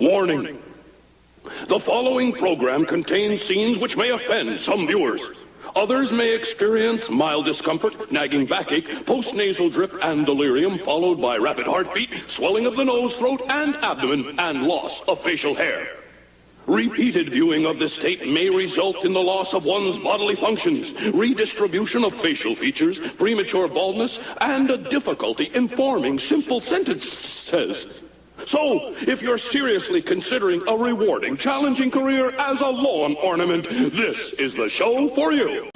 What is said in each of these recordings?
Warning. The following program contains scenes which may offend some viewers. Others may experience mild discomfort, nagging backache, post-nasal drip, and delirium, followed by rapid heartbeat, swelling of the nose, throat, and abdomen, and loss of facial hair. Repeated viewing of this tape may result in the loss of one's bodily functions, redistribution of facial features, premature baldness, and a difficulty in forming simple sentences. So, if you're seriously considering a rewarding, challenging career as a lawn ornament, this is the show for you.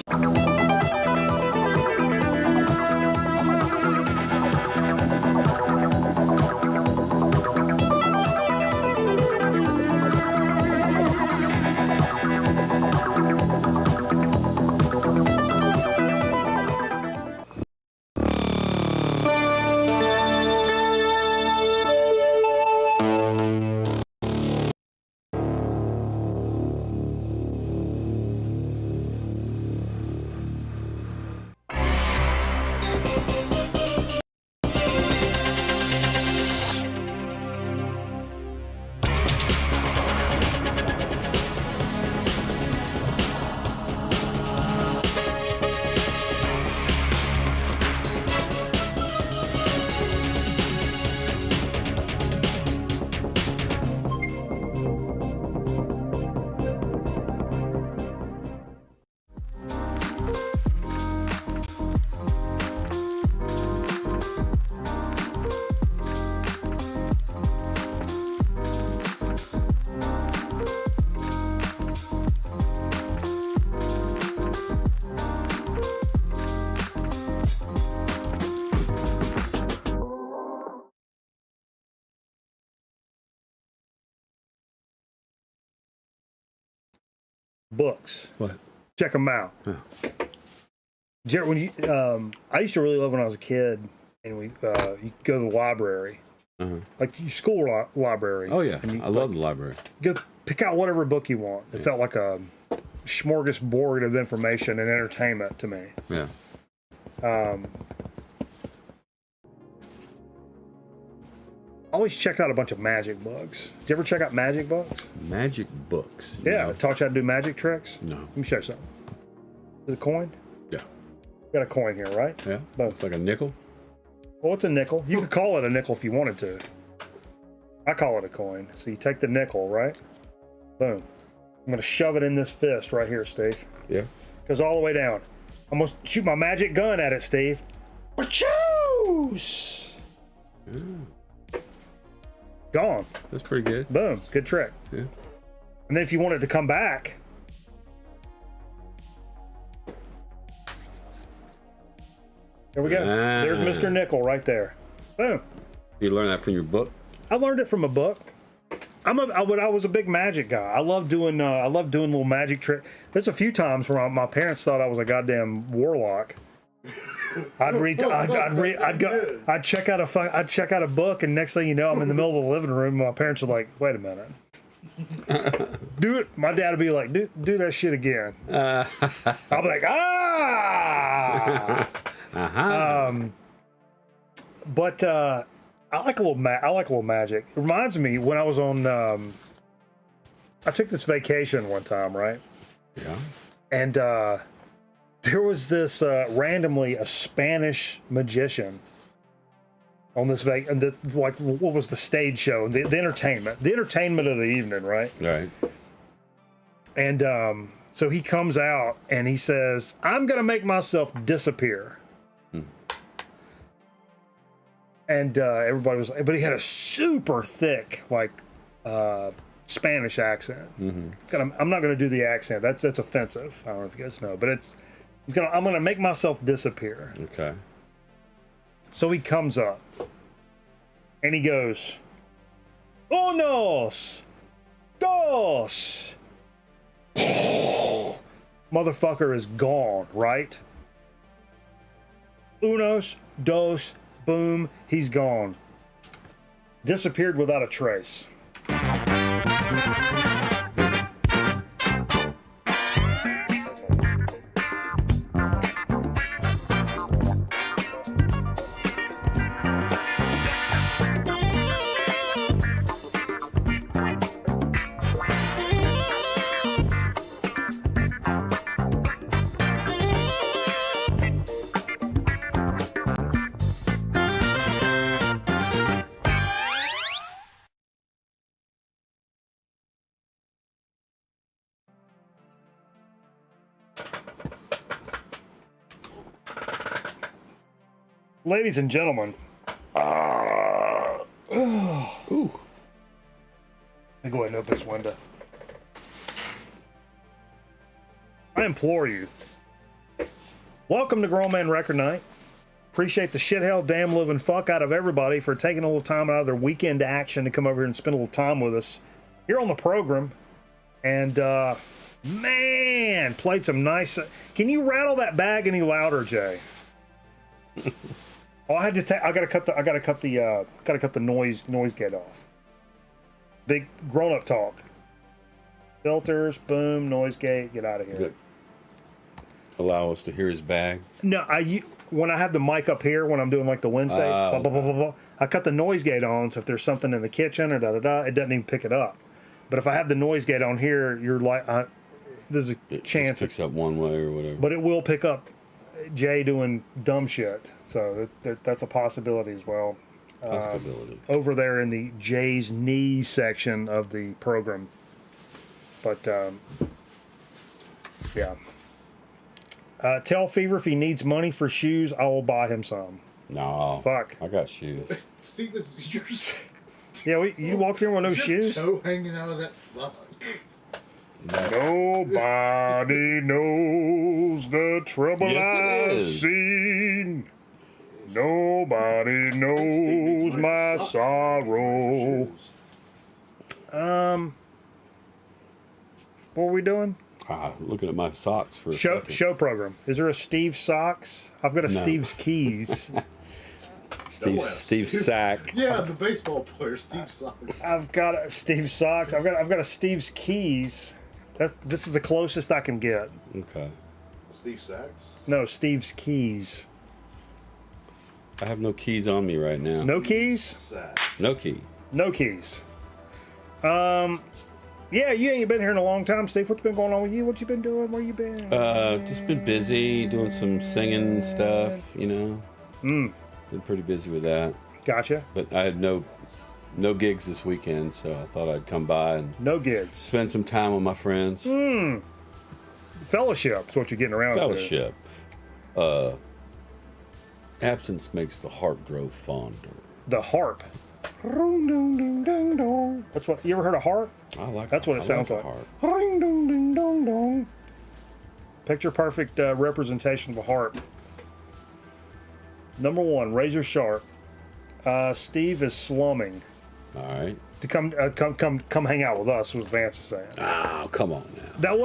Books. What? Check them out. Yeah. Jared, when you, I used to really love when I was a kid, and you go to the library, like your school library. Oh yeah, and I love the library. Go pick out whatever book you want. It felt like a smorgasbord of information and entertainment to me. Yeah. Always checked out a bunch of magic books. Did you ever check out magic books? Magic books. Yeah, No. it taught you how to do magic tricks. No. Let me show you something. Is it a coin? Yeah. Got a coin here, right? Yeah. Both. It's like a nickel. Well, it's a nickel. You could call it a nickel if you wanted to. I call it a coin. So you take the nickel, right? Boom. I'm going to shove it in this fist right here, Steve. Yeah. Goes all the way down. I'm going to shoot my magic gun at it, Steve. Choose. Gone. That's pretty good. Boom. Good trick. Yeah. And then if you want it to come back, there we go. There's Mr. Nickel right there. Boom. You learn that from your book? I learned it from a book. I was a big magic guy. I love doing little magic trick. There's a few times where my parents thought I was a goddamn warlock. I'd check out a book, and next thing you know, I'm in the middle of the living room. And my parents are like, "Wait a minute, do it." My dad would be like, "Do that shit again." I'll be like, "Ah." But I like a little magic. It reminds me when I was on. I took this vacation one time, right? Yeah. And there was this randomly a Spanish magician on this like what was the stage show, the entertainment of the evening, right? Right. And so he comes out and he says, "I'm gonna make myself disappear." And everybody was, but he had a super thick, like, Spanish accent. I'm not going to do the accent. That's offensive. I don't know if you guys know, but I'm going to make myself disappear. Okay. So he comes up and he goes, "Unos, dos." Motherfucker is gone, right? Unos, dos, boom, he's gone. Disappeared without a trace. Ladies and gentlemen. Ooh. Let me go ahead and open this window. I implore you. Welcome to Grown Man Record Night. Appreciate the shit hell damn living fuck out of everybody for taking a little time out of their weekend action to come over here and spend a little time with us here on the program. And man, played some nice. Can you rattle that bag any louder, Jay? Oh, I had to. I gotta cut the noise gate off. Big grown up talk. Filters, boom, noise gate. Get out of here. Good. Allow us to hear his bag. No, when I have the mic up here when I'm doing like the Wednesdays, blah, blah, blah, blah, blah, I cut the noise gate on, so if there's something in the kitchen or it doesn't even pick it up. But if I have the noise gate on here, you're like, there's a chance it picks up one way or whatever. But it will pick up Jay doing dumb shit, so that's a possibility as well. Possibility. Over there in the Jay's knee section of the program. But yeah. Tell Fever if he needs money for shoes, I will buy him some. No. Fuck. I got shoes. Steve, is yours? Yeah, you walked in with no shoes? Toe hanging out of that sock. Nobody knows the trouble Yes, I've seen. Nobody knows my sorrow. What are we doing? Looking at my socks for a Show second. program. Is there a Steve Socks? I've got a Steve's Keys. Steve Sack. Yeah, the baseball player, Steve Socks. I've got a Steve Socks. I've got a Steve's Keys. This is the closest I can get. Okay. Steve Sacks? No, Steve's Keys. I have no keys on me right now. No keys? Sack. No key. No keys. Yeah, you ain't been here in a long time, Steve. What's been going on with you? What you been doing? Where you been? Just been busy doing some singing stuff, you know. Been pretty busy with that. Gotcha. But I had no gigs this weekend, so I thought I'd come by and No gigs. spend some time with my friends. Fellowship is what you're getting around Fellowship. Absence makes the heart grow fonder. to. The harp. That's what. You ever heard a harp? That's what it sounds like. Harp. Picture perfect representation of a harp. Number one, razor sharp. Steve is slumming All right. to come hang out with us. Was Vance is saying. Oh, come on now. That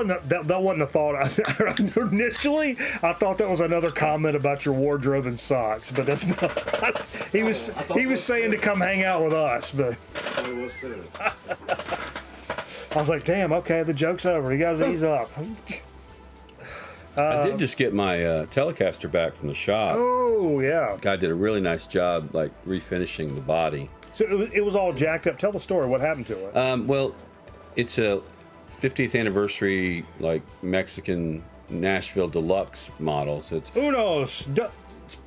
wasn't a thought. Initially, I thought that was another comment about your wardrobe and socks, but that's not. He was saying to come hang out with us, but It was too. I was like, damn, okay, the joke's over. You guys ease up. I did just get my Telecaster back from the shop. Oh yeah. Guy did a really nice job, like refinishing the body. So it was all jacked up. Tell the story. What happened to it? Well, it's a 50th anniversary, like Mexican Nashville Deluxe model. So Unos.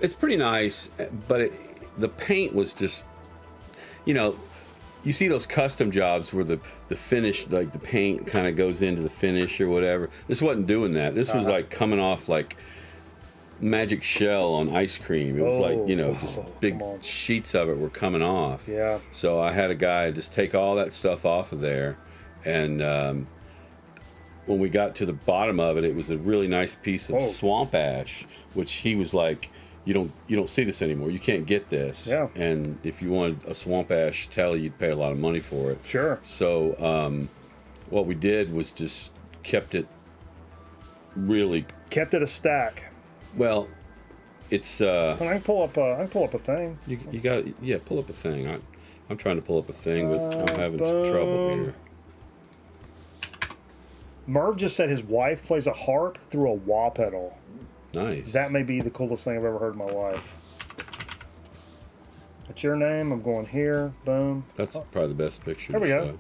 it's pretty nice, but the paint was just, you know, you see those custom jobs where the finish, like the paint kind of goes into the finish or whatever. This wasn't doing that. This was like coming off like magic shell on ice cream. It was like, you know, just big sheets of it were coming off. Yeah. So I had a guy just take all that stuff off of there, and when we got to the bottom of it, it was a really nice piece of swamp ash, which he was like, you don't see this anymore. You can't get this. Yeah. And if you wanted a swamp ash telly, you'd pay a lot of money for it. Sure. So what we did was just kept it a stack. well. It's I can pull up a thing. you got pull up a thing. I'm trying to pull up a thing, but I'm having some trouble here. Merv just said his wife plays a harp through a wah pedal. Nice. That may be the coolest thing I've ever heard in my life. What's your name? I'm going here. Boom. That's probably the best picture. There we to go. show.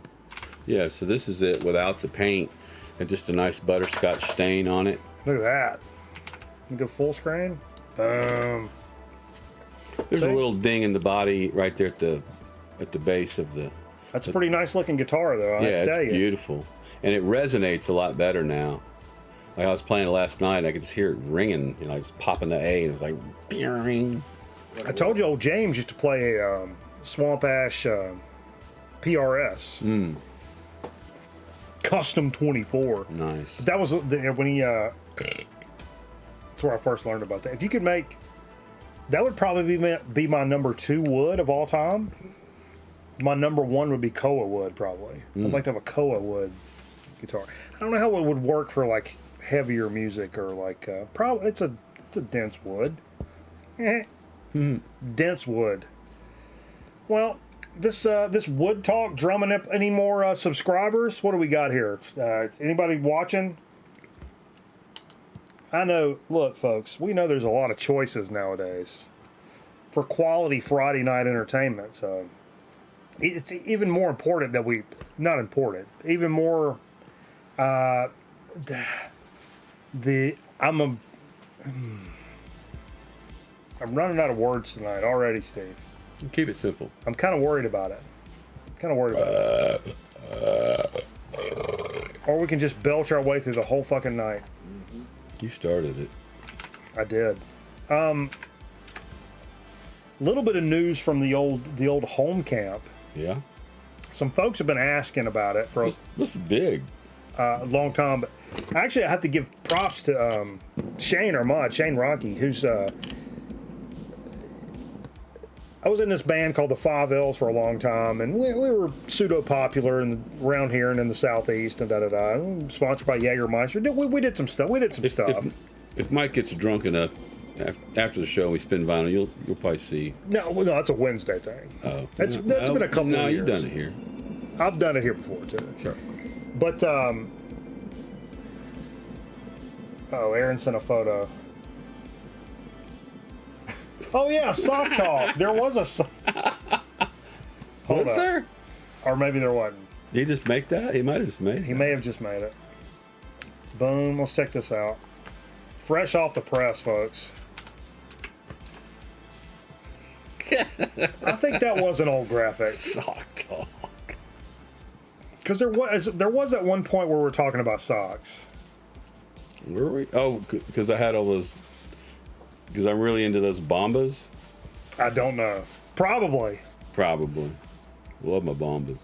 Yeah, so this is it without the paint and just a nice butterscotch stain on it. Look at that. You go full screen. Boom. There's See? a little ding in the body right there at the base of the. That's a pretty nice looking guitar, though. I Yeah, have to tell it's you. beautiful, and it resonates a lot better now. Like I was playing it last night, I could just hear it ringing, you know, just popping the A, and it was like, "Beering." I told you old James used to play a Swamp Ash PRS. Custom 24. Nice. That was when he... that's where I first learned about that. If you could make... That would probably be my number 2 wood of all time. My number 1 would be Koa wood, probably. I'd like to have a Koa wood guitar. I don't know how it would work for like heavier music or like probably it's a dense wood. Dense wood. Well, this wood talk drumming up any more subscribers? What do we got here? Anybody watching? I know. Look, folks, we know there's a lot of choices nowadays for quality Friday night entertainment. So it's even more important that not important, even more. I'm running out of words tonight already, Steve. Keep it simple. I'm kind of worried about it. Or we can just belch our way through the whole fucking night. You started it. I did. Little bit of news from the old home camp. Yeah. Some folks have been asking about it for This is big. a long time, but actually I have to give props to Shane, our mod, Shane Rocky, who's I was in this band called the 5 L's for a long time, and we were pseudo popular around here and in the southeast and sponsored by Jägermeister. We did some stuff. If Mike gets drunk enough after the show, we spin vinyl. You'll probably see. No, that's a Wednesday thing. Oh, that's been a couple of years. No, you've done it here. I've done it here before too. Sure. But Aaron sent a photo. Oh yeah, sock talk. There was a sock. Was there? Or maybe there wasn't. Did he just make that? He might have just made it. He may have just made it. Boom. Let's check this out. Fresh off the press, folks. I think that was an old graphic. Sock talk. Because there was at one point where we were talking about socks. Were we? Oh, because I had all those. Because I'm really into those Bombas. I don't know. Probably. Love my Bombas.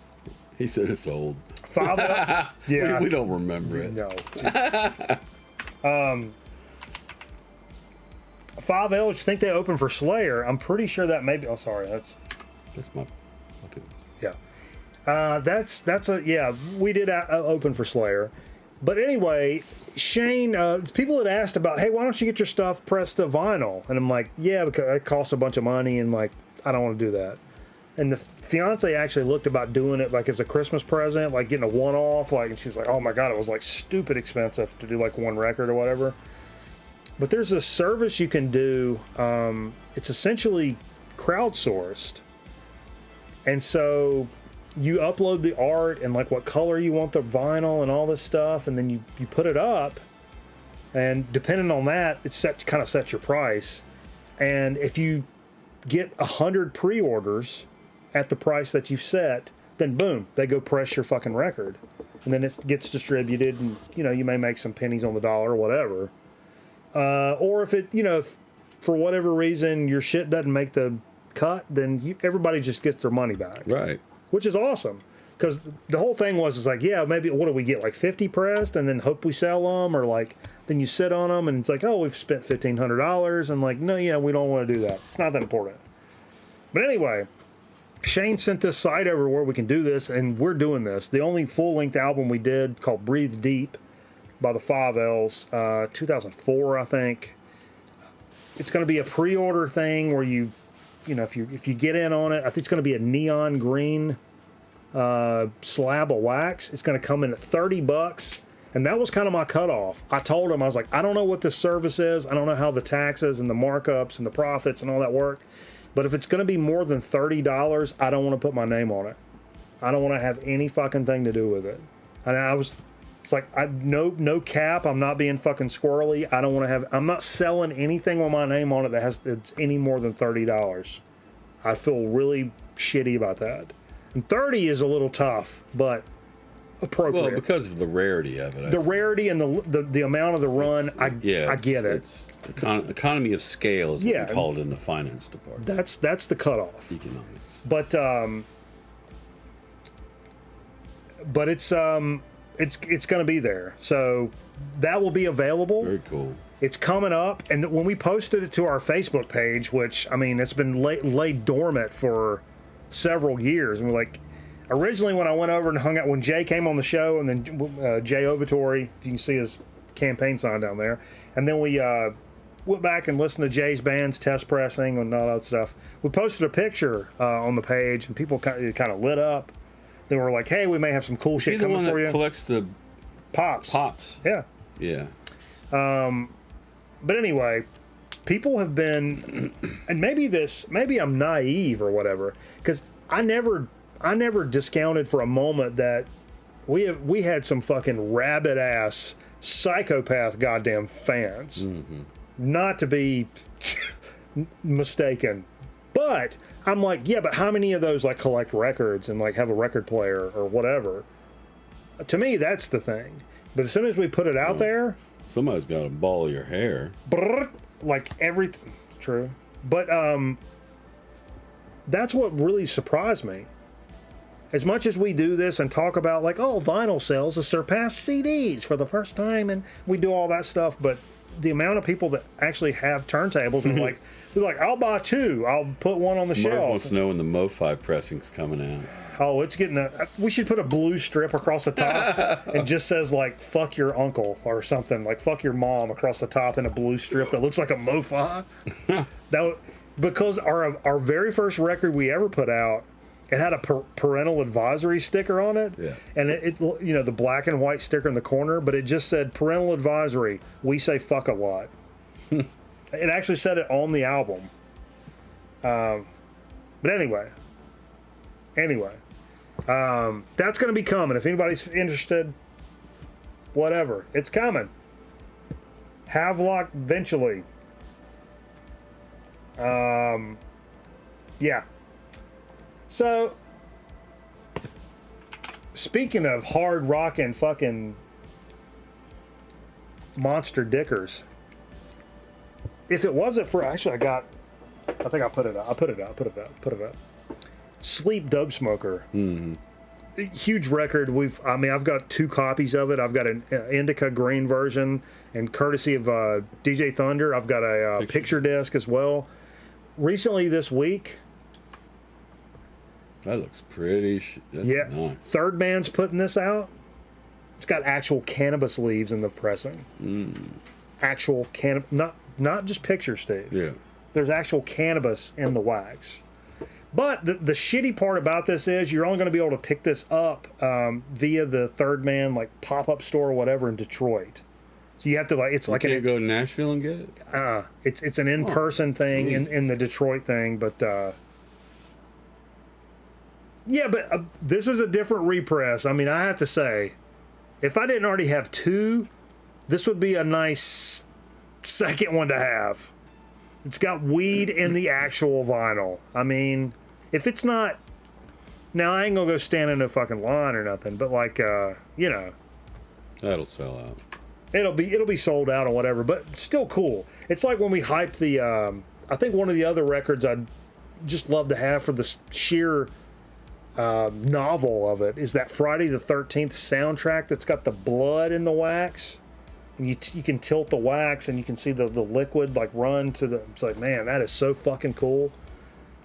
He said it's old. 5 L? Yeah. We don't remember it. No. 5 L, you think they open for Slayer? I'm pretty sure that may be. Oh, sorry. That's my. Okay. Yeah. We did open for Slayer. But anyway, Shane, people had asked about, hey, why don't you get your stuff pressed to vinyl? And I'm like, yeah, because it costs a bunch of money, and like, I don't want to do that. And the fiance actually looked about doing it like as a Christmas present, like getting a one-off, like, and she was like, oh my God, it was like stupid expensive to do like one record or whatever. But there's a service you can do. It's essentially crowdsourced. And so you upload the art and like what color you want the vinyl and all this stuff, and then you put it up, and depending on that, it's kind of sets your price. And if you get 100 pre-orders at the price that you've set, then boom, they go press your fucking record, and then it gets distributed, and you may make some pennies on the dollar or whatever. Or if if for whatever reason your shit doesn't make the cut, then everybody just gets their money back. Right. Which is awesome, because the whole thing was like, yeah, maybe what do we get, like 50 pressed, and then hope we sell them, or like then you sit on them and it's like, oh, we've spent $1,500, and like, no, we don't want to do that. It's not that important. But anyway, Shane sent this site over where we can do this, and we're doing this. The only full length album we did, called Breathe Deep by the 5 L's, 2004, I think. It's going to be a pre-order thing where if you get in on it, I think it's going to be a neon green slab of wax. It's going to come in at $30, and that was kind of my cutoff. I told him, I was like, I don't know what this service is. I don't know how the taxes and the markups and the profits and all that work. But if it's going to be more than $30, I don't want to put my name on it. I don't want to have any fucking thing to do with it. And it's like, no cap. I'm not being fucking squirrely. I don't want to have. I'm not selling anything with my name on it that's any more than $30. I feel really shitty about that. And 30 is a little tough, but appropriate. Well, because of the rarity of it. The rarity and the amount of the run, I get it. It's economy of scale is what we call it in the finance department. That's the cutoff. Economics. But it's going to be there, so that will be available. Very cool. It's coming up, and when we posted it to our Facebook page, which I mean, it's been laid dormant for several years, and we're like, originally when I went over and hung out when Jay came on the show, and then Jay Ovatory, you can see his campaign sign down there, and then we went back and listened to Jay's band's test pressing and all that stuff. We posted a picture on the page, and people kind of lit up. They were like, "Hey, we may have some cool shit coming for you." The one that collects the pops. Yeah. Yeah. But anyway, people have been, and maybe I'm naive or whatever, because I never discounted for a moment that we had some fucking rabid ass psychopath goddamn fans, not to be mistaken. But I'm like, yeah, but how many of those like collect records and like have a record player or whatever? To me, that's the thing. But as soon as we put it out there, somebody's got to ball your hair. Like everything. True. But that's what really surprised me. As much as we do this and talk about like, oh, vinyl sales have surpassed CDs for the first time, and we do all that stuff, but the amount of people that actually have turntables are like, they're like, I'll buy two. I'll put one on the Mark shelf. wants to know when the MoFi pressing's coming out. Oh, it's getting we should put a blue strip across the top and just says like "fuck your uncle" or something, like "fuck your mom" across the top in a blue strip that looks like a MoFi. Because our very first record we ever put out, it had a parental advisory sticker on it, and it the black and white sticker in the corner, but it just said parental advisory. We say fuck a lot. It actually said it on the album. But anyway. That's going to be coming. If anybody's interested, whatever, it's coming. Havelock eventually. Yeah. So, speaking of hard rock and fucking monster dickers, if it wasn't for I think I put it up. Sleep Dope Smoker. Huge record. I've got 2 copies of it. I've got an indica green version, and courtesy of DJ Thunder, I've got a picture disc as well. Recently this week. That looks pretty. That's nice. Third Man's putting this out. It's got actual cannabis leaves in the pressing. Actual cannabis, not just pictures, Steve. Yeah. There's actual cannabis in the wax. But the shitty part about this is you're only going to be able to pick this up via the Third Man like pop-up store or whatever in Detroit. So you have to like you can't go to Nashville and get it. It's an in-person thing in the Detroit thing, but this is a different repress. I mean, I have to say, if I didn't already have 2, this would be a nice second one to have. It's got weed in the actual vinyl. I mean, if it's not... Now, I ain't gonna go stand in a fucking line or nothing, but like, That'll sell out. It'll be sold out or whatever, but still cool. It's like when we hyped the... I think one of the other records I'd just love to have for the sheer novel of it is that Friday the 13th soundtrack that's got the blood in the wax. And you can tilt the wax and you can see the liquid like run to the... It's like, man, that is so fucking cool.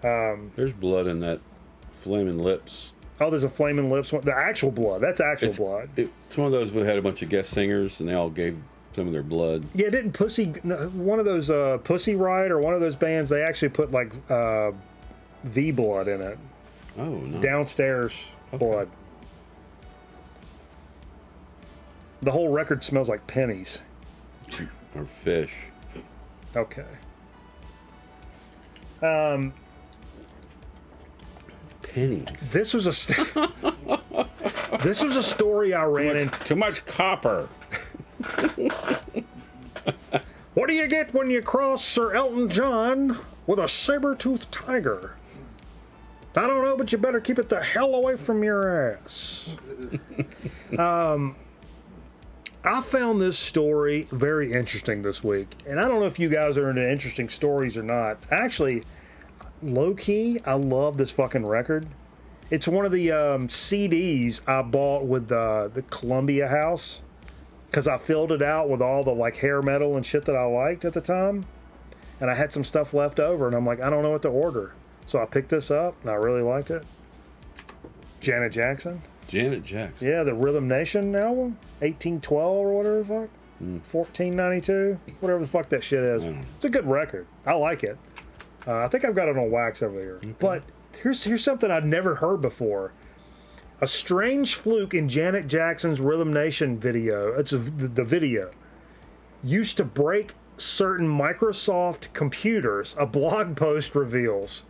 There's blood in that Flaming Lips. Oh, there's a Flaming Lips one. The actual blood. That's actual blood. It's one of those that had a bunch of guest singers and they all gave some of their blood. Yeah, didn't one of those Pussy Riot or one of those bands, they actually put like V blood in it. Oh, no. Downstairs blood. The whole record smells like pennies. Or fish. Okay. Pennies. This was a story I ran in. Too much copper. What do you get when you cross Sir Elton John with a saber-toothed tiger? I don't know, but you better keep it the hell away from your ass. I found this story very interesting this week, and I don't know if you guys are into interesting stories or not. Actually, low key, I love this fucking record. It's one of the CDs I bought with the Columbia House because I filled it out with all the like hair metal and shit that I liked at the time, and I had some stuff left over, and I'm like, I don't know what to order, so I picked this up, and I really liked it. Janet Jackson. Janet Jackson. Yeah, the Rhythm Nation album, 1812 or whatever the fuck, 1492, whatever the fuck that shit is. It's a good record. I like it. I think I've got it on wax over here. Okay. But here's something I'd never heard before. A strange fluke in Janet Jackson's Rhythm Nation video. It's the video used to break certain Microsoft computers. A blog post reveals.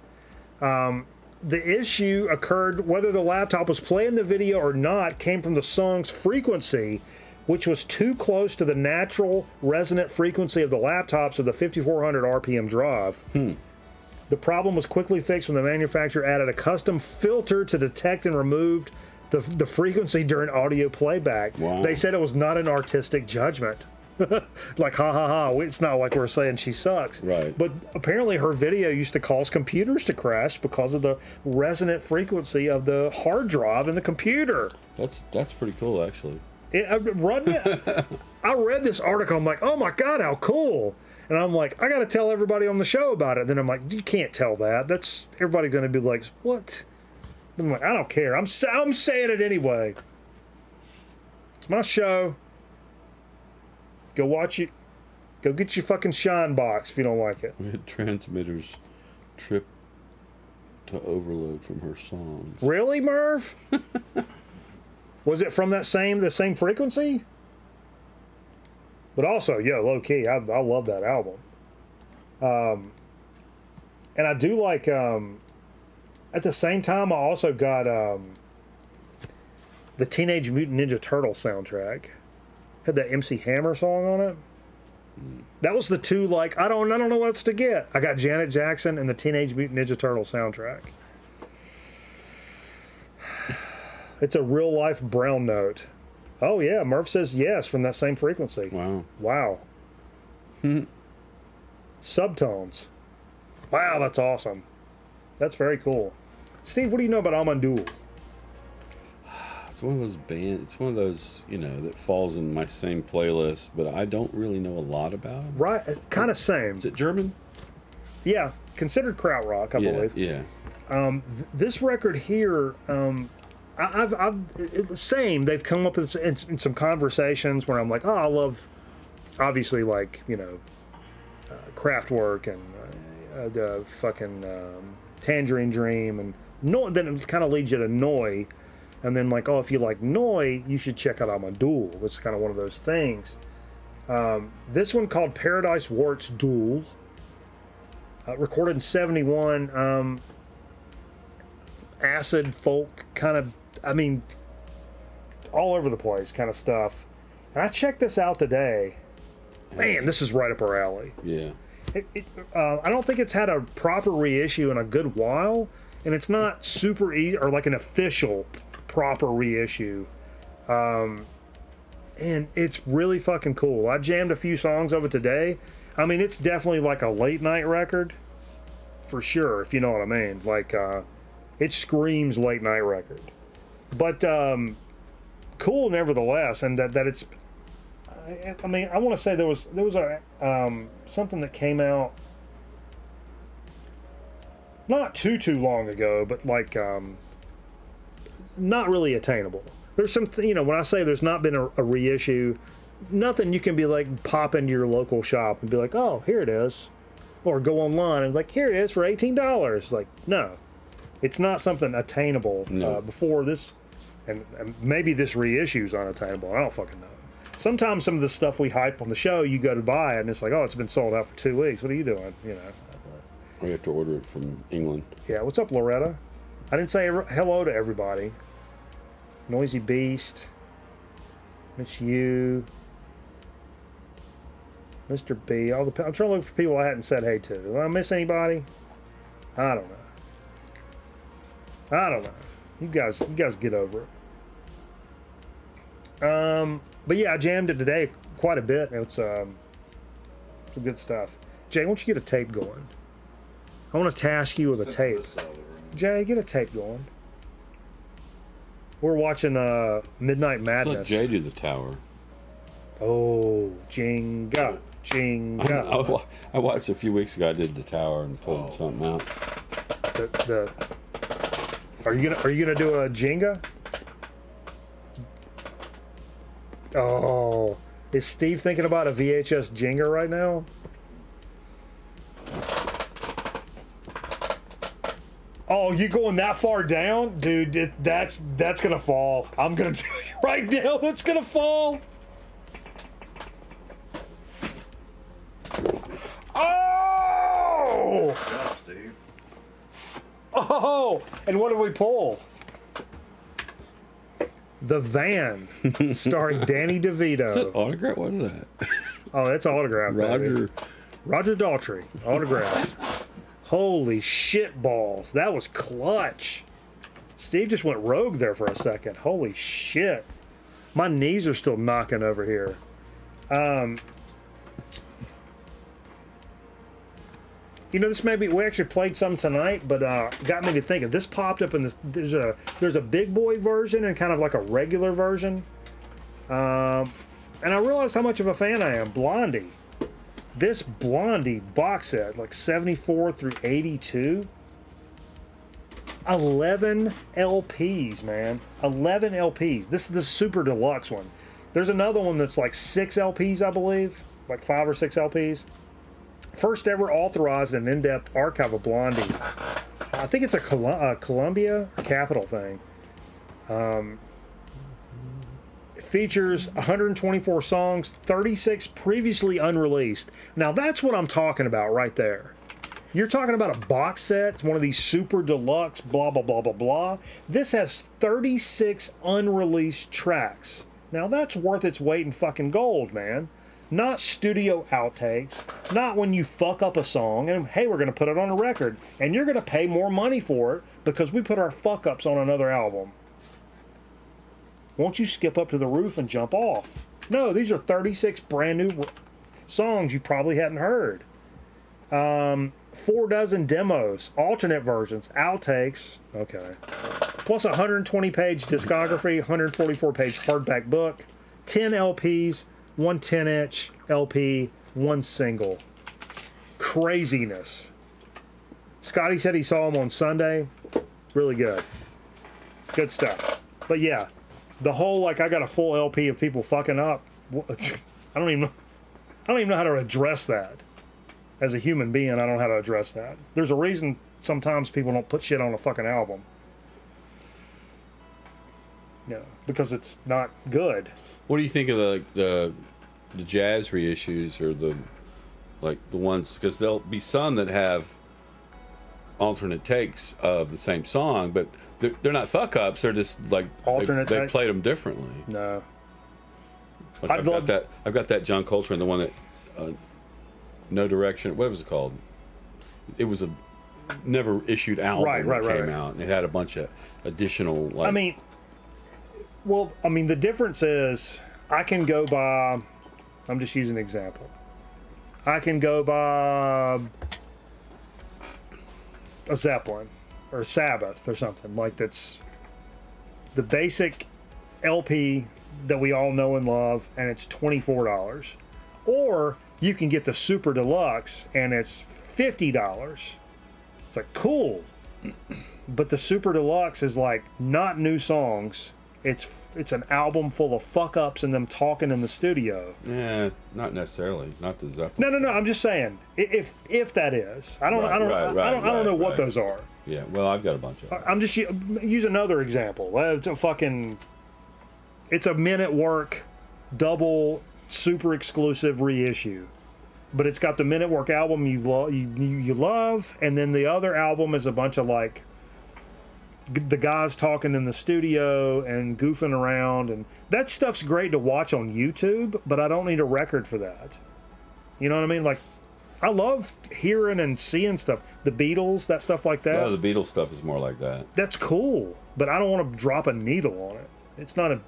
The issue occurred whether the laptop was playing the video or not came from the song's frequency, which was too close to the natural resonant frequency of the laptops of the 5400 RPM drive. The problem was quickly fixed when the manufacturer added a custom filter to detect and remove the frequency during audio playback. Wow. They said it was not an artistic judgment. Like, ha ha ha, it's not like we're saying she sucks. Right. But apparently her video used to cause computers to crash because of the resonant frequency of the hard drive in the computer. That's pretty cool, actually. I read this article, I'm like, oh my God, how cool. And I'm like, I got to tell everybody on the show about it. Then I'm like, you can't tell that. That's everybody going to be like, what? I'm like, I don't care. I'm saying it anyway. It's my show. Go watch it. Go get your fucking Shine box if you don't like it. We had transmitters trip to overload from her songs. Really, Merv? Was it from the same frequency? But also, yeah, low key, I love that album. And I do like. At the same time, I also got the Teenage Mutant Ninja Turtle soundtrack. Had that MC Hammer song on it. That was the two, like, I don't know what else to get. I got Janet Jackson and the Teenage Mutant Ninja Turtle soundtrack. It's a real life brown note. Oh yeah, Murph says yes from that same frequency. Wow. Subtones. Wow, that's awesome. That's very cool. Steve, what do you know about Amandoul? It's one of those bands. It's one of those, that falls in my same playlist, but I don't really know a lot about them. Right, kind of same. Is it German? Yeah, considered krautrock, I believe. Yeah. This record here, same. They've come up with in some conversations where I'm like, oh, I love, obviously, like Kraftwerk and the fucking Tangerine Dream, and then it kind of leads you to Noi. And then, like, oh, if you like Noi, you should check out Amandoul. It's kind of one of those things. This one called Paradise Warts Duel. Recorded in 71. Acid folk kind of, all over the place kind of stuff. And I checked this out today. Man, this is right up our alley. Yeah. I don't think it's had a proper reissue in a good while. And it's not super easy, or like an official proper reissue, and it's really fucking cool. I jammed a few songs of it today. It's definitely like a late night record for sure, if you know what I mean. Like it screams late night record, but cool nevertheless. And that it's, I want to say there was a something that came out not too long ago, but like not really attainable. There's some, when I say there's not been a reissue, nothing you can be like pop into your local shop and be like, oh, here it is, or go online and like, here it is for $18. Like, no, it's not something attainable. No. Before this, and maybe this reissue is unattainable. I don't fucking know. Sometimes some of the stuff we hype on the show, you go to buy it and it's like, oh, it's been sold out for 2 weeks. What are you doing? Or you have to order it from England. Yeah, what's up, Loretta? I didn't say hello to everybody. Noisy Beast. Miss you. Mr. B. I'm trying to look for people I hadn't said hey to. Did I miss anybody? I don't know. You guys get over it. But yeah, I jammed it today quite a bit. It's some good stuff. Jay, why don't you get a tape going? I want to task you with a tape. Jay, get a tape going. We're watching Midnight Let's Madness. let Jay do the tower. Oh, Jenga. I watched a few weeks ago. I did the tower and pulled something out. Are you gonna do a Jenga? Oh, is Steve thinking about a VHS Jenga right now? Oh, you going that far down, dude? That's gonna fall. I'm gonna tell you right now, that's gonna fall. Oh! Yeah, Steve. Oh! And what did we pull? The Van, starring Danny Is that DeVito. autograph? What is that? Oh, it's autographed. baby. Roger Daltrey, autographed. Holy shit balls. That was clutch. Steve just went rogue there for a second. Holy shit. My knees are still knocking over here. You know, this may be, we actually played some tonight, but got me to thinking. This popped up in this, there's a big boy version and kind of like a regular version. And I realized how much of a fan I am. Blondie. This Blondie box set, like 74 through 82. 11 LPs, man. 11 LPs. This is the super deluxe one. There's another one that's like 6 LPs, I believe. Like 5 or 6 LPs. First ever authorized and in-depth archive of Blondie. I think it's a Columbia or Capitol thing. It features 124 songs, 36 previously unreleased. Now that's what I'm talking about right there. You're talking about a box set, it's one of these super deluxe, blah, blah, blah, blah, blah. This has 36 unreleased tracks. Now that's worth its weight in fucking gold, man. Not studio outtakes, not when you fuck up a song and hey, we're going to put it on a record and you're going to pay more money for it because we put our fuck ups on another album. Won't you skip up to the roof and jump off? No, these are 36 brand new songs you probably hadn't heard. 4 dozen demos, alternate versions, outtakes, okay. Plus a 120 page discography, 144 page hardback book, 10 LPs, 1 10-inch LP, 1 single. Craziness. Scotty said he saw him on Sunday. Really good. Good stuff. But yeah, the whole like I got a full LP of people fucking up. I don't even know how to address that. As a human being, I don't know how to address that. There's a reason sometimes people don't put shit on a fucking album. Yeah, because it's not good. What do you think of the jazz reissues or the ones, because there'll be some that have alternate takes of the same song, but they're not fuck ups. They're just like alternate. They played them differently. No, like I've got that John Coltrane, the one that No Direction. What was it called? It was a never issued album that came out, and it had a bunch of additional. Like, I mean, the difference is I can go by. I'm just using an example. I can go by a Zeppelin or Sabbath or something like that's the basic LP that we all know and love, and it's $24. Or you can get the super deluxe and it's $50. It's like cool, but the super deluxe is like not new songs. It's an album full of fuck ups and them talking in the studio. Yeah, not necessarily. Not the Zeppelin. No. I'm just saying if that is. I don't know what those are. Yeah. Well, I've got a bunch of them. I'm just use another example. It's a Men at Work double super exclusive reissue. But it's got the Men at Work album you love, and then the other album is a bunch of like the guys talking in the studio and goofing around, and that stuff's great to watch on YouTube, but I don't need a record for that. You know what I mean? Like, I love hearing and seeing stuff. The Beatles, that stuff like that. No, the Beatles stuff is more like that. That's cool, but I don't want to drop a needle on it. It's not a,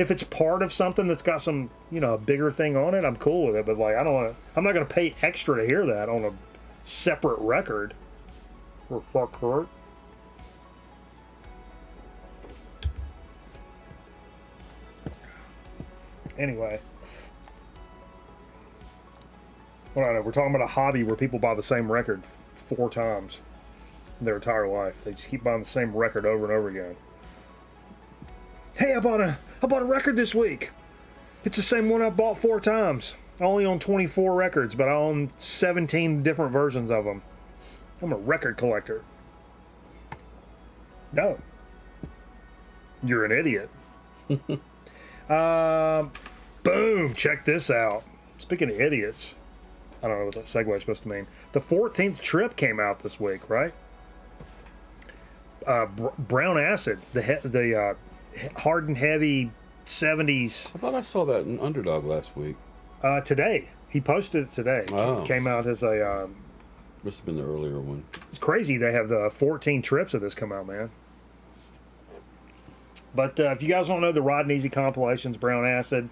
if it's part of something that's got some, a bigger thing on it, I'm cool with it. But like, I'm not gonna pay extra to hear that on a separate record. Or fuck hurt. Anyway. Well, I don't know. We're talking about a hobby where people buy the same record 4 times in their entire life. They just keep buying the same record over and over again. Hey, I bought a record this week. It's the same one I bought 4 times. I only own 24 records, but I own 17 different versions of them. I'm a record collector. No. You're an idiot. Boom. Check this out. Speaking of idiots. I don't know what that segue is supposed to mean. The 14th Trip came out this week, right? Brown Acid, the hard and heavy 70s. I thought I saw that in Underdog last week. Today. He posted it today. Oh. It came out as a... Must have been the earlier one. It's crazy they have the 14 trips of this come out, man. But if you guys don't know the Rod and Easy compilations, Brown Acid,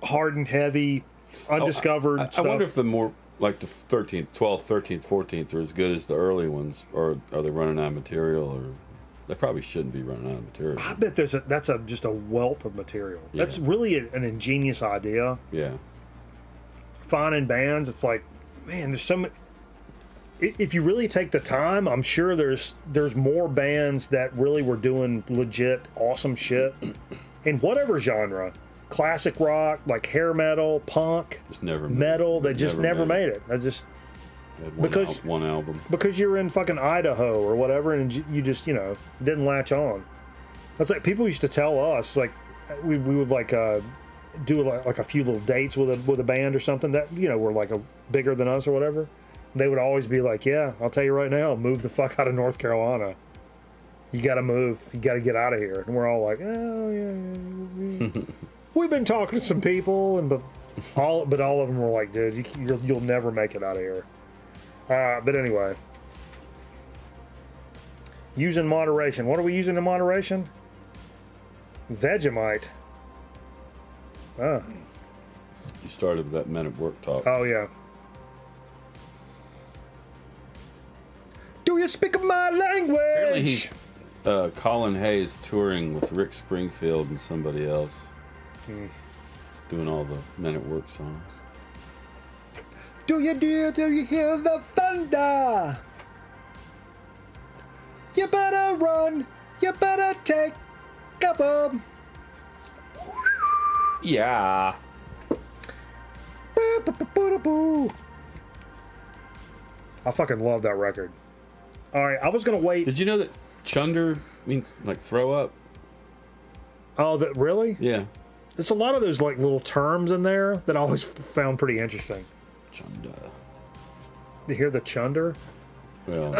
hard and heavy, undiscovered I stuff. wonder if the more, like the 13th, 12th, 13th, 14th are as good as the early ones, or are they running out of material, or they probably shouldn't be running out of material. I bet that's just a wealth of material. Yeah. That's really an ingenious idea. Yeah. Finding bands, it's like, man, there's so many. If you really take the time, I'm sure there's more bands that really were doing legit awesome shit in whatever genre. Classic rock, like hair metal, punk, Just never metal, they just never made it. I just Had because- one album. because you're in fucking Idaho or whatever, and you just didn't latch on. That's like people used to tell us, like we would like do like a few little dates with a band or something that were like bigger than us or whatever. They would always be like, "Yeah, I'll tell you right now, move the fuck out of North Carolina. You got to move. You got to get out of here." And we're all like, "Oh yeah." We've been talking to some people, but all of them were like, "Dude, you'll never make it out of here." But anyway, using moderation. What are we using in moderation? Vegemite. You started with that Men at Work talk. Oh yeah. Do you speak my language? Apparently he's Colin Hayes touring with Rick Springfield and somebody else. Doing all the Men at Work songs. Do you hear the thunder? You better run. You better take cover. Yeah. I fucking love that record. All right, I was gonna wait. Did you know that chunder means like throw up? Oh, that really? Yeah. There's a lot of those like little terms in there that I always found pretty interesting. Chunder. You hear the chunder? Well,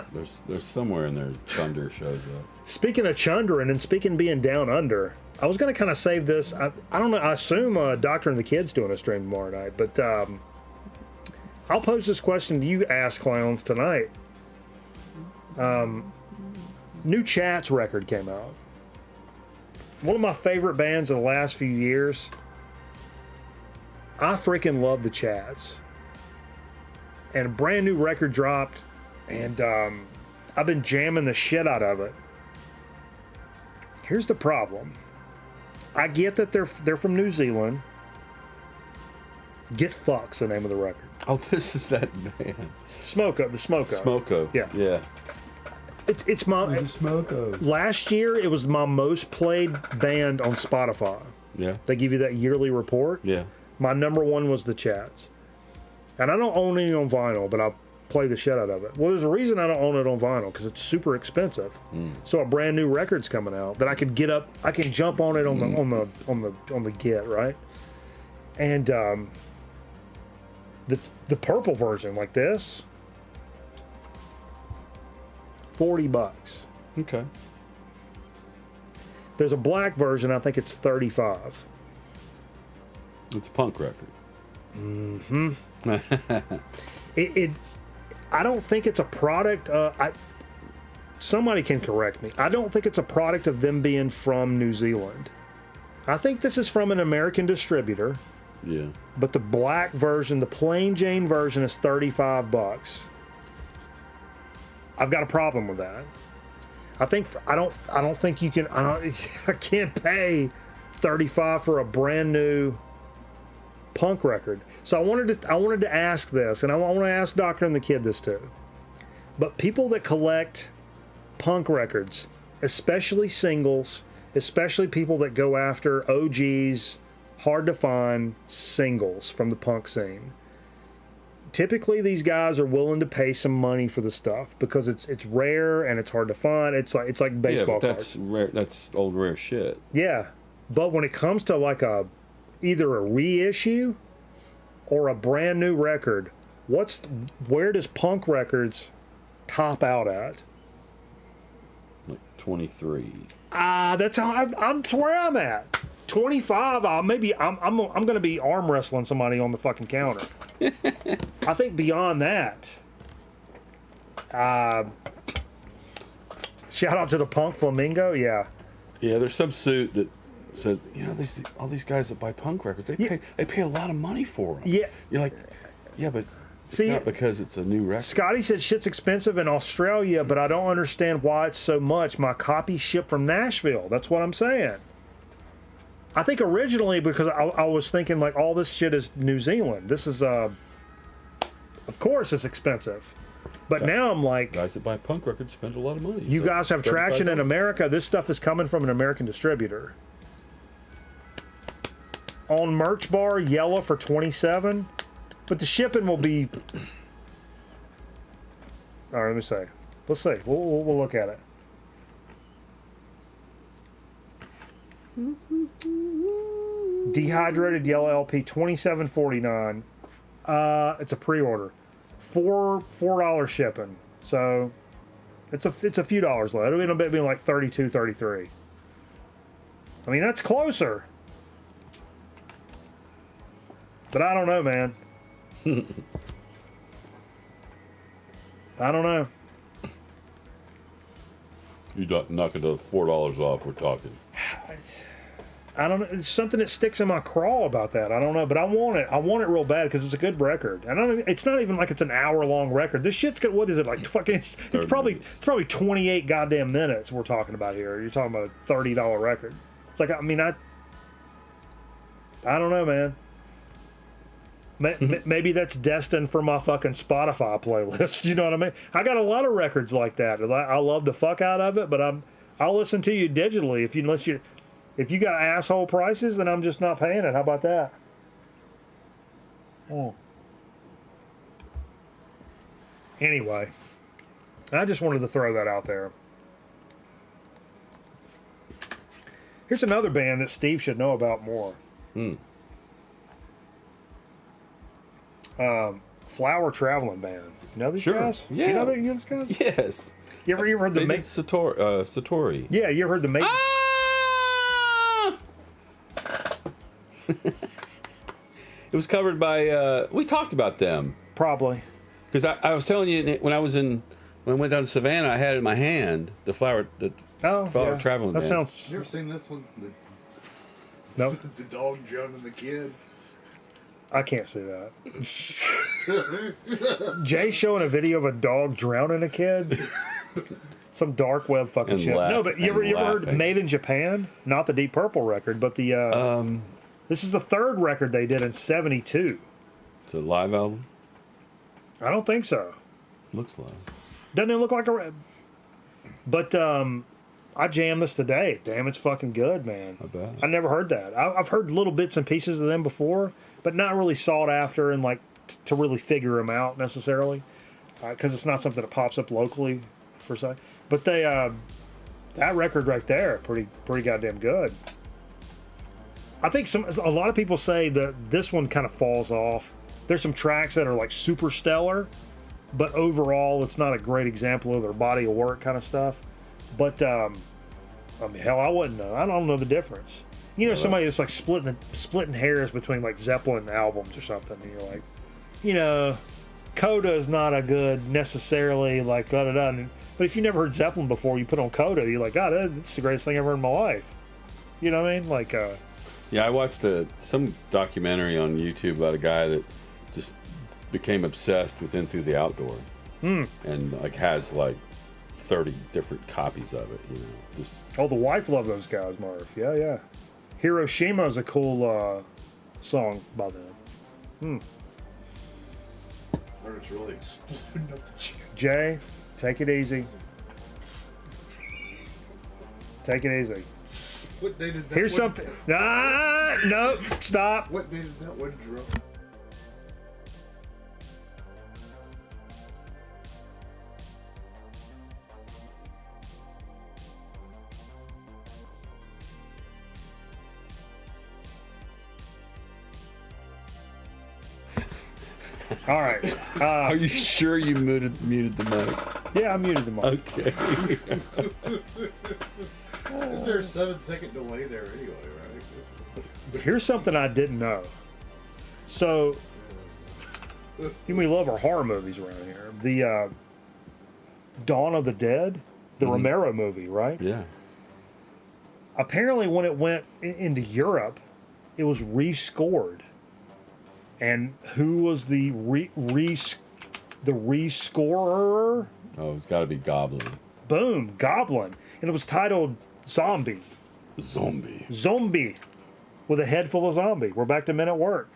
there's somewhere in there chunder shows up. Speaking of chundering and speaking being down under, I was going to kind of save this. I don't know. I assume Doctor and the Kid's doing a stream tomorrow night, but I'll pose this question to you ass clowns tonight. New Chats record came out. One of my favorite bands of the last few years. I freaking love the Chats. And a brand new record dropped, and I've been jamming the shit out of it. Here's the problem. I get that they're from New Zealand. Get Fuck's the name of the record. Oh, this is that band. Smoko, the Smoko. Smoko. Yeah. Yeah. It's my Smoko. last year. It was my most played band on Spotify. Yeah. They give you that yearly report. Yeah. My number one was the Chats, and I don't own any on vinyl, but I play the shit out of it. Well, there's a reason I don't own it on vinyl because it's super expensive. So a brand new record's coming out that I could get up. I can jump on it on the get right, and the purple version like this. $40. Okay. There's a black version. I think it's $35. It's a punk record. I don't think it's a product. Somebody can correct me. I don't think it's a product of them being from New Zealand. I think this is from an American distributor, Yeah. but the black version, the plain Jane version, is $35. I've got a problem with that. I don't think you can. I can't pay $35 for a brand new punk record. So I wanted to ask this, and I want to ask Doctor and the Kid this too. But people that collect punk records, especially singles, especially people that go after OGs, hard to find singles from the punk scene. Typically, these guys are willing to pay some money for the stuff because it's rare and it's hard to find. It's like baseball but cards. that's rare. That's old rare shit. Yeah, but when it comes to like either a reissue or a brand new record, where does punk records top out at? Like 23. That's how that's where I'm at. 25. I'm going to be arm wrestling somebody on the fucking counter. I think beyond that. Shout out to the Punk Flamingo. Yeah. Yeah, there's some suit that said, all these guys that buy punk records, they pay a lot of money for them. Yeah. You're like, yeah, but it's See, not because it's a new record. Scotty said shit's expensive in Australia, but I don't understand why it's so much. My copy shipped from Nashville. That's what I'm saying. I think originally because I was thinking like all this shit is New Zealand. This is of course it's expensive. But now I'm like, Guys that buy punk records spend a lot of money. you So guys have traction in $35. America. This stuff is coming from an American distributor. On Merch Bar, yellow for $27, but the shipping will be. All right, let me see. Let's see. We'll look at it. Dehydrated yellow LP, $27.49. It's a pre-order. $4 shipping. So it's a few dollars low. It'll be like $32, $33. I mean, that's closer. But I don't know, man. I don't know. You knock it to $4 off. We're talking. I don't know. It's something that sticks in my craw about that. I don't know, but I want it. I want it real bad because it's a good record. And it's not even like it's an hour-long record. This shit's got, what is it, like fucking? It's probably 28 goddamn minutes we're talking about here. You're talking about a $30 record. It's like, I mean, I don't know, man. Maybe that's destined for my fucking Spotify playlist. You know what I mean? I got a lot of records like that. I love the fuck out of it, but I'll listen to you digitally if you got asshole prices, then I'm just not paying it. How about that? Anyway, I just wanted to throw that out there. Here's another band that Steve should know about more. Flower Traveling Band. You know these guys? Yeah. You know these guys? Yes. You ever heard the They did Satori. Yeah, you ever heard the Ah! It was covered by. We talked about them Probably. because I was telling you when I went down to Savannah, I had it in my hand the flower traveling. That band. sounds. You ever seen this one? No, The dog drowning the kid. I can't see that. Jay showing a video of a dog drowning a kid. Some dark web fucking And shit. No, but you ever heard laughing. Made in Japan? Not the Deep Purple record, but the this is the third record they did in '72. It's a live album. I don't think so. Looks live. Doesn't it look like a? But I jammed this today. Damn, it's fucking good, man. I bet. I never heard that. I've heard little bits and pieces of them before, but not really sought after and like to really figure them out necessarily, because it's not something that pops up locally for say. But they that record right there, pretty goddamn good. I think a lot of people say that this one kind of falls off. There's some tracks that are like super stellar, but overall it's not a great example of their body of work kind of stuff. But I mean, hell, I wouldn't know. I don't know the difference. You know, somebody that's like splitting hairs between like Zeppelin albums or something, and you're like, you know, Coda is not a good necessarily like da da da. But if you never heard Zeppelin before, you put on Coda, you're like, God, this is the greatest thing ever in my life. You know what I mean? Like, Yeah, I watched some documentary on YouTube about a guy that just became obsessed with In Through the Outdoor, and like has like 30 different copies of it. You know, just Oh, the wife loved those guys, Murph. Yeah, yeah. Hiroshima is a cool song by them. Where it's really exploding up the chicken. Jay, take it easy. Take it easy. What day did that Here's one- something. Ah, no, stop. What day did that one drop? All right. are you sure you muted the mic? Yeah, I muted them all. Okay. Is there a 7-second delay there anyway, right? Here's something I didn't know. So, we love our horror movies around here. The Dawn of the Dead, the Romero movie, right? Yeah. Apparently, when it went into Europe, it was rescored. And who was the rescorer? Oh, it's got to be Goblin. Boom, Goblin. And it was titled Zombie. Zombie. With a head full of zombie. We're back to Men at Work.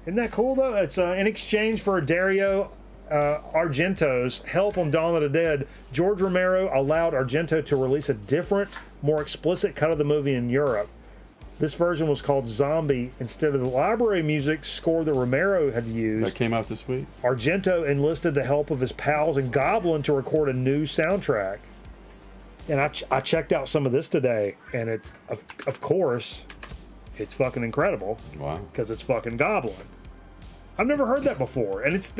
Isn't that cool, though? It's in exchange for Dario Argento's help on Dawn of the Dead, George Romero allowed Argento to release a different, more explicit cut of the movie in Europe. This version was called Zombie instead of the library music score that Romero had used. That came out this week. Argento enlisted the help of his pals in Goblin to record a new soundtrack. And I checked out some of this today, and it's of course, it's fucking incredible. Wow. Because it's fucking Goblin. I've never heard that before, and it's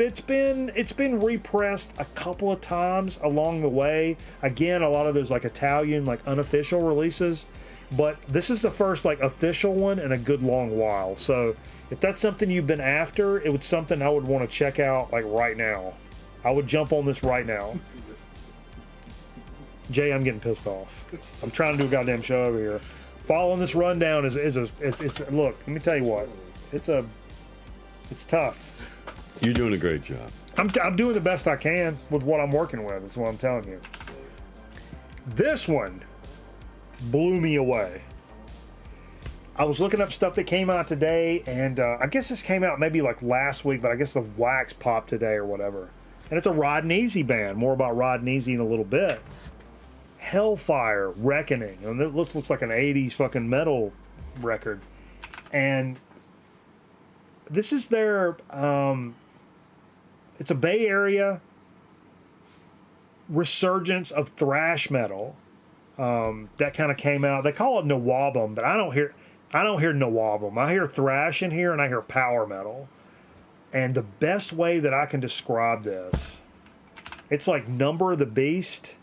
been repressed a couple of times along the way. Again, a lot of those like Italian like unofficial releases, but this is the first like official one in a good long while. So if that's something you've been after, it was something I would want to check out like right now. I would jump on this right now. Jay, I'm getting pissed off. I'm trying to do a goddamn show over here. Following this rundown is it's look. Let me tell you what, it's tough. You're doing a great job. I'm doing the best I can with what I'm working with. That's what I'm telling you. This one blew me away. I was looking up stuff that came out today, and I guess this came out maybe like last week, but I guess the wax popped today or whatever. And it's a Rod and Easy band. More about Rod and Easy in a little bit. Hellfire, Reckoning. And it looks like an 80s fucking metal record. And this is their, it's a Bay Area resurgence of thrash metal. That kind of came out. They call it Nawabum, but I don't hear Nawabum. I hear thrash in here, and I hear power metal. And the best way that I can describe this, it's like Number of the Beast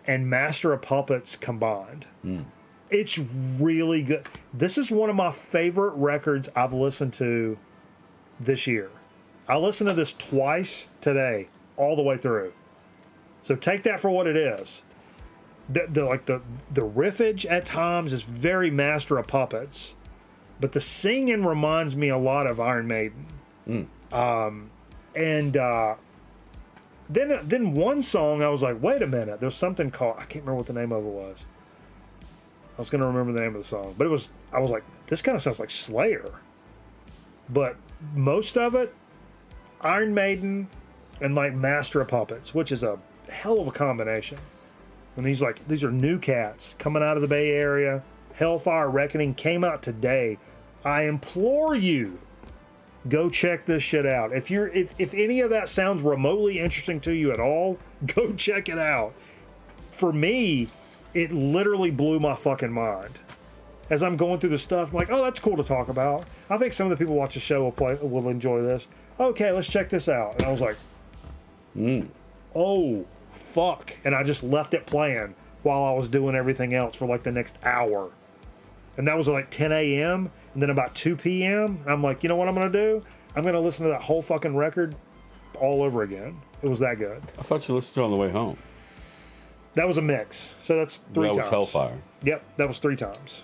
and Master of Puppets combined. It's really good. This is one of my favorite records I've listened to this year. I listened to this twice today, all the way through. So take that for what it is. The riffage at times is very Master of Puppets, but the singing reminds me a lot of Iron Maiden. Then one song I was like, wait a minute, there's something called, I can't remember what the name of it was. I was going to remember the name of the song, but I was like, this kind of sounds like Slayer. But most of it, Iron Maiden and like Master of Puppets, which is a hell of a combination. And these are new cats coming out of the Bay Area. Hellfire Reckoning came out today. I implore you, go check this shit out. If any of that sounds remotely interesting to you at all, go check it out. For me, it literally blew my fucking mind. As I'm going through the stuff, I'm like, oh, that's cool to talk about. I think some of the people watch the show will enjoy this. Okay, let's check this out. And I was like, oh, fuck. And I just left it playing while I was doing everything else for like the next hour. And that was like 10 a.m. And then about 2 p.m., I'm like, you know what I'm going to do? I'm going to listen to that whole fucking record all over again. It was that good. I thought you listened to it on the way home. That was a mix. So that's three times. That was Hellfire. Yep, that was 3 times.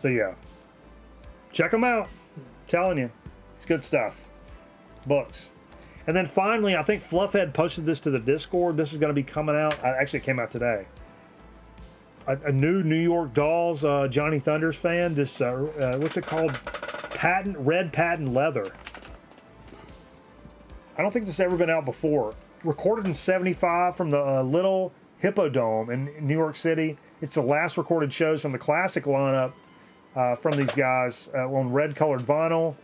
So yeah, check them out. Telling you, it's good stuff. Books. And then finally, I think Fluffhead posted this to the Discord. This is going to be coming out. Actually, it came out today. A new New York Dolls Johnny Thunders fan. This what's it called? Red patent leather. I don't think this has ever been out before. Recorded in '75 from the Little Hippodome in New York City. It's the last recorded shows from the classic lineup from these guys on red colored vinyl.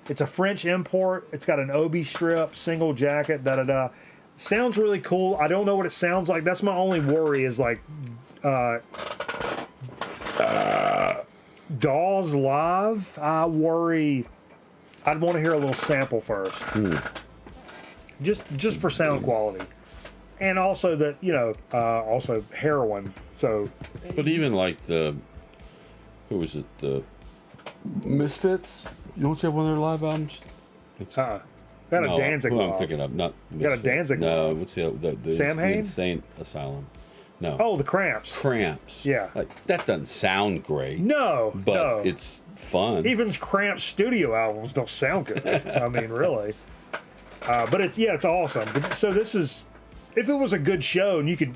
It's a French import. It's got an obi strip, single jacket, da-da-da. Sounds really cool. I don't know what it sounds like. That's my only worry is like Dolls Live. I worry. I'd want to hear a little sample first. Just for sound quality. And also that, also heroin. So, but even like who was it? The Misfits. You don't have one of their live albums? got a Danzig who live. I'm thinking of, not Got a Danzig No, live. what's the Sam the Hain? Insane Asylum? No. Oh, the Cramps. Cramps. Yeah. Like that doesn't sound great. No, but no. it's fun. Even Cramps studio albums don't sound good. I mean, really. But it's awesome. So this is, if it was a good show, and you could,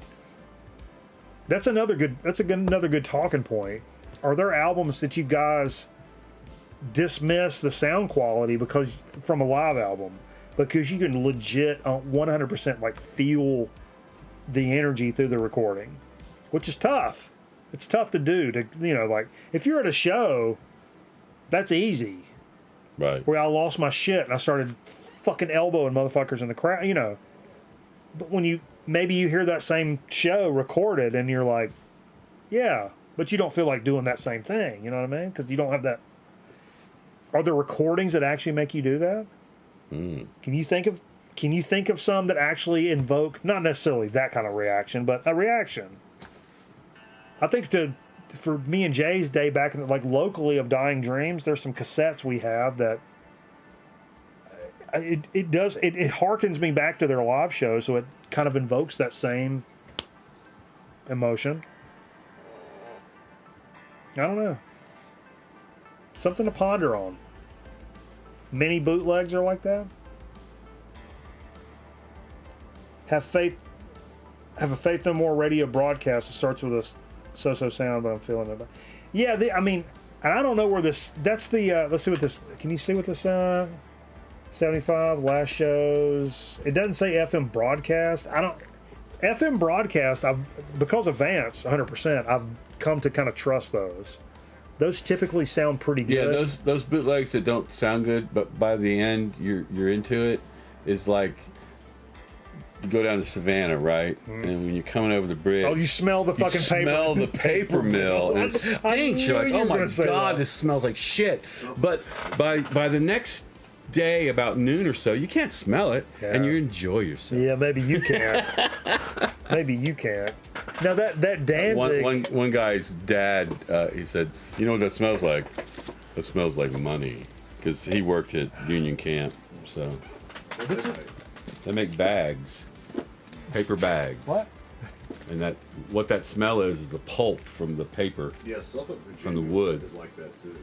another good talking point. Are there albums that you guys dismiss the sound quality from a live album because you can legit 100% like feel the energy through the recording, which is tough. It's tough to do. Like if you're at a show, that's easy. Right. Where I lost my shit and I started fucking elbowing motherfuckers in the crowd, But when you hear that same show recorded and you're like, yeah, but you don't feel like doing that same thing. You know what I mean? Because you don't have that. Are there recordings that actually make you do that? Can you think of some that actually invoke not necessarily that kind of reaction, but a reaction? I think for me and Jay's day back in locally of Dying Dreams, there's some cassettes we have that it harkens me back to their live show, so it kind of invokes that same emotion. I don't know. Something to ponder on. Many bootlegs are like that. Have a Faith No More radio broadcast. It starts with a so-so sound, but I'm feeling it. Yeah, and I don't know where this. That's the. Let's see what this. Can you see what this? 75 last shows. It doesn't say FM broadcast. FM broadcast. Because of Vance, 100%. I've come to kind of trust those. Those typically sound pretty good. Yeah, those bootlegs that don't sound good, but by the end you're into it. Is like you go down to Savannah, right? And when you're coming over the bridge, you smell the fucking paper. Smell the paper mill, and it stinks. You're like, oh my god, this smells like shit. But by the next day, about noon or so, you can't smell it, and you enjoy yourself. Yeah, maybe you can't. Maybe you can't. Now that Danzig. One guy's dad, he said, "You know what that smells like? That smells like money," because he worked at Union Camp. So they make bags, paper bags. What? And what that smell is the pulp from the paper. Yeah, Suffolk, from the wood. is like that too.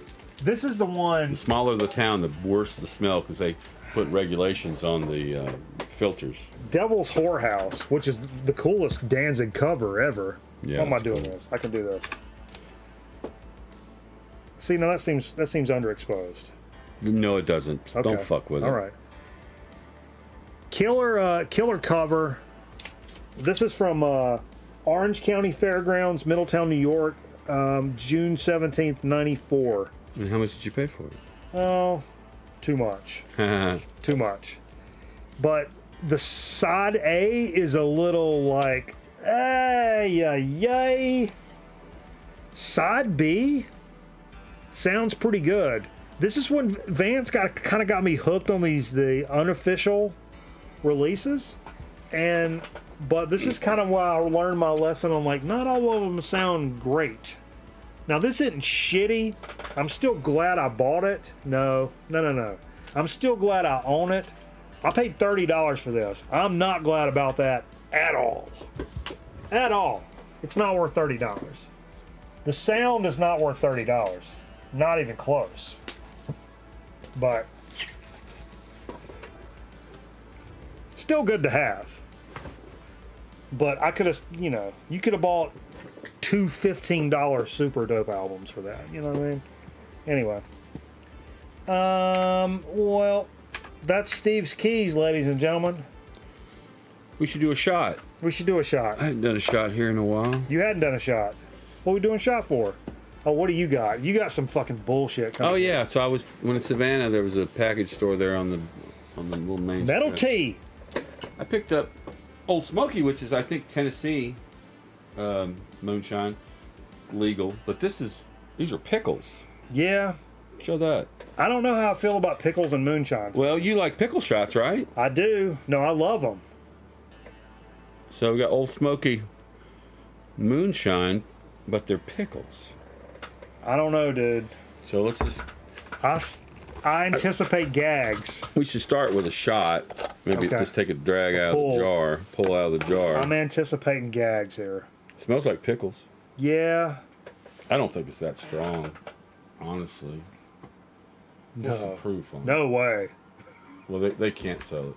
This is the one. The smaller the town, the worse the smell, because they put regulations on the filters. Devil's Whorehouse, which is the coolest Danzig cover ever. Yeah, How am I that's doing cool. this? I can do this. See, now that seems underexposed. No, it doesn't. Okay. Don't fuck with it. All right. Killer cover. This is from Orange County Fairgrounds, Middletown, New York, June 17th, 94. And how much did you pay for it? Oh, too much. Too much. But the side A is a little like, yay. Side B sounds pretty good. This is when Vance kind of got me hooked on the unofficial releases, but this is kind of why I learned my lesson. I'm like, not all of them sound great. Now this isn't shitty. I'm still glad I bought it. No. I'm still glad I own it. I paid $30 for this. I'm not glad about that at all. At all. It's not worth $30. The sound is not worth $30. Not even close. But still good to have. But I could have, you could have bought two $15 super dope albums for that. You know what I mean? Anyway. Well, that's Steve's Keys, ladies and gentlemen. We should do a shot. We should do a shot. I hadn't done a shot here in a while. You hadn't done a shot. What are we doing a shot for? Oh, what do you got? You got some fucking bullshit coming. Oh yeah, so I when in Savannah there was a package store there on the little main Metal strip. Tea. I picked up Old Smoky, which is I think Tennessee moonshine, legal. But these are pickles. Yeah. Show that. I don't know how I feel about pickles and moonshines. Well, you like pickle shots, right? I do. No, I love them. So we got Old Smoky moonshine, but they're pickles. I don't know, dude. So let's just. I anticipate gags. We should start with a shot. Maybe Okay. just take a drag out of the jar. Pull out of the jar. I'm anticipating gags here. Smells like pickles. Yeah. I don't think it's that strong, honestly. What's the No. proof on it? No way. Well, they can't sell it.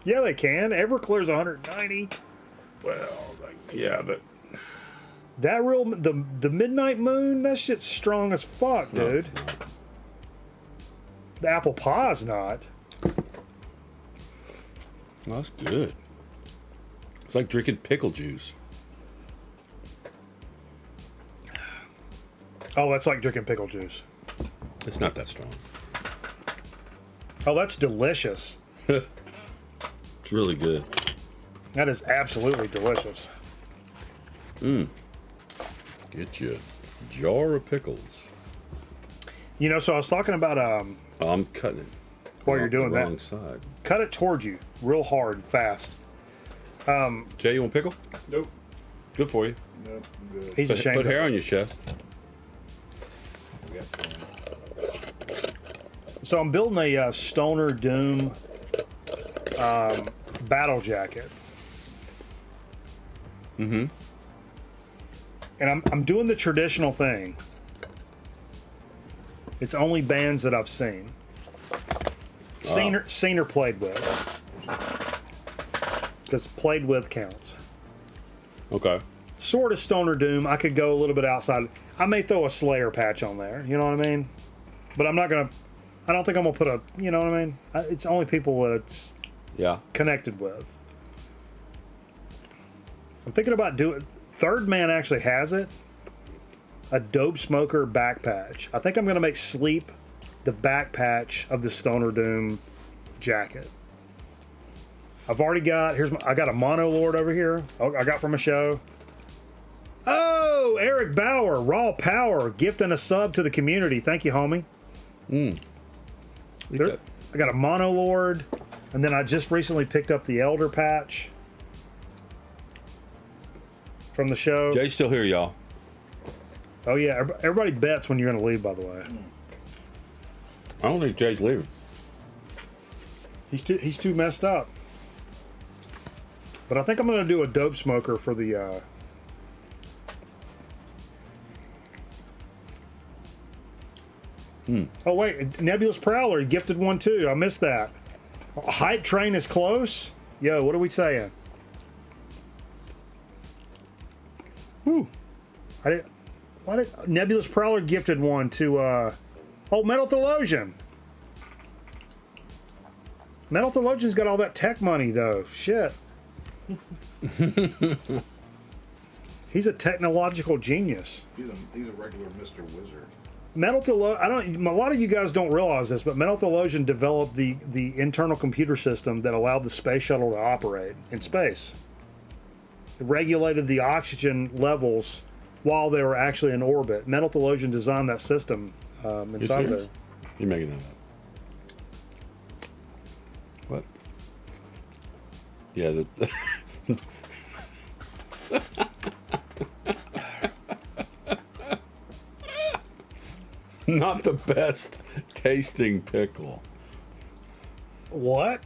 Yeah, they can. Everclear's 190. Well, yeah, but That the Midnight Moon, that shit's strong as fuck, no, dude. it's not. The apple pie's not. Well, that's good. It's like drinking pickle juice. Oh, that's like drinking pickle juice. It's not that strong. Oh, that's delicious. It's really good. That is absolutely delicious. Get you a jar of pickles. So I was talking about Oh, I'm cutting it. while you're doing the that. wrong side. Cut it towards you real hard and fast. Jay, you want pickle? Nope. Good for you. Nope. I'm good. He's ashamed Put of hair it. on your chest. We got plenty. So I'm building a Stoner Doom battle jacket. Mm-hmm. And I'm doing the traditional thing. It's only bands that I've seen. Seen or played with. Because played with counts. Okay. Sort of Stoner Doom. I could go a little bit outside. I may throw a Slayer patch on there. You know what I mean? But I don't think I'm going to put a, you know what I mean? It's only people that it's Yeah. connected with. I'm thinking about doing. Third Man actually has it. A Dope Smoker back patch. I think I'm going to make Sleep the back patch of the Stoner Doom jacket. I've already got. I got a Mono Lord over here. I got from a show. Oh, Eric Bauer, Raw Power, gifting a sub to the community. Thank you, homie. I got a Mono Lord, and then I just recently picked up the Elder patch from the show. Jay's still here, y'all. Oh yeah, everybody bets when you're going to leave. By the way, I don't think Jay's leaving. he's too messed up. But I think I'm going to do a Dope Smoker for the. Oh wait, Nebulous Prowler gifted one too. I missed that. Hype Train is close. Yo, what are we saying? Whew. Why did Nebulous Prowler gifted one to Metal Theologian. Metal Theologian's got all that tech money though. Shit. He's a technological genius. He's a regular Mr. Wizard. Metal Theologian, a lot of you guys don't realize this, but Metal Theologian developed the internal computer system that allowed the space shuttle to operate in space. It regulated the oxygen levels while they were actually in orbit. Metal Theologian designed that system inside of there. You're making that up. What? Yeah, not the best tasting pickle. What?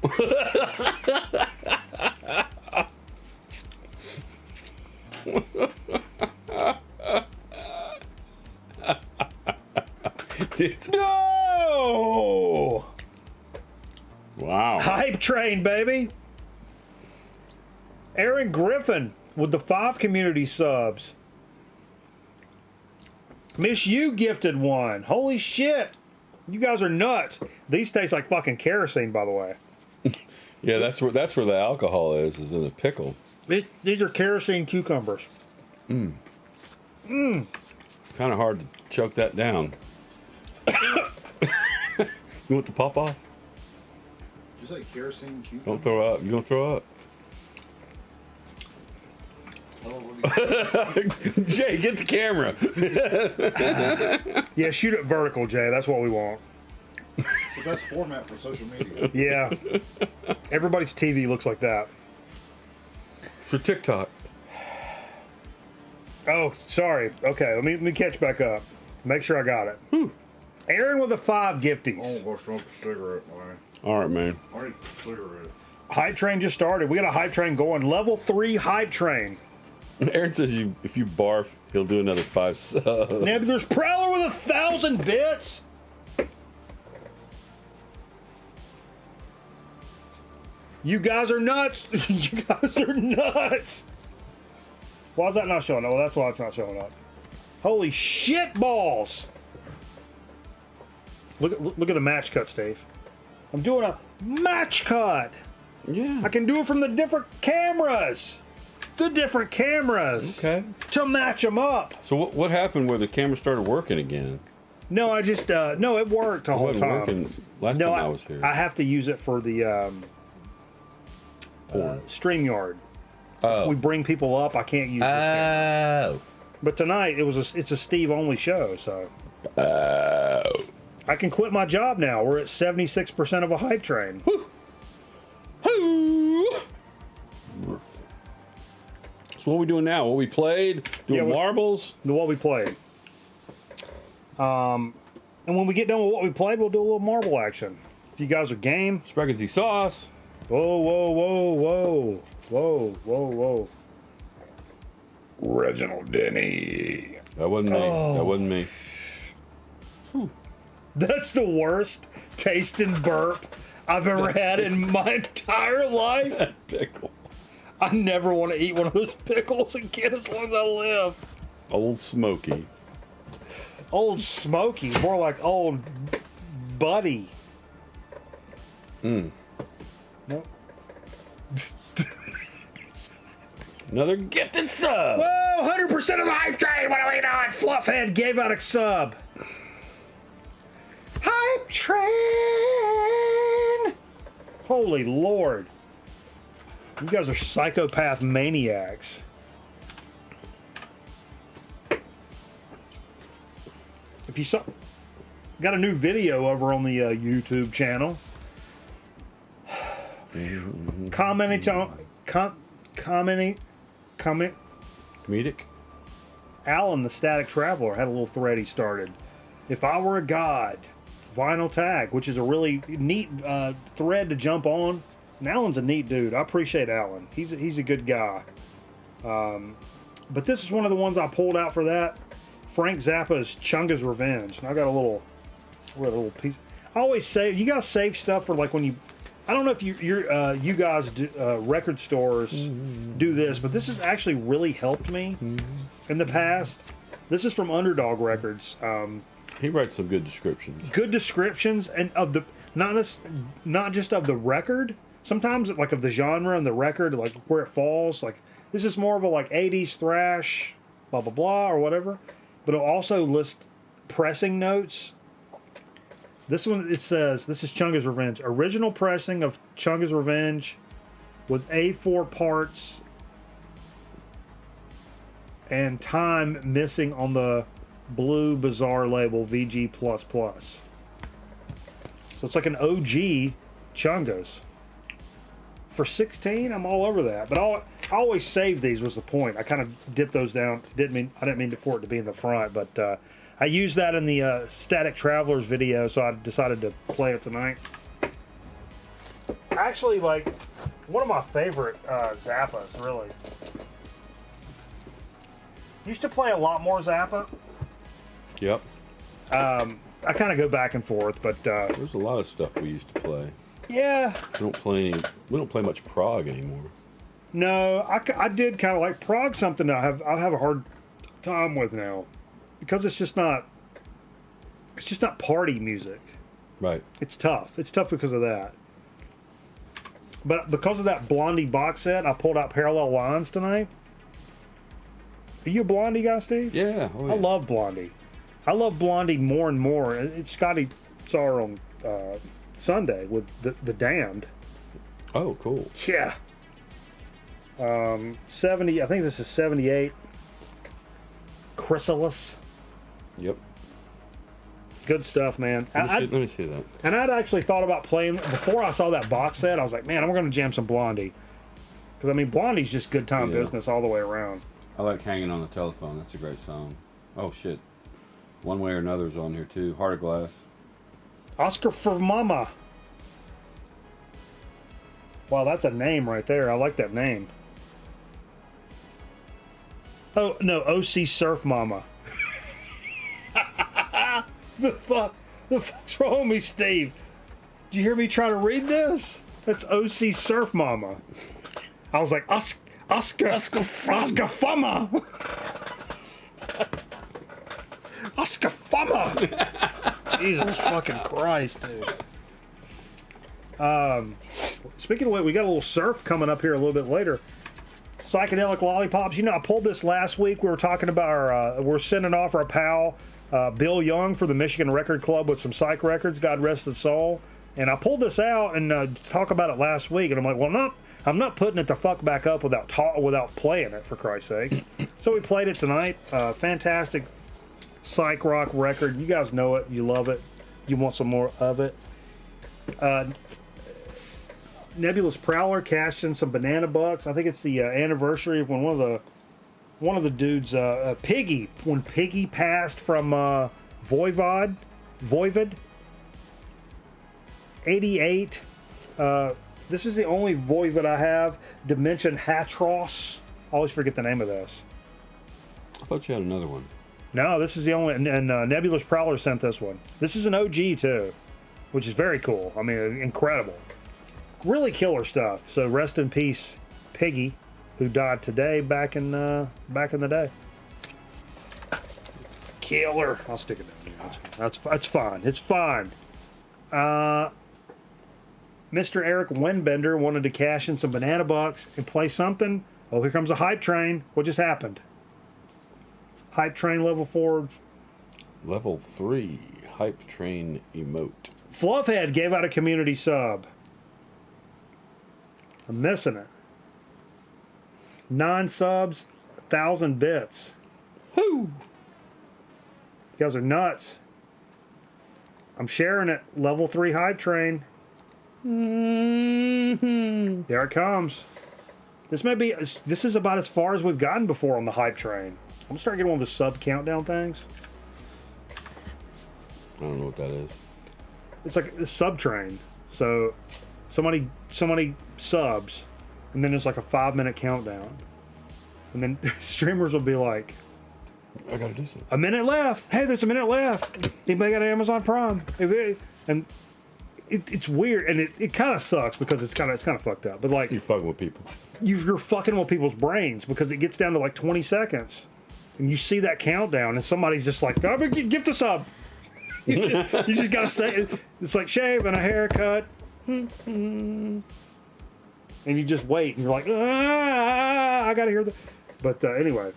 No! Wow. Hype train, baby. Aaron Griffin with the 5 community subs. Miss You gifted one. Holy shit. You guys are nuts. These taste like fucking kerosene, by the way. Yeah, that's where the alcohol is in the pickle. These are kerosene cucumbers. Kind of hard to choke that down. You want the pop off? Just like kerosene cucumber. Don't throw up. You gonna throw up? Oh, let me- Jay, get the camera. Yeah, shoot it vertical, Jay. That's what we want. It's the best format for social media. Yeah. Everybody's TV looks like that. For TikTok. Oh, sorry. Okay, let me catch back up. Make sure I got it. Aaron with the 5 gifties. I'm gonna go smoke a cigarette, man. All right, man. I need a cigarette. Hype train just started. We got a hype train going. Level 3 hype train. Aaron says if you barf, he'll do another 5 subs. Yeah, but there's Prowler with 1,000 bits. You guys are nuts. You guys are nuts. Why is that not showing up? Well, that's why it's not showing up. Holy shit balls. Look at the match cut, Steve. I'm doing a match cut. Yeah. I can do it from the different cameras. The different cameras. Okay. To match them up. So what happened where the camera started working again? No, I just no, it worked the It whole wasn't time. working last No, time I was here. I have to use it for the StreamYard. Oh. We bring people up. I can't use this camera. Oh. But tonight it's a Steve only show, so I can quit my job now. We're at 76% of a hype train. So what are we doing now? What we played? Doing Yeah, marbles? What we played. And when we get done with what we played, we'll do a little marble action. If you guys are game. Spaghetti sauce. Whoa, whoa, whoa, whoa. Whoa, whoa, whoa. Reginald Denny. That wasn't me. That wasn't me. That's the worst tasting burp I've ever had in my entire life. Pickle. I never want to eat one of those pickles again as long as I live. Old Smoky. Old Smoky, more like old Buddy. Nope. Another gifted sub. Whoa, 100% of the hype train. What are we doing? Fluffhead gave out a sub. Hype train. Holy Lord. You guys are psychopath maniacs. If you saw, got a new video over on the YouTube channel. Comedic. Alan, the Static Traveler, had a little thread he started. If I were a god, vinyl tag, which is a really neat thread to jump on. And Alan's a neat dude. I appreciate Alan. He's a good guy. But this is one of the ones I pulled out for that. Frank Zappa's Chunga's Revenge. And I got a little piece. I always save. You guys save stuff for like when you. I don't know if you guys do, record stores do this, but this has actually really helped me in the past. This is from Underdog Records. He writes some good descriptions. Good descriptions and of the not just of the record. Sometimes like of the genre and the record, like where it falls. Like this is more of a like 80s thrash, blah blah blah or whatever. But it'll also list pressing notes. This one, it says, this is Chunga's Revenge. Original pressing of Chunga's Revenge with A4 parts and time missing on the blue Bizarre label VG++. So it's like an OG Chunga's. For 16, I'm all over that. But I always save these was the point. I kind of dipped those down. I didn't mean for it to be in the front, but I used that in the Static Travelers video, so I decided to play it tonight. Actually, like, one of my favorite Zappas, really. Used to play a lot more Zappa. Yep. I kind of go back and forth, but There's a lot of stuff we used to play. yeah. We don't play much prog anymore. No, I did kind of like prog, something I have a hard time with now, because it's just not party music. Right. It's tough. It's tough because of that. But because of that Blondie box set, I pulled out Parallel Lines tonight. Are you a Blondie guy, Steve? Yeah. Oh, yeah. I love Blondie. I love Blondie more and more. Scotty saw her on Sunday with the Damned. Oh, cool. Yeah. 70. I think this is 78. Chrysalis. Yep. Good stuff, man. Let me see that. And I'd actually thought about playing before I saw that box set. I was like, man, I'm going to jam some Blondie, because I mean, Blondie's just good time business all the way around. I like Hanging on the Telephone. That's a great song. Oh shit. One Way or Another's on here too. Heart of Glass. Oscar for Mama. Wow, that's a name right there. I like that name. Oh no, OC Surf Mama. The fuck's wrong with me, Steve? Did you hear me try to read this? That's OC Surf Mama. I was like, Oscar Fama. Oscar Fama. Jesus fucking Christ, dude. Speaking of which, we got a little surf coming up here a little bit later. Psychedelic lollipops. You know, I pulled this last week. We were talking about we're sending off our pal Bill Young for the Michigan Record Club with some psych records. God rest his soul. And I pulled this out and talk about it last week. And I'm like, well, I'm not putting it the fuck back up without playing it, for Christ's sakes. So we played it tonight. Fantastic psych rock record. You guys know it. You love it. You want some more of it. Nebulous Prowler cashed in some banana bucks. I think it's the anniversary of when one of the dudes, Piggy, when Piggy passed from Voivod, 88. This is the only Voivod I have. Dimension Hatros. I always forget the name of this. I thought you had another one. No, this is the only, and Nebulous Prowler sent this one. This is an OG too, which is very cool. I mean, incredible. Really killer stuff. So rest in peace, Piggy, who died today back in the day. Killer. I'll stick it down. That's fine. It's fine. Mr. Eric Windbender wanted to cash in some banana bucks and play something. Oh, here comes a hype train. What just happened? Hype train level 4. Level 3 hype train emote. Fluffhead gave out a community sub. I'm missing it. 9 subs, 1,000 bits. Whoo! You guys are nuts. I'm sharing it. Level 3 hype train. Mm-hmm. There it comes. This is about as far as we've gotten before on the hype train. I'm gonna start getting one of the sub countdown things. I don't know what that is. It's like a sub train. So somebody subs, and then it's like a 5-minute countdown, and then streamers will be like, I gotta do something. a minute left. Hey, there's a minute left. Anybody got Amazon Prime? And it's weird, and it kind of sucks because it's kind of fucked up. But like, You're fucking with people. you're fucking with people's brains, because it gets down to like 20 seconds, and you see that countdown, and somebody's just like, "Oh, gift a sub." You just gotta say it. It's like shave and a haircut, and you just wait, and you're like, I gotta hear the. But anyway,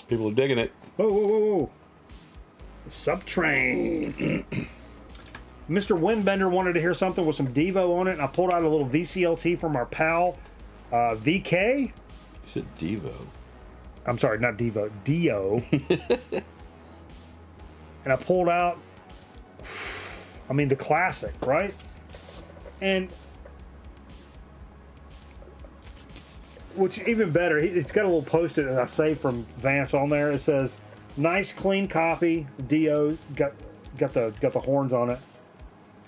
People are digging it. whoa. Sub train. Mr. Windbender wanted to hear something with some Devo on it, and I pulled out a little VCLT from our pal VK. You said Devo. I'm sorry, not Devo, Dio. And I pulled out, I mean, the classic, right? And which even better, it's got a little post-it that I saved from Vance on there. It says, "Nice clean copy. Dio got the horns on it.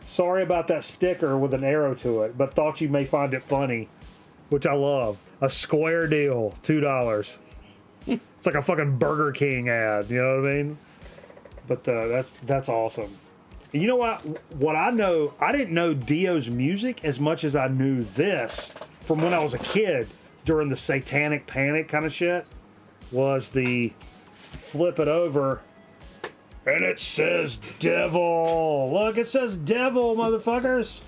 Sorry about that sticker with an arrow to it, but thought you may find it funny," which I love. A square deal, $2. It's like a fucking Burger King ad, you know what I mean? But that's awesome. You know what? What I know, I didn't know Dio's music as much as I knew this from when I was a kid during the satanic panic kind of shit. Was the flip it over and it says devil. Look, it says devil, motherfuckers.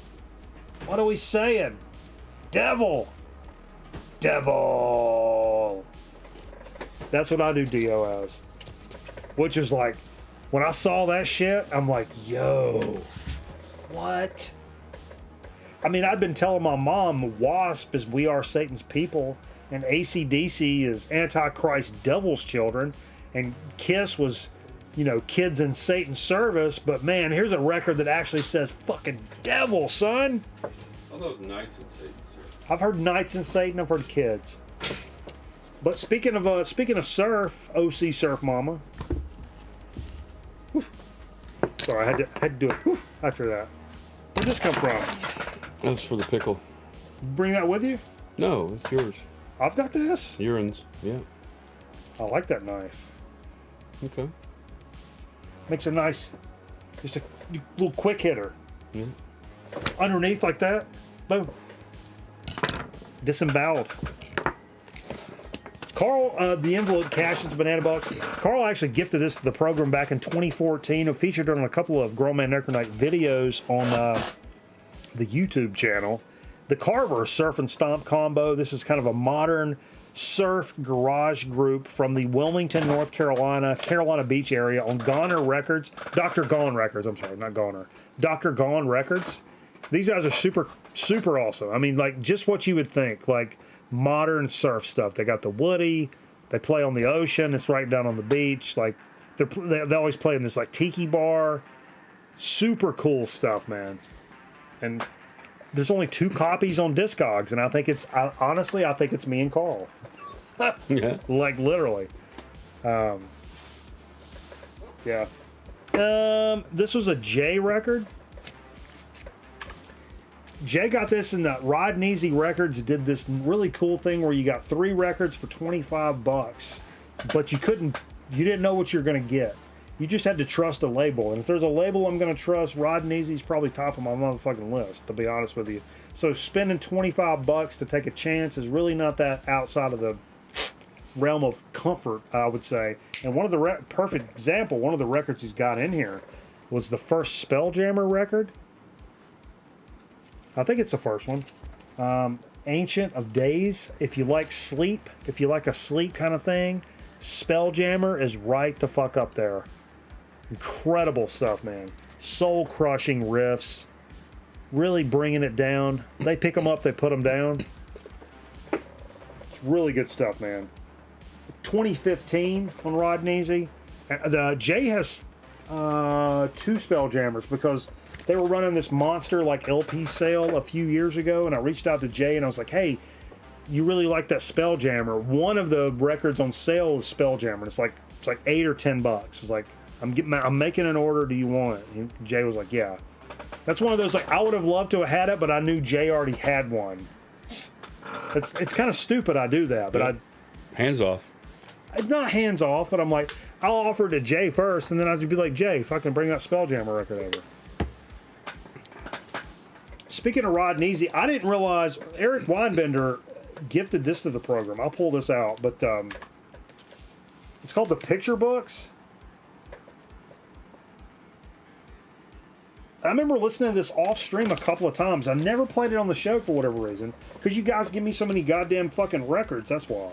What are we saying? Devil. Devil. That's what I do Dio as. Which is like, when I saw that shit, I'm like, yo, what? I mean, I've been telling my mom WASP is We Are Satan's People, and AC/DC is Antichrist Devil's Children, and KISS was, you know, Kids in Satan's Service, but man, here's a record that actually says fucking devil, son. All those Knights in Satan, sir. I've heard Knights in Satan, I've heard Kids. But speaking of surf, OC Surf Mama. Whew. Sorry, I had to do it whew, after that. Where'd this come from? That's for the pickle. Bring that with you? No, it's yours. I've got this. Urines. Yeah. I like that knife. Okay. Makes a nice, just a little quick hitter. Yeah. Underneath like that. Boom. Disemboweled. Carl, the envelope cashes banana bucks. Carl actually gifted this to the program back in 2014. It featured on a couple of Grown Man Necro Night videos on the YouTube channel. The Carver Surf and Stomp combo. This is kind of a modern surf garage group from the Wilmington, North Carolina, Carolina Beach area on Goner Records. Dr. Gone Records. I'm sorry, not Goner. Dr. Gone Records. These guys are super, super awesome. I mean, like, just what you would think. Like, modern surf stuff. They got the Woody. They play on the ocean. It's right down on the beach. Like, they always play in this, like, tiki bar. Super cool stuff, man. And there's only 2 copies on Discogs, and I think honestly, I think it's me and Carl. Yeah. Like, literally. Yeah. This was a J record. Jay got this in the Rod and Easy Records. Did this really cool thing where you got 3 records for $25, but you didn't know what you're going to get. You just had to trust a label. And if there's a label I'm going to trust, Rod and Easy's probably top of my motherfucking list, to be honest with you. So spending $25 to take a chance is really not that outside of the realm of comfort, I would say. And one of the perfect example, one of the records he's got in here was the first Spelljammer record. I think it's the first one. Ancient of Days. If you like sleep, if you like a sleep kind of thing, Spelljammer is right the fuck up there. Incredible stuff, man. Soul-crushing riffs. Really bringing it down. They pick them up, they put them down. It's really good stuff, man. 2015 on Rod and Easy. Jay has 2 Spelljammers because they were running this monster like LP sale a few years ago, and I reached out to Jay and I was like, hey, you really like that Spelljammer? One of the records on sale is Spelljammer. It's like $8 or $10. It's like, I'm making an order. Do you want it? And Jay was like, yeah. That's one of those, like, I would have loved to have had it, but I knew Jay already had one. It's kind of stupid I do that, but yeah. Hands off. Not hands off, but I'm like, I'll offer it to Jay first, and then I'll just be like, Jay, if I can bring that Spelljammer record over. Speaking of Rod and Easy, I didn't realize Eric Weinbender gifted this to the program. I'll pull this out, but it's called the Picture Books. I remember listening to this off stream a couple of times. I never played it on the show for whatever reason, because you guys give me so many goddamn fucking records. That's why.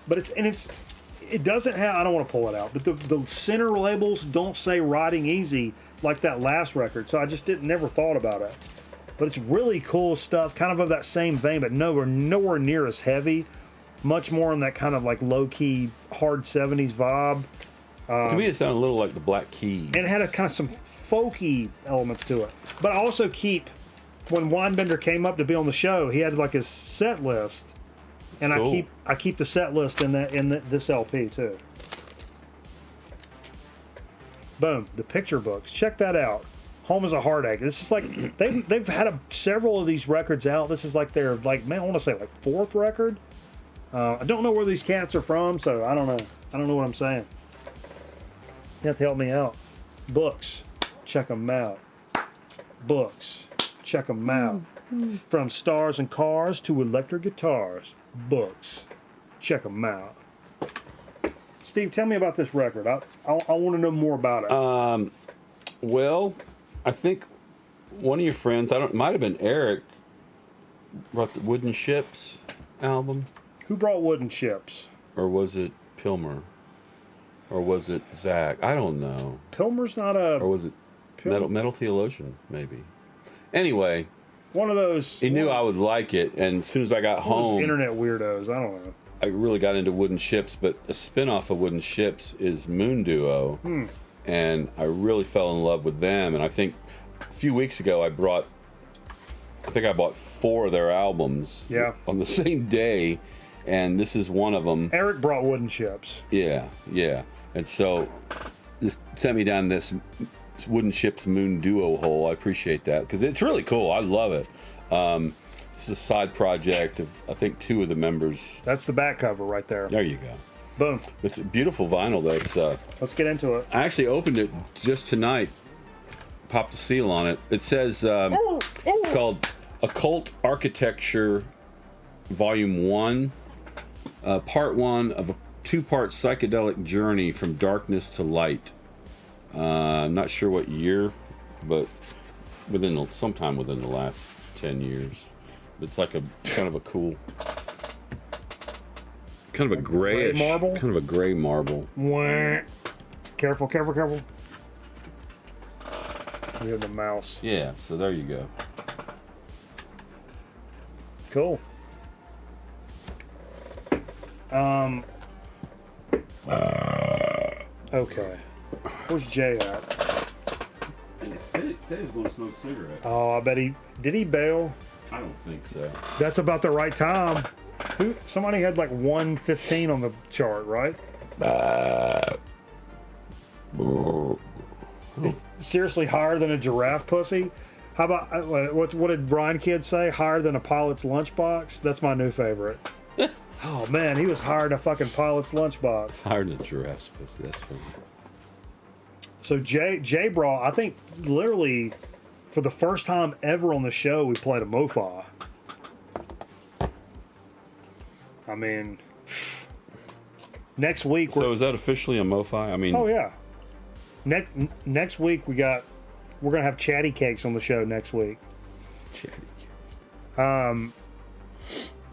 But it doesn't have. I don't want to pull it out, but the center labels don't say Riding Easy like that last record, so I just never thought about it. But it's really cool stuff, kind of that same vein, but nowhere near as heavy. Much more in that kind of like low-key, hard 70s vibe. To me, it sounded a little like the Black Keys. And it had a kind of some folky elements to it. But I also when Weinbender came up to be on the show, he had like his set list. And cool. I keep the set list in this LP too. Boom, the Picture Books. Check that out. Home is a Heartache. This is like they've had several of these records out. This is like their man, I want to say 4th record. I don't know where these cats are from, so I don't know. I don't know what I'm saying. You have to help me out. Books. check them out. Books, check them out. From stars and cars to electric guitars. Books, check them out. Steve, tell me about this record. I want to know more about it. Well, I think one of your friends, it might have been Eric, brought the Wooden Ships album. Who brought Wooden Ships? Or was it Pilmer? Or was it Zach? I don't know. Pilmer's not a... Or was it Metal Theologian, maybe? Anyway, one of those... He knew I would like it, and as soon as I got home... internet weirdos, I don't know. I really got into Wooden Ships, but a spin-off of Wooden Ships is Moon Duo. And I really fell in love with them, and I think a few weeks ago I bought 4 of their albums on the same day, and this is one of them. Eric brought Wooden Ships. Yeah. And so this sent me down this Wooden Ships Moon Duo hole. I appreciate that because it's really cool. I love it. This is a side project of, I think, 2 of the members. That's the back cover right there. There you go. Boom. It's a beautiful vinyl, though. Let's get into it. I actually opened it just tonight. Popped the seal on it. It says it's called Occult Architecture Volume 1, Part 1 of a 2-part psychedelic journey from darkness to light. I'm not sure what year, but sometime within the last 10 years. It's like a kind of a cool, kind of a grayish marble. Kind of a gray marble. Wah. Careful. We have the mouse. Yeah, so there you go. Cool. Okay. Where's Jay at? Teddy's going to smoke a cigarette. Oh, I bet did he bail? I don't think so. That's about the right time. Somebody had like 115 on the chart, right? Seriously, higher than a giraffe pussy? How about what did Brian Kidd say? Higher than a pilot's lunchbox? That's my new favorite. Oh man, he was higher than a fucking pilot's lunchbox. Higher than a giraffe's pussy. That's funny. So Jay brought, I think, literally for the first time ever on the show, we played a MoFi. I mean, next week. So is that officially a MoFi? I mean. Oh yeah. Next week we're gonna have Chatty Cakes on the show next week. Chatty Cakes.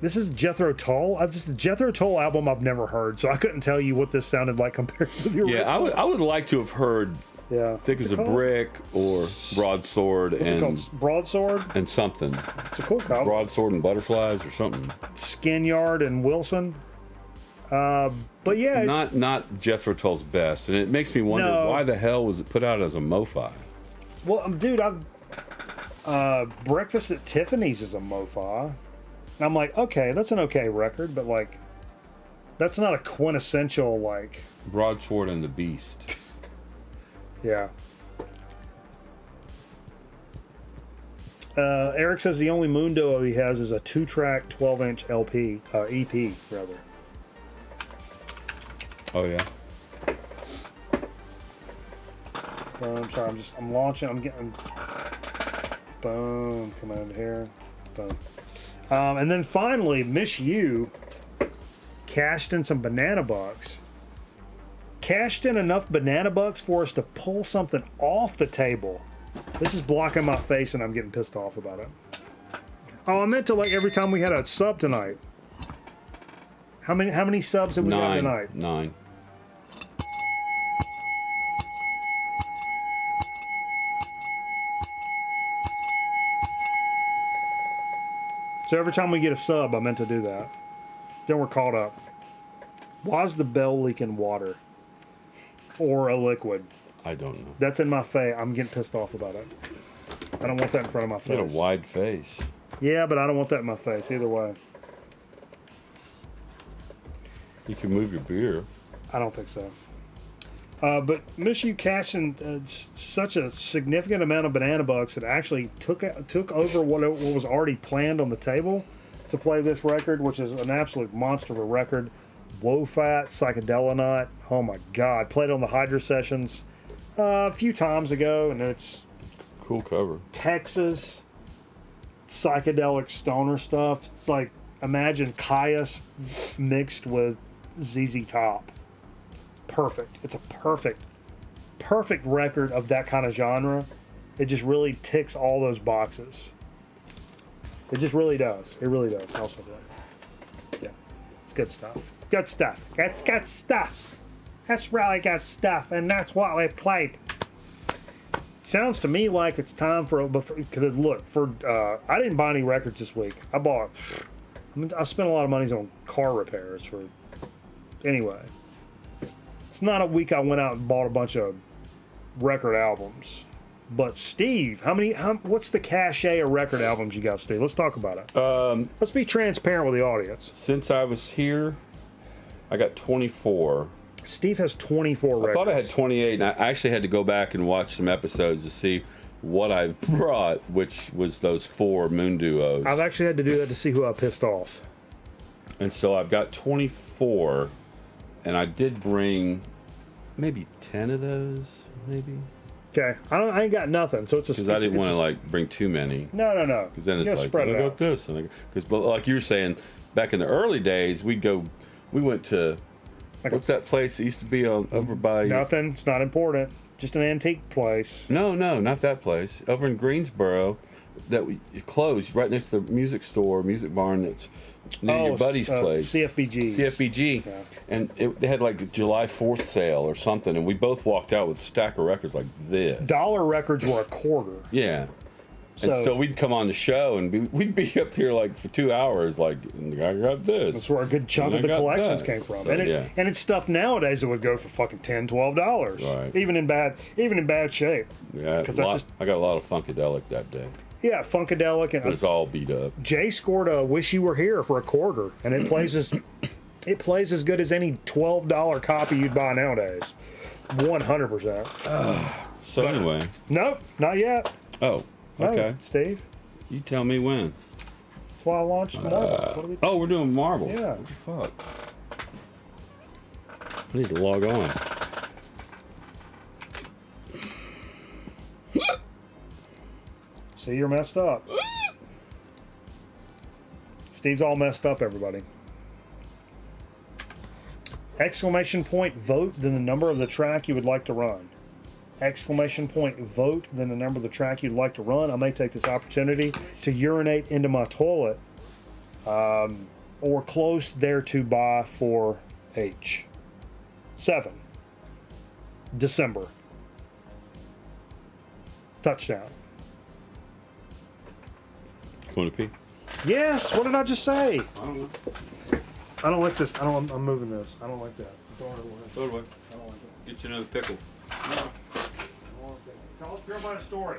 This is Jethro Tull. This is a Jethro Tull album I've never heard, so I couldn't tell you what this sounded like compared to the original. Yeah, I would like to have heard Thick as a Brick or Broadsword What's it called? Broadsword? And something. It's a cool cover. Broadsword and Butterflies or something. Skinyard and Wilson. But yeah, not Jethro Tull's best, and it makes me wonder why the hell was it put out as a MoFi? Well, dude, Breakfast at Tiffany's is a MoFi. And I'm like, okay, that's an okay record, but like, that's not a quintessential like. Broadsword and the Beast. Yeah. Eric says the only Moon Duo he has is a 2-track 12-inch LP, EP rather. Oh yeah. I'm sorry, I'm launching. I'm getting. Boom, come out here. Boom. And then finally, Miss You cashed in some banana bucks. Cashed in enough banana bucks for us to pull something off the table. This is blocking my face, and I'm getting pissed off about it. Oh, I meant to like every time we had a sub tonight. How many subs have we got tonight? 9. So every time we get a sub, I meant to do that. Then we're caught up. Why is the bell leaking water? Or a liquid? I don't know. That's in my face. I'm getting pissed off about it. I don't want that in front of my face. You got a wide face. Yeah, but I don't want that in my face either way. You can move your beer. I don't think so. But Miss You cashed in such a significant amount of banana bucks that actually took over what was already planned on the table to play this record, which is an absolute monster of a record. Woe Fat, Psychedelonaut. Oh my God. Played on the Hydra sessions. A few times ago, and it's Cool cover. Texas psychedelic stoner stuff. It's like, imagine Caius mixed with ZZ Top. Perfect. It's a perfect record of that kind of genre. It just really ticks all those boxes. It just really does. It really does. Also, yeah, it's good stuff. Good stuff. That's good stuff. That's really good stuff, and that's what we played. Sounds to me like it's time for, because look, I didn't buy any records this week. I spent a lot of money on car repairs anyway. It's not a week I went out and bought a bunch of record albums. But Steve, what's the cachet of record albums you got, Steve? Let's talk about it. Let's be transparent with the audience. Since I was here, I got 24. Steve has 24 records. I thought I had 28, and I actually had to go back and watch some episodes to see what I brought, which was those 4 Moon Duos. I've actually had to do that to see who I pissed off. And so I've got 24, and I did bring maybe 10 of those, maybe. Okay, I ain't got nothing, so it's a. Because I didn't want to bring too many. No. Because then it's like, I got this, and because like you were saying, back in the early days, we went to. What's that place that used to be over by... Nothing. It's not important. Just an antique place. No, not that place. Over in Greensboro, it closed right next to the music barn that's near your buddy's place. CFBG. Yeah. And they had like a July 4th sale or something, and we both walked out with a stack of records like this. Dollar records were a quarter. Yeah. And so we'd come on the show, and we'd be up here like for 2 hours, like, I got this. That's where a good chunk of the collections came from. So, and it's stuff nowadays that would go for fucking $10, $12. Right. Even in bad shape. Yeah, I got a lot of Funkadelic that day. Yeah, Funkadelic. But it's all beat up. Jay scored a Wish You Were Here for a quarter, and it plays as good as any $12 copy you'd buy nowadays. 100%. So anyway. Nope, not yet. Oh. Okay. No, Steve. You tell me when. That's why I launched Marbles. We're doing Marbles. Yeah. What the fuck? I need to log on. See, you're messed up. Steve's all messed up, everybody. Exclamation point, vote, then the number of the track you would like to run. Exclamation point, vote, then the number of the track you'd like to run. I may take this opportunity to urinate into my toilet or close thereto by for H. 7. December. Touchdown. Want to pee? Yes, what did I just say? I don't know. I don't like this. I'm moving this. I don't like that. Throw it away. I don't like that. Get you another pickle. Tell everybody a story.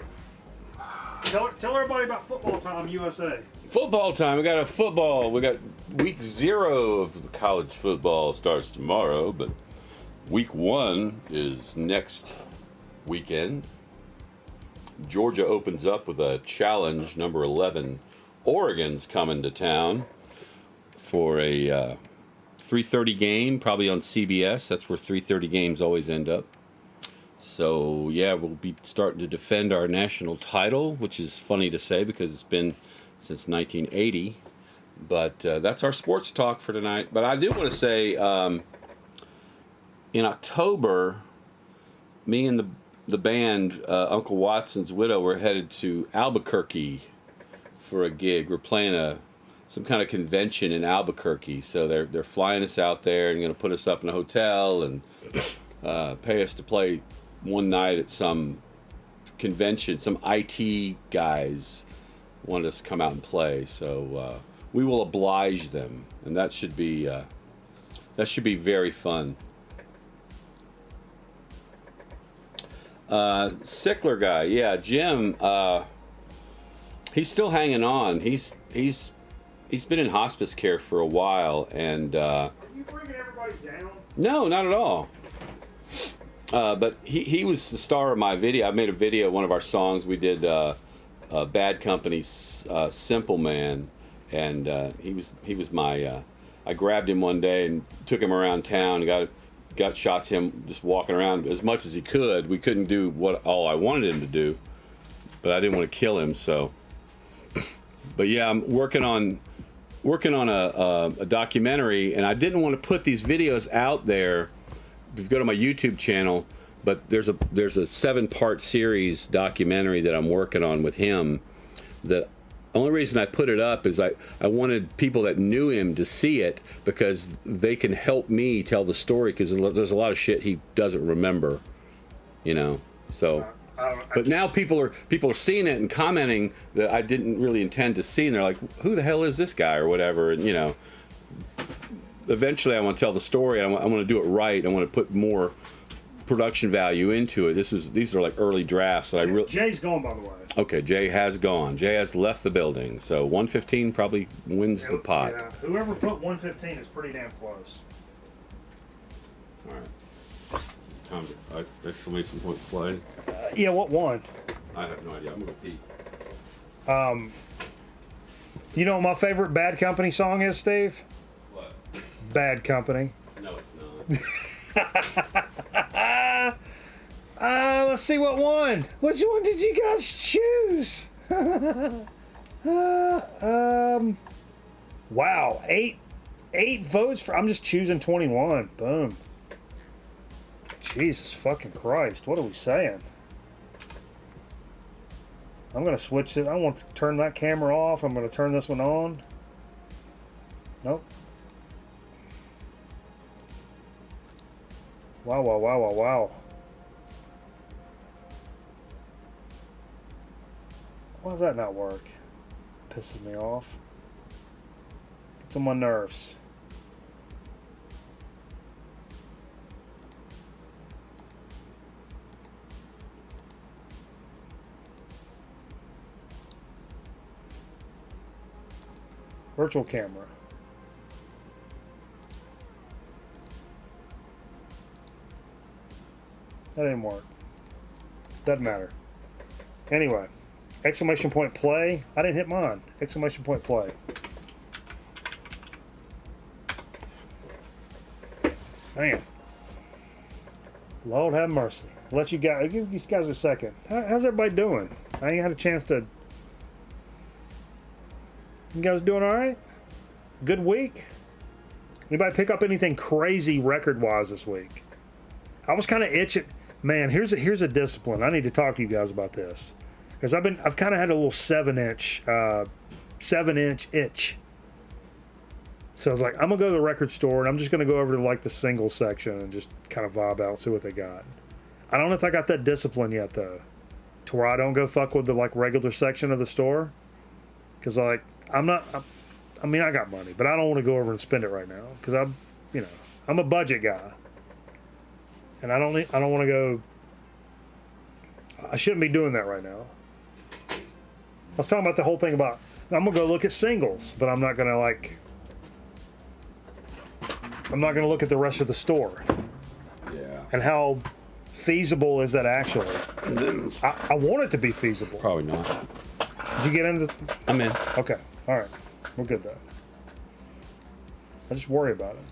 Tell everybody about Football Time USA. Football time. We got week 0 of the college football starts tomorrow, but week 1 is next weekend. Georgia opens up with a challenge, number 11. Oregon's coming to town for a 3:30 game, probably on CBS. That's where 3:30 games always end up. So, yeah, we'll be starting to defend our national title, which is funny to say because it's been since 1980. But that's our sports talk for tonight. But I do want to say, in October, me and the band, Uncle Watson's Widow, were headed to Albuquerque for a gig. We're playing some kind of convention in Albuquerque. So they're flying us out there and going to put us up in a hotel and pay us to play one night at some convention. Some IT guys wanted us to come out and play, so we will oblige them, and that should be very fun. Sickler guy, yeah, Jim. He's still hanging on. He's been in hospice care for a while, and Are you bringing everybody down? No, not at all. But he was the star of my video. I made a video, one of our songs. We did Bad Company's Simple Man, and he was my. I grabbed him one day and took him around town. got shots of him just walking around as much as he could. We couldn't do all I wanted him to do, but I didn't want to kill him. So, but yeah, I'm working on a documentary, and I didn't want to put these videos out there. If you go to my YouTube channel, but there's a 7-part series documentary that I'm working on with him. The only reason I put it up is I wanted people that knew him to see it, because they can help me tell the story, because there's a lot of shit he doesn't remember, so. But now people are seeing it and commenting that I didn't really intend to see, and they're like, who the hell is this guy or whatever, and eventually I want to tell the story. I want to do it right. I want to put more production value into it. These are like early drafts that Jay's gone, by the way. Okay, Jay has gone. Jay has left the building. So 115 probably wins the pot. Yeah, whoever put 115 is pretty damn close. All right. Time to exclamation point play. Yeah, what one? I have no idea. I'm gonna pee. You know what my favorite Bad Company song is, Steve? What? Bad Company. No, it's not. Let's see what one. Which one did you guys choose? Wow, eight votes for. I'm just choosing 21. Boom. Jesus fucking Christ! What are we saying? I'm gonna switch it. I want to turn that camera off. I'm gonna turn this one on. Nope. Wow, wow, wow, wow, wow. Why does that not work? Pisses me off. It's on my nerves. Virtual camera. That didn't work. Doesn't matter. Anyway, exclamation point play. I didn't hit mine. Exclamation point play. Man. Lord have mercy. I'll give you guys a second. How's everybody doing? I ain't had a chance to. You guys doing all right? Good week? Anybody pick up anything crazy record-wise this week? I was kind of itching. Man, here's a discipline. I need to talk to you guys about this, because I've kind of had a little 7-inch itch. So I was like, I'm gonna go to the record store and I'm just gonna go over to like the single section and just kind of vibe out, see what they got. I don't know if I got that discipline yet though, to where I don't go fuck with the like regular section of the store, because like I got money, but I don't want to go over and spend it right now, because I'm a budget guy. And I don't want to go. I shouldn't be doing that right now. I was talking about the whole thing about I'm gonna go look at singles, but I'm not gonna look at the rest of the store. Yeah. And how feasible is that actually? I want it to be feasible. Probably not. Did you get into? I'm in. Okay. All right. We're good though. I just worry about it.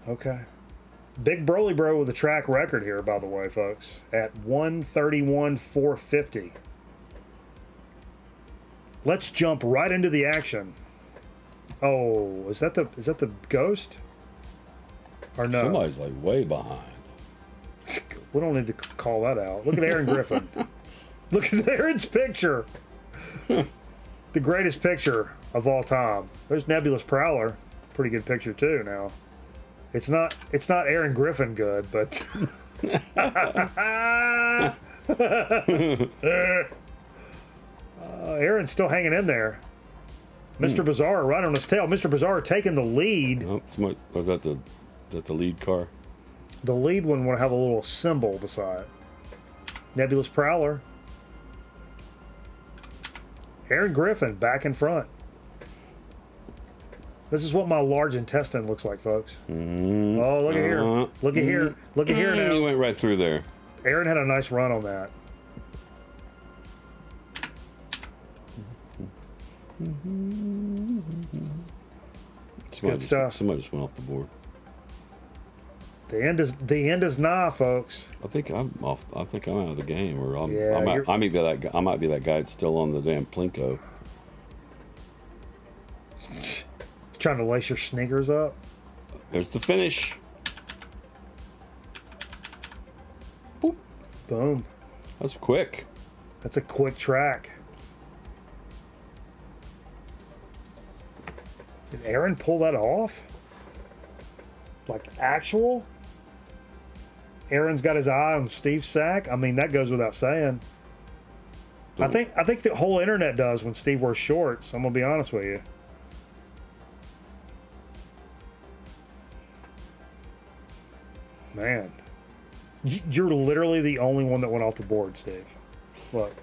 Okay. Big Broly Bro with a track record here, by the way, folks, at 131,450. Let's jump right into the action. Oh, is that the ghost? Or no? Somebody's like way behind. We don't need to call that out. Look at Aaron Griffin. Look at Aaron's picture. The greatest picture of all time. There's Nebulous Prowler. Pretty good picture too now. It's not Aaron Griffin good, but Aaron's still hanging in there. Mr. Bizarre right on his tail. Mr. Bizarre taking the lead. Oh, was that the lead car? The lead one will have a little symbol beside it. Nebulous Prowler. Aaron Griffin back in front. This is what my large intestine looks like, folks. Oh, look at here. Look at here. Look at here now. He went right through there. Aaron had a nice run on that. Good stuff. Somebody just went off the board. The end is nigh, folks. I think I'm off. I think I'm out of the game, or Yeah, I might be that guy. I might be that guy that's still on the damn Plinko. Trying to lace your sneakers up. There's the finish. Boop. Boom. That's quick. That's a quick track. Did Aaron pull that off? Like actual? Aaron's got his eye on Steve's sack. I mean, that goes without saying. I think the whole internet does when Steve wears shorts. I'm gonna be honest with you. Man, you're literally the only one that went off the board, Steve. Look,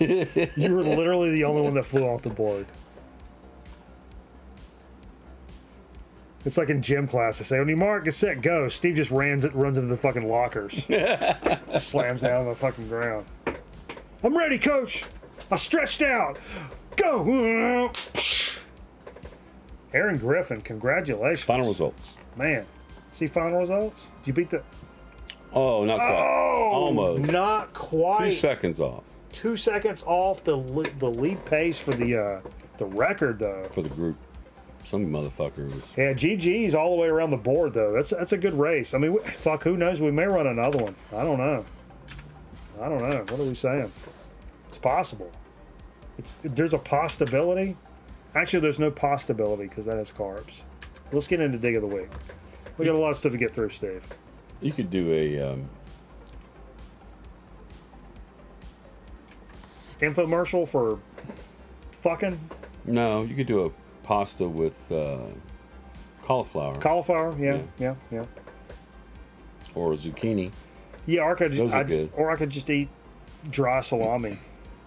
you were literally the only one that flew off the board. It's like in gym class. They say, when you mark, get set, go. Steve just runs into the fucking lockers. Slams down on the fucking ground. I'm ready, coach. I stretched out. Go. Aaron Griffin, congratulations. Final results. Man, see final results? Did you beat the... Oh, not quite. Oh, Almost. not quite. 2 seconds off 2 seconds off the lead pace for the record, though. for the group. Some motherfucker was. Yeah, GG's all the way around the board, though. That's a good race. I mean, fuck, who knows? We may run another one. I don't know. What are we saying? It's possible. There's a possibility. Actually, there's no possibility because that has carbs. Let's get into Dig of the Week. We got a lot of stuff to get through, Steve. You could do a Infomercial for fucking no. You could do a pasta with cauliflower cauliflower. Yeah. or zucchini. Yeah, or Those are good. I could just eat dry salami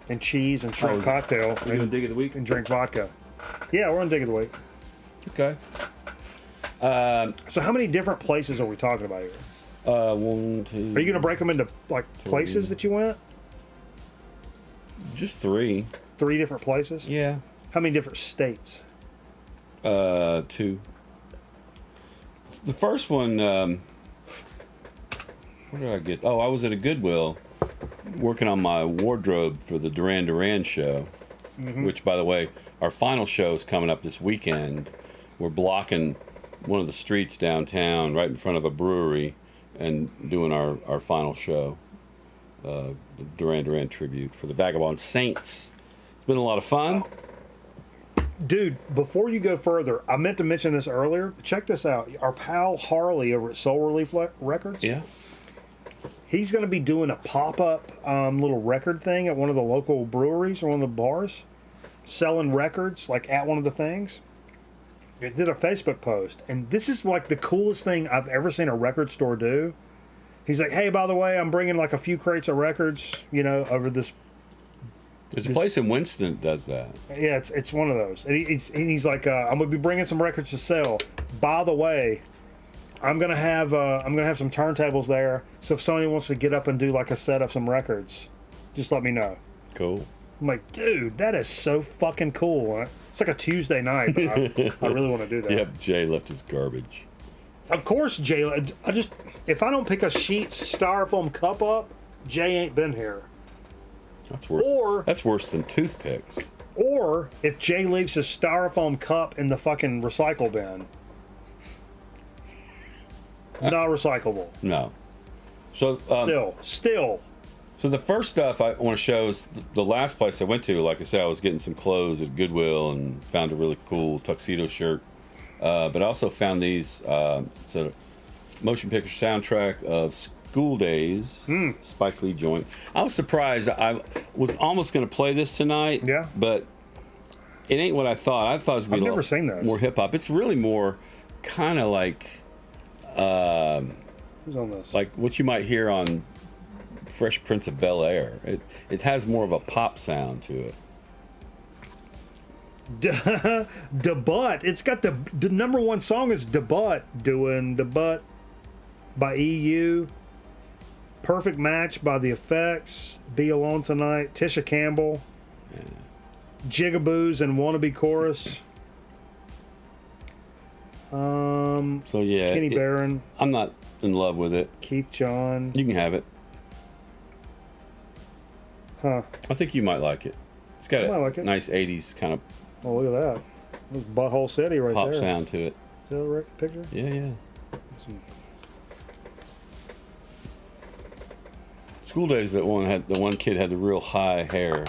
and cheese and shrimp cocktail Are you gonna dig of the week? and drink vodka. Yeah, we're on Dig of the Week. Okay. So how many different places are we talking about here? 1, 2. Are you going to break them into like places that you went? Just 3. 3 different places? Yeah. How many different states? 2. The first one. Where did I get? Oh, I was at a Goodwill working on my wardrobe for the Duran Duran show. Which, by the way, our final show is coming up this weekend. We're blocking one of the streets downtown right in front of a brewery and doing our final show, the Duran Duran tribute for the Vagabond Saints. It's been a lot of fun. Dude, before you go further, I meant to mention this earlier. Check this out. Our pal Harley over at Soul Relief Records. Yeah. He's going to be doing a pop-up little record thing at one of the local breweries or one of the bars, selling records like at one of the things. It did a Facebook post, and this is like the coolest thing I've ever seen a record store do. He's like, hey, by the way, I'm bringing like a few crates of records, over this. There's a place in Winston that does that. Yeah, it's one of those. And he's like, I'm going to be bringing some records to sell. By the way, I'm gonna have some turntables there. So if somebody wants to get up and do like a set of some records, just let me know. Cool. I'm like, dude, that is so fucking cool. It's like a Tuesday night, but I really want to do that. Yep, Jay left his garbage. Of course, Jay. If I don't pick a sheet styrofoam cup up, Jay ain't been here. That's worse. That's worse than toothpicks. Or if Jay leaves his styrofoam cup in the fucking recycle bin. Not recyclable. No. So Still. So the first stuff I want to show is the last place I went to. Like I said, I was getting some clothes at Goodwill and found a really cool tuxedo shirt. But I also found these sort of motion picture soundtrack of School Days, Spike Lee joint. I was surprised. I was almost going to play this tonight. Yeah. But it ain't what I thought. I thought it was going to be never seen those. More hip hop. It's really more kind of like Who's on this? like what you might hear on Fresh Prince of Bel-Air. It has more of a pop sound to it. Debut. It's got the number one song is Debut. Doing Debut by EU. Perfect Match by The Effects. Be Alone Tonight. Tisha Campbell. Jigaboos and Wannabe Chorus. So yeah, Kenny Barron, I'm not in love with it. Keith John. You can have it. Huh. I think you might like it. It's got I might a like it. nice 80s kind of Oh, look at that. That's Butthole City right pop there. sound to it. Is that a picture? Yeah, yeah. School days, the one kid had the real high hair,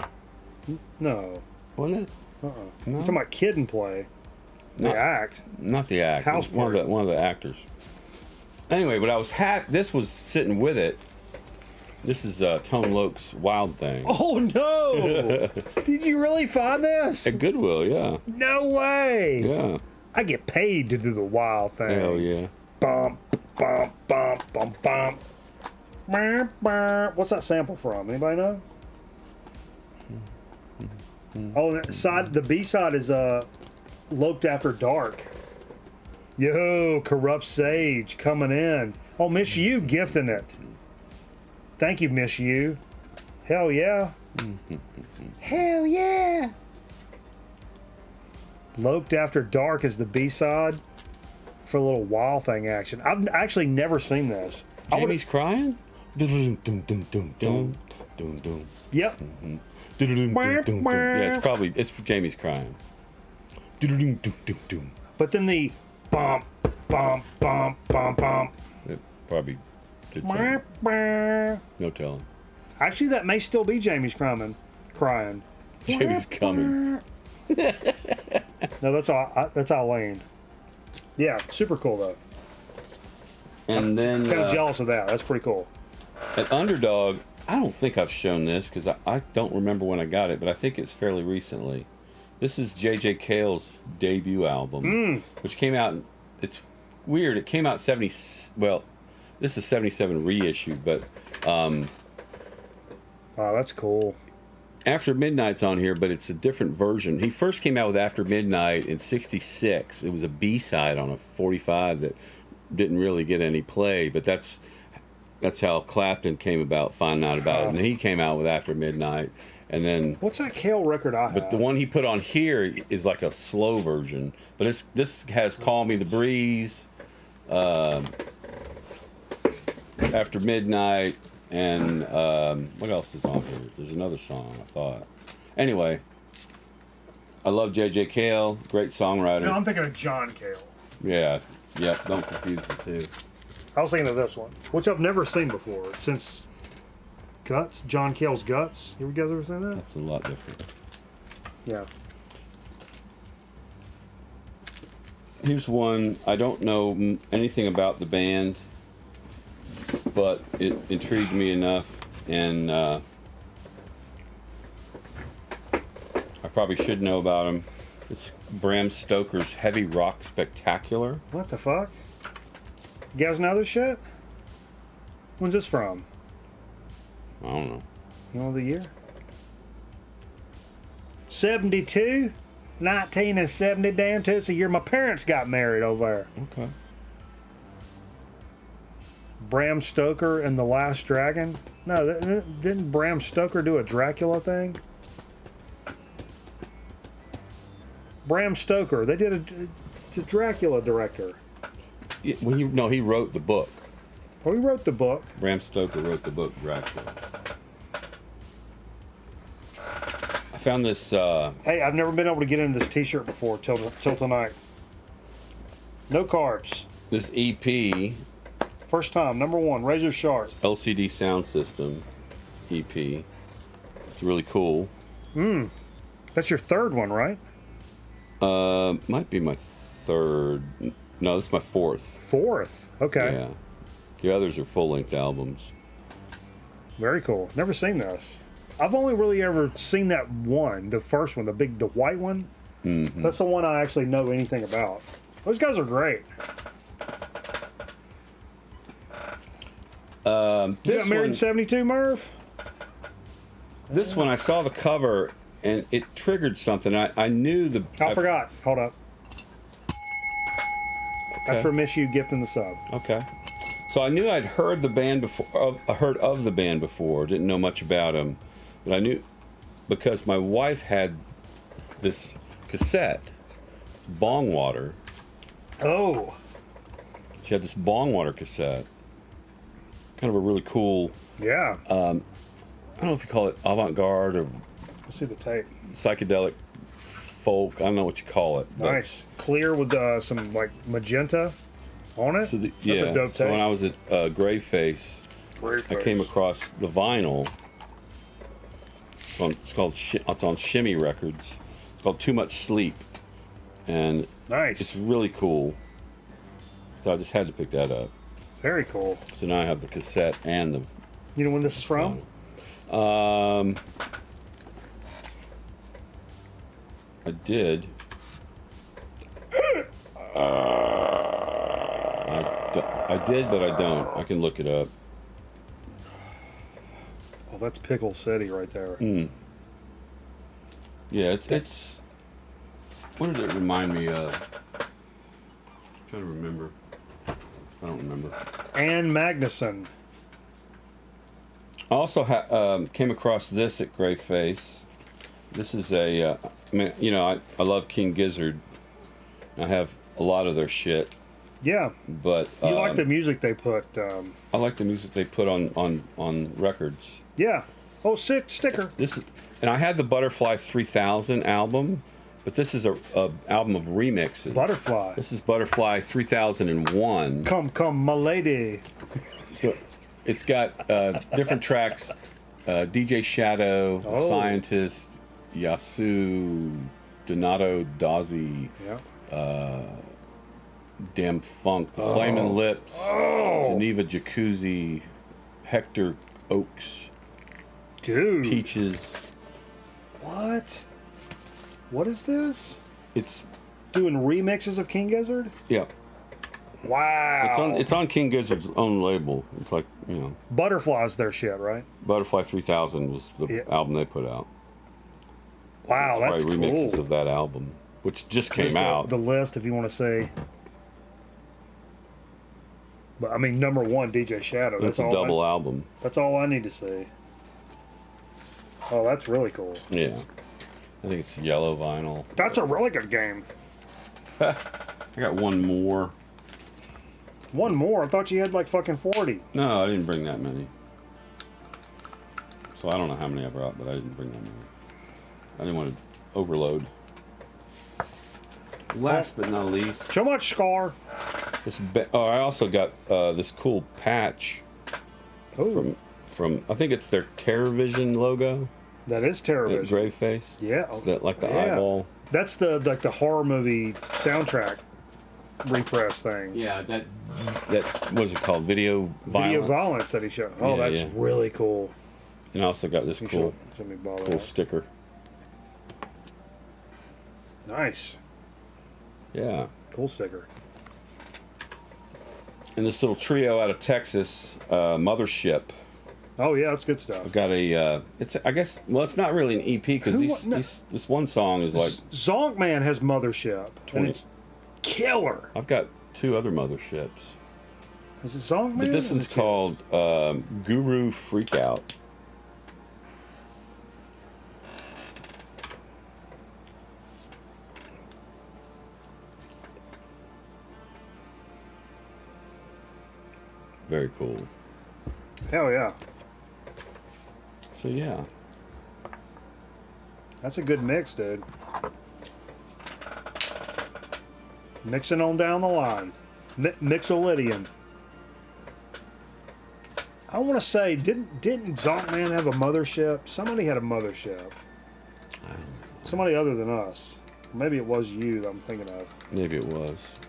No. wasn't it? No. No? You're talking about Kid and Play. The No. act. Not the act. House one Party. of the actors. Anyway, but I was this was sitting with it. This is Tone Loc's Wild Thing. Oh no! Did you really find this? At Goodwill, yeah. No way! Yeah. I get paid to do the Wild Thing. Hell yeah. Bump, bump, bump, bump, bump. Bump, bump. What's that sample from? Anybody know? Oh, the B side is Loped After Dark. Yo, Corrupt Sage coming in. Oh, Miss You gifting it. Thank you, Miss You. Hell yeah. Hell yeah. Loped After Dark is the B side for a little Wild Thing action. I've actually never seen this. Jamie's crying? Dum dum dum dum dum dum dum. Yep. Yeah, it's Jamie's crying. But then the bump, bump, bump, bump, bump. It probably did something. No telling. Actually, that may still be Jamie's crying. Jamie's coming. No, that's Eileen. Yeah, super cool though. And then Kind of jealous of that. That's pretty cool. at Underdog, I don't think I've shown this because I don't remember when I got it, but I think it's fairly recently. This is J.J. Cale's debut album, which came out. It's weird. It came out 70. Well, this is 77 reissue, but Wow, that's cool. After Midnight's on here, but it's a different version. He first came out with After Midnight in '66. It was a B-side on a 45 that didn't really get any play, but that's how Clapton came about finding out about it. And then he came out with After Midnight, and then What's that Kale record I have? but the one he put on here is like a slow version. But this has Call Me the Breeze, After Midnight, and what else is on here? There's another song, I thought. Anyway, I love J.J. Cale, great songwriter. No, I'm thinking of John Cale. Yeah, yep, don't confuse the two. I was thinking of this one, which I've never seen before since Guts, John Cale's Guts. You guys ever seen that? That's a lot different. Yeah. Here's one. I don't know anything about the band, but it intrigued me enough, and I probably should know about them. It's Bram Stoker's Heavy Rock Spectacular. What the fuck? You guys know this shit? When's this from? I don't know. You know the year? 72? 1970, damn to. It's the year my parents got married over there. Okay. Bram Stoker and the Last Dragon? No, didn't Bram Stoker do a Dracula thing? Bram Stoker. They did it's a Dracula director. Yeah, well, he wrote the book. Well, he wrote the book. Bram Stoker wrote the book Dracula. I found this. Hey, I've never been able to get into this T-shirt before till tonight. No carbs. This EP, First time. Number one. Razor Sharp. LCD Sound System EP. It's really cool. That's your third one, right? Might be my third. No, this is my fourth. Fourth. Okay. Yeah. The others are full-length albums. Very cool. Never seen this. I've only really ever seen that one, the first one, the white one. Mm-hmm. That's the one I actually know anything about. Those guys are great. You got married in 72, Merv? This one, I saw the cover, and it triggered something. I knew the... I forgot. Hold up. Okay. That's for Miss You gifting the sub. Okay. So I knew I'd heard the band before. Heard of the band before. Didn't know much about them, but I knew because my wife had this cassette. It's Bong Water. Oh. She had this Bong Water cassette. Kind of a really cool, Yeah. I don't know if you call it avant-garde or Let's see the tape. psychedelic folk. I don't know what you call it. but- Nice. Clear with some like magenta on it. So That's yeah. a dope So tape. when I was at Grave Face, Great I came face. across the vinyl. It's called. It's on Shimmy Records. It's called Too Much Sleep, and Nice. it's really cool. So I just had to pick that up. Very cool. So now I have the cassette and the You know when this is from? vinyl. I did. I did, but I don't. I can look it up. Oh, that's Pickle City right there. Yeah, it's. What did it remind me of? I'm trying to remember. I don't remember. Ann Magnuson. I also came across this at Grey Face. This is I mean, I love King Gizzard. I have a lot of their shit, Yeah. but You like the music they put. I like the music they put on records. Yeah. Oh, sticker. This is, and I had the Butterfly 3000 album, but this is a album of remixes. Butterfly. This is Butterfly 3001. Come, my lady. So it's got different tracks. DJ Shadow, Oh. Scientist, Yasu, Donato Dazzi, Yeah. Damn Funk, The Flamin' Lips, Geneva Jacuzzi, Hector Oaks, Dude. Peaches. What? What is this? It's Doing remixes of King Gizzard? yeah. Wow. It's on King Gizzard's own label. It's like, Butterfly's their shit, right? Butterfly 3000 was the Yeah. album they put out. Wow, that's Probably remixes cool. of that album, which just Here's came out. The list, if you want to say. But I mean, number one, DJ Shadow. It's That's a all. double album. That's all I need to say. Oh, that's really cool. Yeah. I think it's yellow vinyl. That's a really good game. I got one more. One more. I thought you had like fucking 40. No, I didn't bring that many. So I don't know how many I brought, but I didn't bring that many. I didn't want to overload. Last but not least, Too much Scar. I also got this cool patch Oh, from I think it's their TerrorVision logo. that is That TerrorVision. gray face. Yeah. It's like the Yeah. eyeball. That's the horror movie soundtrack repress thing. Yeah, that what is it called? Video violence. Video violence that he showed. Oh, Yeah, that's yeah. really cool. And I also got this You cool show me ball cool out. sticker. Nice. Yeah. Cool sticker. And this little trio out of Texas, Mothership. Oh yeah, that's good stuff. I've got a. It's I guess. Well, it's not really an EP because Who wa- no. this one song is like. Zonkman has Mothership, 20. and it's killer. I've got two other Motherships, Is it Zonkman? but this or one's is it called Guru Freakout. Very cool. Hell yeah, So yeah, that's a good mix, dude. Mixing on down the line, Mixolydian. I want to say, didn't Zonkman have a Mothership? Somebody had a Mothership. Somebody other than us. Maybe it was you that I'm thinking of. maybe it was.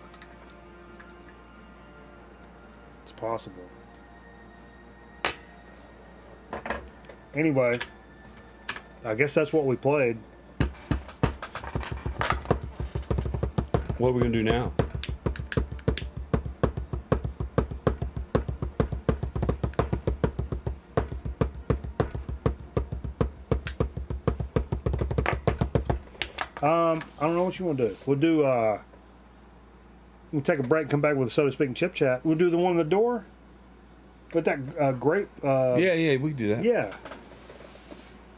It's possible. Anyway, I guess that's what we played. What are we gonna do now? I don't know what you want to do. We'll take a break and come back with a So to Speak and Chip Chat. We'll do the one in the door with that grape. Yeah, we can do that. Yeah.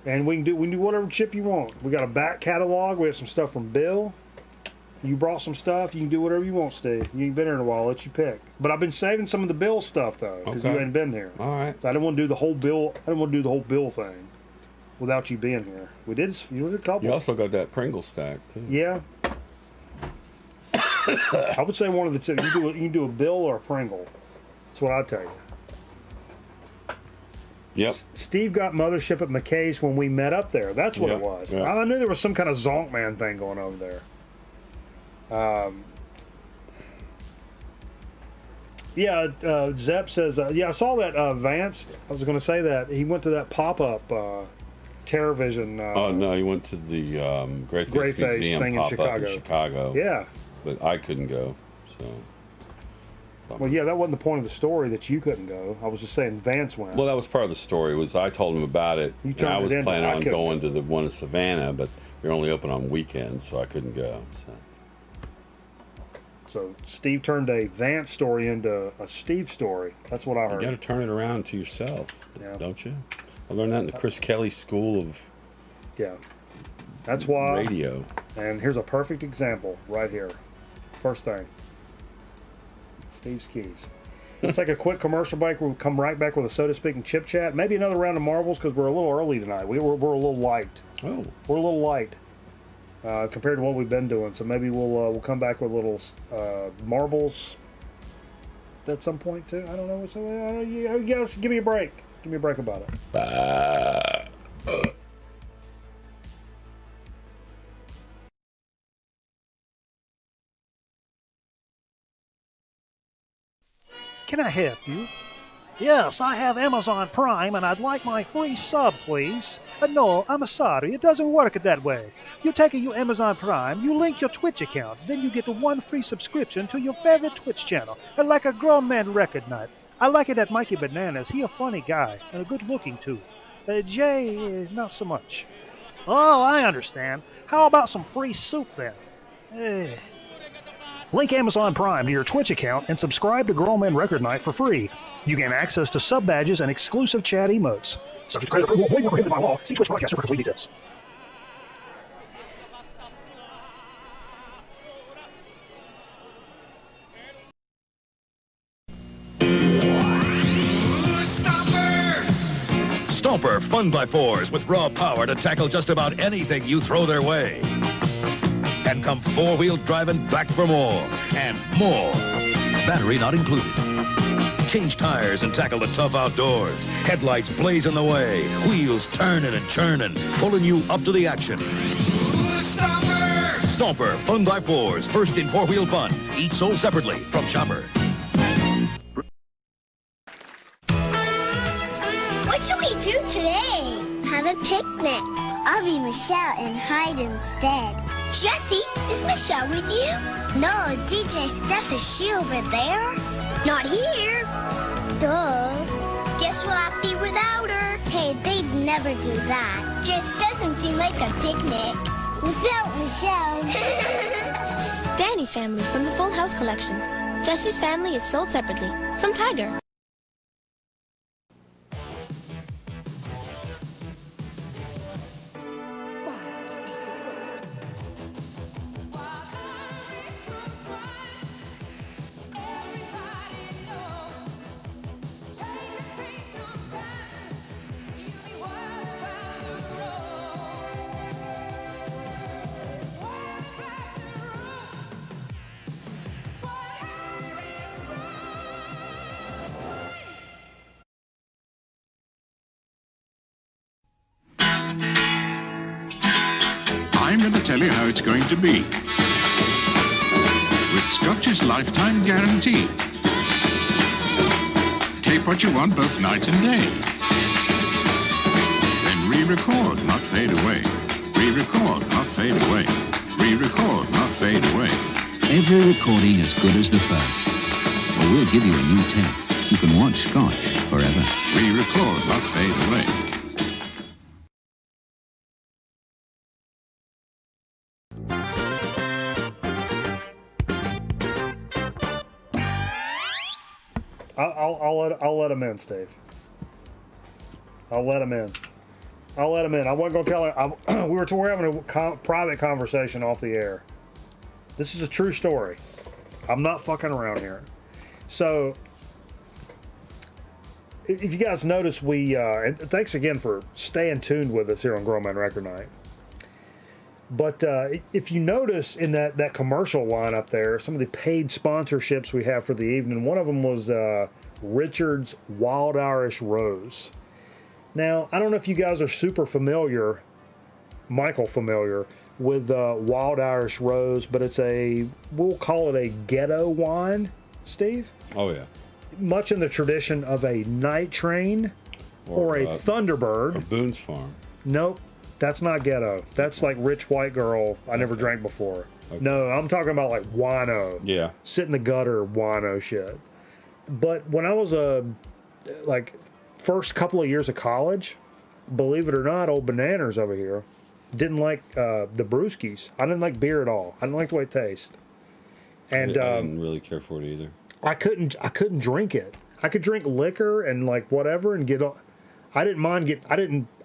And we can do whatever chip you want. We got a back catalog. We have some stuff from Bill. You brought some stuff. You can do whatever you want, Steve. You ain't been here in a while. I'll let you pick. But I've been saving some of the Bill stuff though, because you ain't been here. All right. So I didn't want to do the whole Bill. I didn't want to do the whole Bill thing without you being here. We did. You did a couple. You also got that Pringle stack too. Yeah. I would say one of the two. You can do a Bill or a Pringle. That's what I'd tell you. Yep. Steve got Mothership at McKay's when we met up there. That's what it was. Yep. I knew there was some kind of Zonk Man thing going over there. Zepp says, I saw that Vance. I was going to say that. He went to that pop-up TerraVision. Oh, no, he went to the Greyface Museum thing in Chicago. Yeah. But I couldn't go, so... Well, yeah, that wasn't the point of the story that you couldn't go. I was just saying Vance went. Well, that was part of the story. Was I told him about it, and I was planning on going to the one in Savannah, but they're only open on weekends, so I couldn't go. So Steve turned a Vance story into a Steve story. That's what I heard. You got to turn it around to yourself, don't you? I learned that in the Chris Kelly School of That's why radio. And here's a perfect example right here. First thing. Steve's Keys. Let's take a quick commercial break. We'll come right back with a soda speak and chip chat. Maybe another round of marbles because we're a little early tonight. We're a little light. Oh, we're a little light compared to what we've been doing. So maybe we'll come back with little marbles at some point too. I don't know. So you guys give me a break. Give me a break about it. Can I help you? Yes, I have Amazon Prime and I'd like my free sub, please. No, I'm sorry, it doesn't work that way. You take your Amazon Prime, you link your Twitch account, then you get one free subscription to your favorite Twitch channel, like a grown man record night. I like it at Mikey Bananas. He a funny guy and a good looking too. Jay, not so much. Oh, I understand. How about some free soup then? Link Amazon Prime to your Twitch account and subscribe to Grown Men Record Night for free. You gain access to sub badges and exclusive chat emotes. Subject to credit approval, avoid prohibited by law. See Twitch Broadcaster for complete details. Stomper Fun by Fours with raw power to tackle just about anything you throw their way. And come four-wheel driving back for more and more. Battery not included. Change tires and tackle the tough outdoors. Headlights blazing the way. Wheels turning and churning, pulling you up to the action. Stomper Fun by Fours, first in four-wheel fun. Each sold separately from Shopper. What should we do today? Have a picnic. I'll be Michelle and hide instead. Jesse, is Michelle with you? No, DJ Steph, is she over there? Not here. Duh. Guess we'll have to eat without her. Hey, they'd never do that. Just doesn't seem like a picnic. Without Michelle. Danny's Family from the Full House collection. Jesse's Family is sold separately from Tiger. I'm going to tell you how it's going to be. With Scotch's lifetime guarantee. Tape what you want both night and day. Then re-record, not fade away. Re-record, not fade away. Re-record, not fade away. Every recording as good as the first. Or we'll give you a new tape. You can watch Scotch forever. Re-record, not fade away. I'll let him in, Steve. I'll let him in. I'll let him in. I wasn't gonna tell her. We're having a private conversation off the air. This is a true story. I'm not fucking around here. So, if you guys notice, and thanks again for staying tuned with us here on Grown Man Record Night. But if you notice in that commercial line up there, some of the paid sponsorships we have for the evening, one of them was Richard's Wild Irish Rose. Now, I don't know if you guys are super familiar, Michael familiar, with Wild Irish Rose, but we'll call it a ghetto wine, Steve. Oh, yeah. Much in the tradition of a Night Train or a Thunderbird. Or Boone's Farm. Nope, that's not ghetto. That's like rich white girl I never drank before. Okay. No, I'm talking about like wino. Yeah. Sit in the gutter wino shit. But when I was first couple of years of college, believe it or not, old bananas over here didn't like the brewskis. I didn't like beer at all. I didn't like the way it tastes. And I didn't really care for it either. I couldn't drink it. I could drink liquor and like whatever and I didn't mind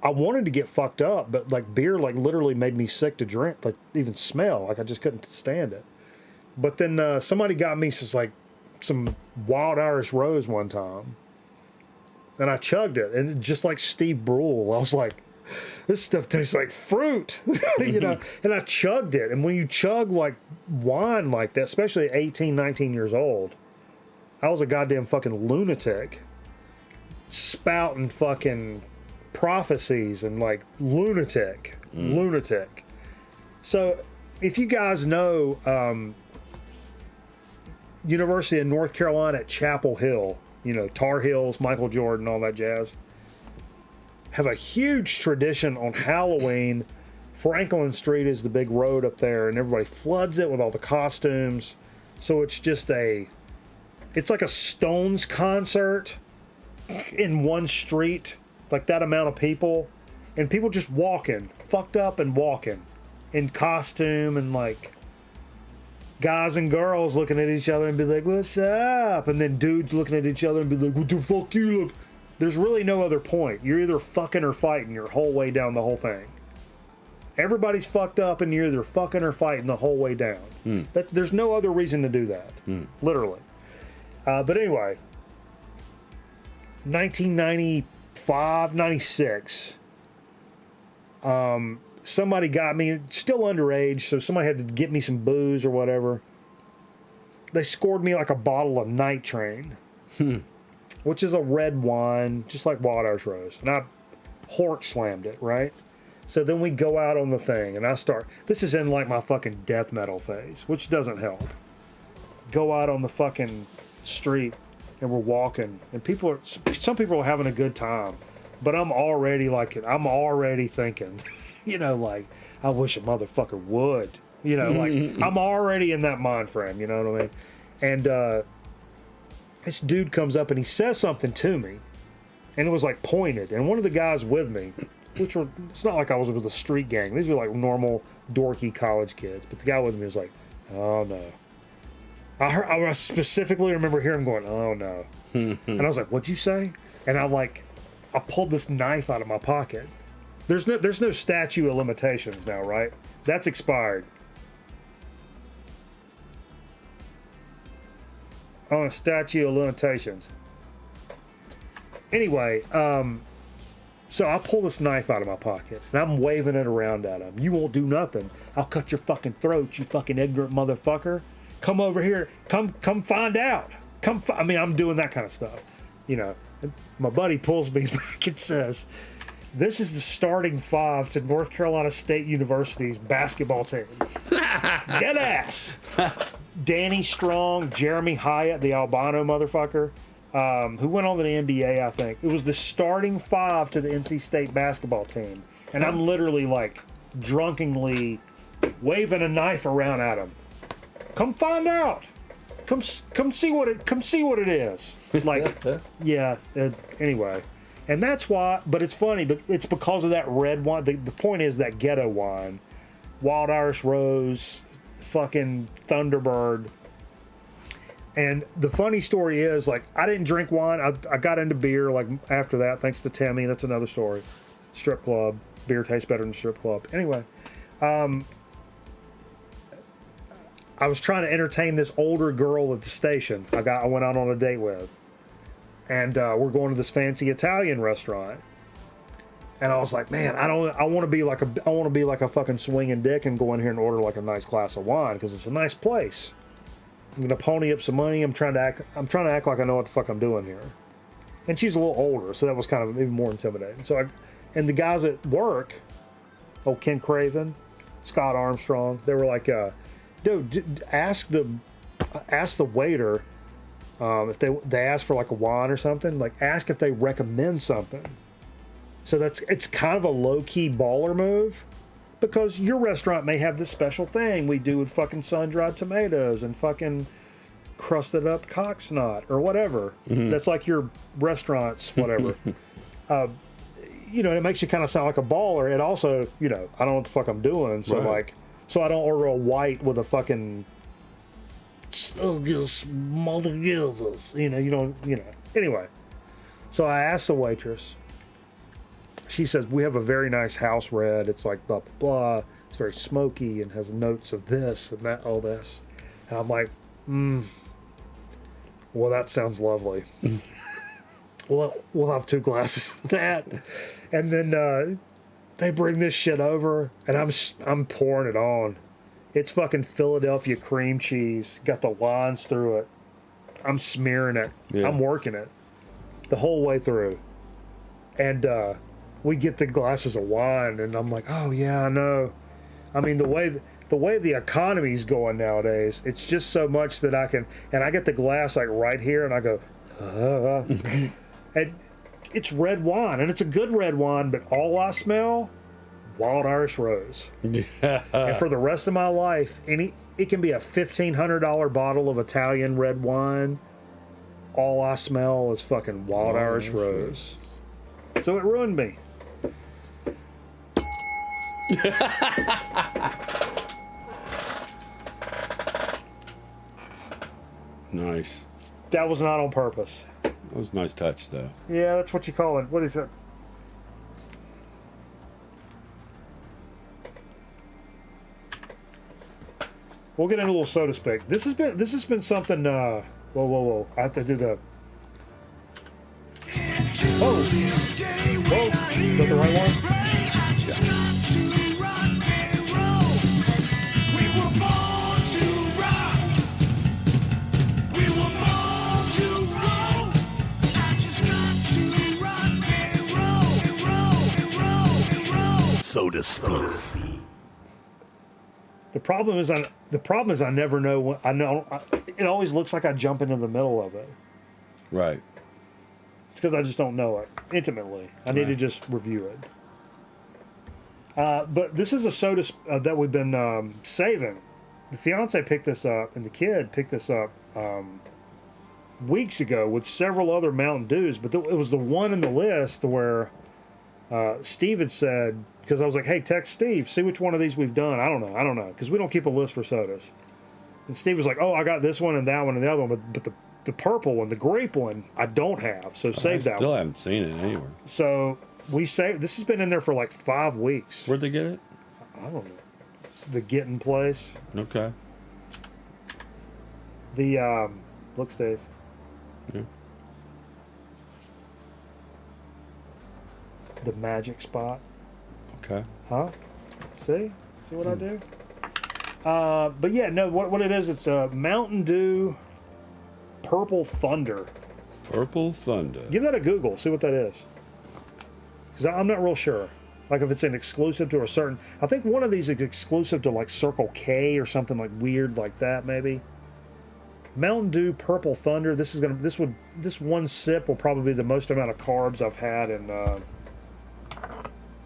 I wanted to get fucked up, but like beer like literally made me sick to drink, like even smell. Like I just couldn't stand it. But then somebody got me some Wild Irish Rose one time. And I chugged it, and just like Steve Brule, I was like, this stuff tastes like fruit, you know? And I chugged it. And when you chug like wine like that, especially at 18, 19 years old, I was a goddamn fucking lunatic. Spouting fucking prophecies and like lunatic. So if you guys know University of North Carolina at Chapel Hill, you know, Tar Heels, Michael Jordan, all that jazz, have a huge tradition on Halloween. Franklin Street is the big road up there, and everybody floods it with all the costumes. So it's just it's like a Stones concert in one street, like that amount of people, and people just walking, fucked up and walking in costume, and like guys and girls looking at each other and be like, what's up? And then dudes looking at each other and be like, what the fuck you look? There's really no other point. You're either fucking or fighting your whole way down the whole thing. Everybody's fucked up and you're either fucking or fighting the whole way down. There's no other reason to do that. Literally. But anyway, 1995, 96, somebody got me, still underage, so somebody had to get me some booze or whatever. They scored me like a bottle of Night Train, which is a red wine, just like Wild Irish Rose. And I hork slammed it, right? So then we go out on the thing, and this is in like my fucking death metal phase, which doesn't help. Go out on the fucking street, and we're walking, and some people are having a good time, but I'm already thinking, you know, like, I wish a motherfucker would, you know, like, I'm already in that mind frame, you know what I mean? And this dude comes up and he says something to me, and it was like pointed, and one of the guys with me, it's not like I was with a street gang, these were like normal dorky college kids, but the guy with me was like, oh no. I specifically remember hearing him going, oh no. And I was like, what'd you say? And I pulled this knife out of my pocket. There's no statute of limitations now, right? That's expired. On a statute of limitations. Anyway, so I pull this knife out of my pocket, and I'm waving it around at him. You won't do nothing. I'll cut your fucking throat, you fucking ignorant motherfucker. Come over here. Come find out. I'm doing that kind of stuff. You know, my buddy pulls me back and says, this is the starting five to North Carolina State University's basketball team. Dead ass. Danny Strong, Jeremy Hyatt, the albino motherfucker, who went on to the NBA, I think. It was the starting five to the NC State basketball team. And I'm literally like drunkenly waving a knife around at him. Come find out. Come see what it is. Like, yeah. Anyway, and that's why. But it's funny. But it's because of that red wine. The point is that ghetto wine, Wild Irish Rose, fucking Thunderbird. And the funny story is, like, I didn't drink wine. I got into beer like after that, thanks to Timmy. That's another story. strip club. Beer tastes better than strip club. Anyway, I was trying to entertain this older girl at the station. I went out on a date with, and we're going to this fancy Italian restaurant. And I was like, man, I want to be like a fucking swinging dick and go in here and order like a nice glass of wine because it's a nice place. I'm gonna pony up some money. I'm trying to act like I know what the fuck I'm doing here. And she's a little older, so that was kind of even more intimidating. And the guys at work, Ken Craven, Scott Armstrong, they were like, dude, ask the waiter if they ask for like a wine or something. Like, ask if they recommend something. So it's kind of a low-key baller move, because your restaurant may have this special thing we do with fucking sun-dried tomatoes and fucking crusted up cock snot or whatever. Mm-hmm. That's like your restaurant's whatever. It makes you kind of sound like a baller. It also, I don't know what the fuck I'm doing. So right. So I don't order a white with a fucking Anyway, so I asked the waitress. She says, we have a very nice house red. It's like blah, blah, blah. It's very smoky and has notes of this and that, all this. And I'm like, well, that sounds lovely. We'll have 2 glasses of that. And then they bring this shit over, and I'm pouring it on. It's fucking Philadelphia cream cheese. Got the lines through it. I'm smearing it. Yeah. I'm working it the whole way through. And we get the glasses of wine, and I'm like, oh yeah, I know. I mean, the way the economy's going nowadays, it's just so much that I get the glass like right here, and I go, and it's red wine, and it's a good red wine, but all I smell, wild Irish rose. Yeah. And for the rest of my life, it can be a $1,500 bottle of Italian red wine. All I smell is fucking wild Irish rose. So it ruined me. Nice. That was not on purpose. That was a nice touch, though. Yeah, that's what you call it. What is it? We'll get into a little soda speak. This has been something. Whoa! I have to do the. Whoa! Is that the right one? Soda speak. The problem is I never know when. It always looks like I jump into the middle of it. Right. It's because I just don't know it intimately. I need to just review it. But this is a soda that we've been saving. The fiance picked this up, and the kid picked this up weeks ago with several other Mountain Dews. But it was the one in the list where Steve had said, because I was like, hey, text Steve, see which one of these we've done. I don't know, because we don't keep a list for sodas. And Steve was like, oh, I got this one and that one and the other one, but the purple one, the grape one, I don't have, so save that one. Still haven't seen it anywhere. So we saved. This has been in there for like 5 weeks. Where'd they get it? I don't know. The Getting place. Okay. The look, Steve. Yeah. The Magic Spot. Okay. Huh? See what I do? But yeah, no. What it is? It's a Mountain Dew Purple Thunder. Purple Thunder. Give that a Google. See what that is. Because I'm not real sure. Like if it's an exclusive to a certain. I think one of these is exclusive to like Circle K or something like weird like that maybe. Mountain Dew Purple Thunder. This one sip will probably be the most amount of carbs I've had in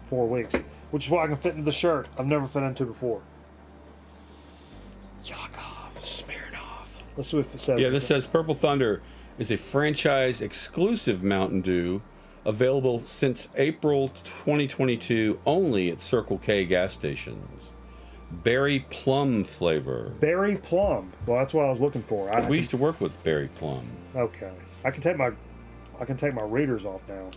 4 weeks, which is why I can fit into the shirt I've never fit into before. Yuck off, smear it off. Let's see if it says. Yeah, this says Purple Thunder is a franchise exclusive Mountain Dew, available since April 2022 only at Circle K gas stations. Berry plum flavor. Berry plum. Well, that's what I was looking for. We used to work with berry plum. Okay, I can take my readers off now.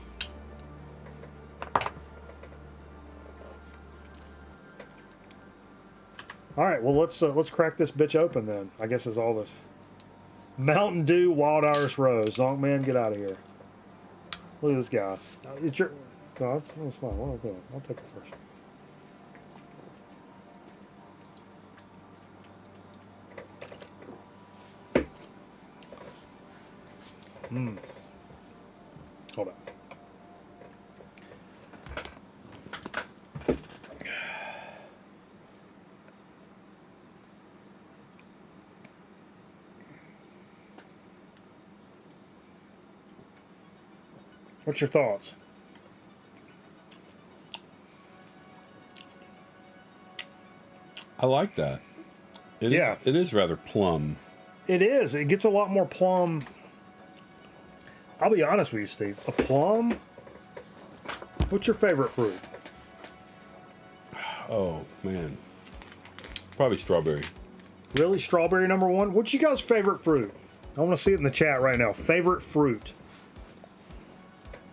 All right, well let's crack this bitch open then. I guess is all this. Mountain Dew Wild Irish Rose. Zonk man, get out of here. Look at this guy. It's your. No, it's fine. What am I doing? I'll take it first. Hold on. What's your thoughts? I like that. It is rather plum. It is. It gets a lot more plum. I'll be honest with you, Steve. A plum? What's your favorite fruit? Oh, man. Probably strawberry. Really? Strawberry number one? What's you guys' favorite fruit? I want to see it in the chat right now. Favorite fruit.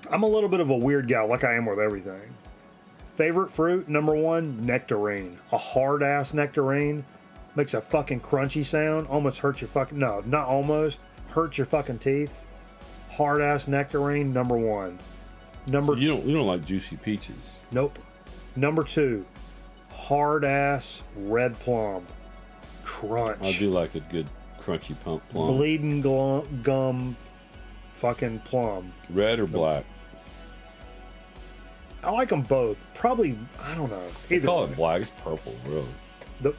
I'm a little bit of a weird guy, like I am with everything. Favorite fruit, number one, nectarine. A hard-ass nectarine. Makes a fucking crunchy sound. Almost hurts your fucking... No, not almost. Hurts your fucking teeth. Hard-ass nectarine, number one. So you don't like juicy peaches? Nope. Number two, hard-ass red plum. Crunch. I do like a good crunchy plum. Bleeding gum fucking plum. Red or black? I like them both. Probably, I don't know. They call it black. It's purple, really.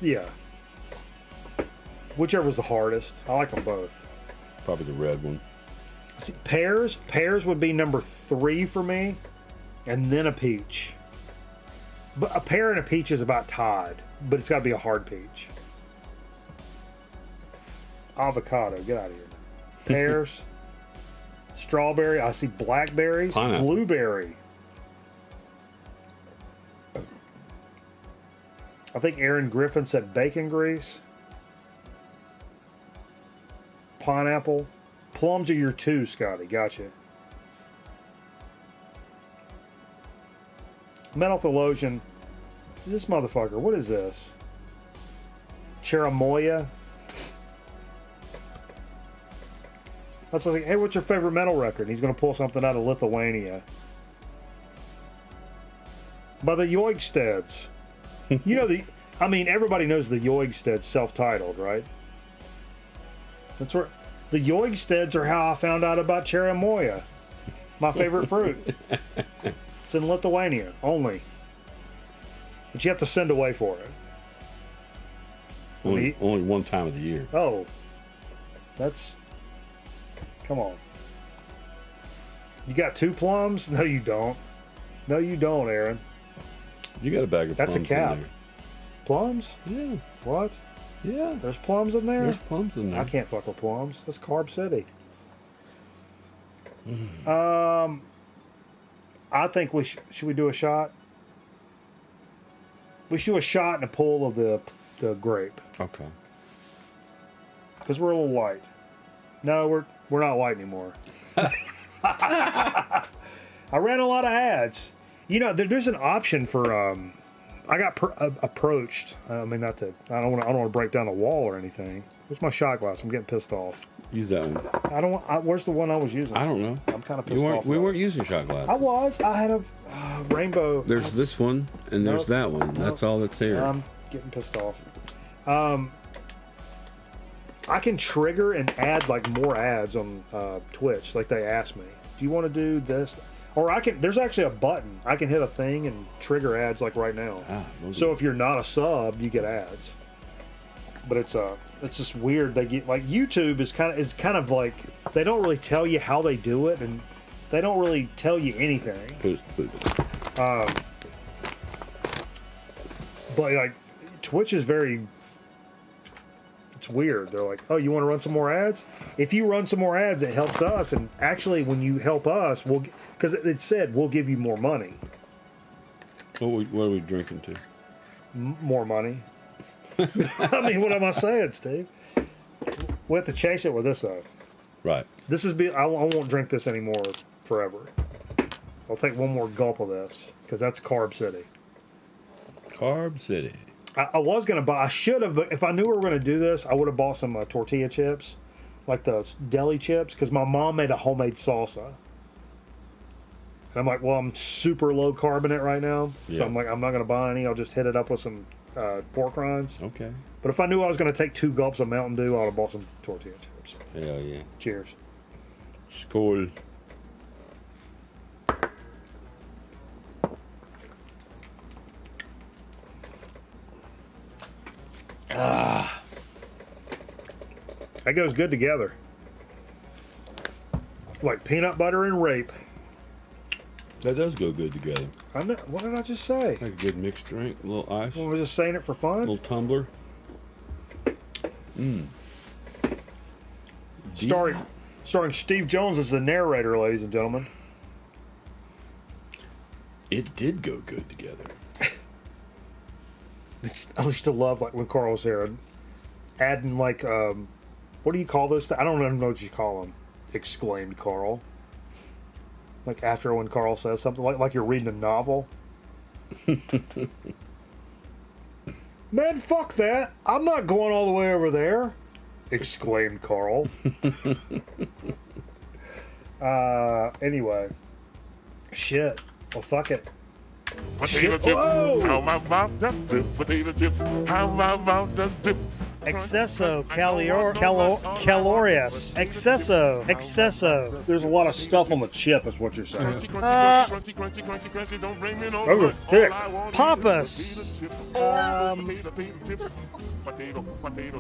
Yeah. Whichever's the hardest. I like them both. Probably the red one. See, pears would be number three for me, and then a peach. But a pear and a peach is about tied, but it's got to be a hard peach. Avocado, get out of here. Pears, strawberry. I see blackberries, pineapple. Blueberry. I think Aaron Griffin said bacon grease. Pineapple. Plums are your two, Scotty. Gotcha. Mental theologian. This motherfucker. What is this? Cherimoya. That's like, hey, what's your favorite metal record? He's going to pull something out of Lithuania. By the Yoigsteds. You know everybody knows the Yoigsteds self-titled, right? That's where the Yoigsteds are how I found out about Cherimoya, my favorite fruit. It's in Lithuania only, but you have to send away for it. Only one time of the year. Oh, come on. You got two plums? No, you don't. No, you don't, Aaron. You got a bag of plums. That's a cap. In there. Plums? Yeah. What? Yeah. There's plums in there? There's plums in there. I can't fuck with plums. That's Carb City. I think should we do a shot? We should do a shot and a pull of the grape. Okay. Because we're a little light. No, we're not light anymore. I ran a lot of ads. You know, there's an option for. I got approached. I don't want to break down a wall or anything. Where's my shot glass? I'm getting pissed off. Use that one. Where's the one I was using? I don't know. I'm kind of pissed off. We weren't using shot glass. I was. I had a rainbow. There's this one and there's that one. Nope. That's all that's here. I'm getting pissed off. I can trigger and add like more ads on Twitch. Like they asked me, do you want to do this? Or there's actually a button. I can hit a thing and trigger ads like right now. So if you're not a sub, you get ads. But it's just weird. They get like YouTube is kind of like they don't really tell you how they do it, and they don't really tell you anything. But like Twitch is it's weird. They're like, oh, you want to run some more ads? If you run some more ads, it helps us. And actually, when you help us, because it said we'll give you more money. What are we drinking to? More money. I mean, what am I saying, Steve? We have to chase it with this though. Right. I won't drink this anymore forever. I'll take one more gulp of this because that's Carb City. Carb City. I was gonna buy. I should have, but if I knew we were gonna do this, I would have bought some tortilla chips, like the deli chips, because my mom made a homemade salsa. And I'm like, well, I'm super low carb in it right now, so I'm like, I'm not gonna buy any. I'll just hit it up with some pork rinds. Okay. But if I knew I was gonna take 2 gulps of Mountain Dew, I would have bought some tortilla chips. Hell yeah. Cheers. Skål. That goes good together. Like peanut butter and rape. That does go good together. What did I just say? Like a good mixed drink, a little ice. Well, I was just saying it for fun. A little tumbler. Starring Steve Jones as the narrator, ladies and gentlemen. It did go good together. I used to love like when Carl was here, adding like what do you call those? I don't even know what you call them. Exclaimed Carl. Like after when Carl says something, like you're reading a novel. Man, fuck that! I'm not going all the way over there. Exclaimed Carl. Anyway, shit. Well, fuck it. Potato chips, how my mom does do. Potato chips, how my mom does do. Excesso calorious. Excesso. There's a lot of stuff on the chip, is what you're saying. Crunchy, crunchy, crunchy, crunchy, crunchy, don't bring me no Those are thick. Pampas.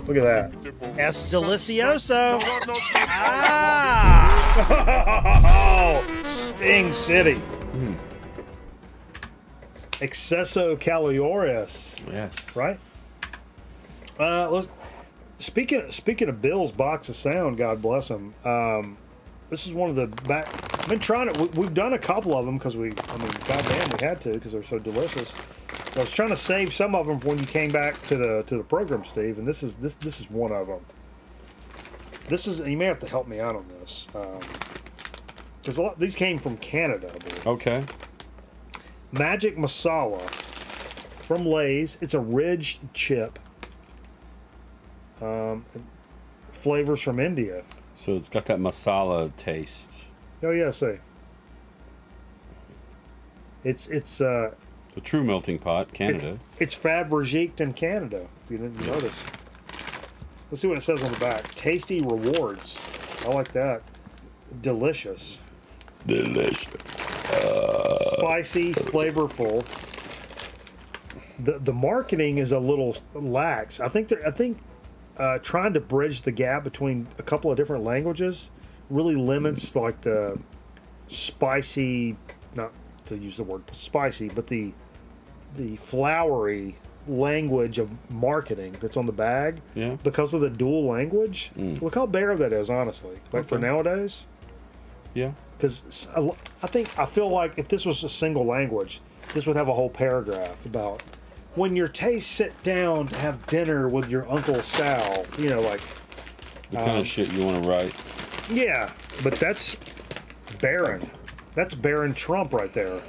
Look at that. Es delicioso. Sting City. Excesso calorious. Yes. Right? Let's speaking of Bill's box of sound, God bless him. This is one of the back. I've been trying to. We've done a couple of them because goddamn, we had to because they're so delicious. I was trying to save some of them for when you came back to the program, Steve, and this is one of them. This is, you may have to help me out on this because these came from Canada, I believe. Okay. Magic Masala from Lay's. It's a ridged chip. Flavors from India. So it's got that masala taste. Oh yeah, see. It's the true melting pot, Canada. It's Fabergé in Canada, if you didn't notice. Let's see what it says on the back. Tasty rewards. I like that. Delicious. Spicy, flavorful. The marketing is a little lax. I think trying to bridge the gap between a couple of different languages really limits like the spicy, not to use the word spicy, but the flowery language of marketing that's on the bag. Yeah. Because of the dual language. Look how bare that is, honestly. Like for nowadays. Yeah. Because I feel like if this was a single language, this would have a whole paragraph about when your tastes sit down to have dinner with your Uncle Sal. You know, like the kind of shit you want to write. Yeah, but that's Barron. That's Barron Trump right there.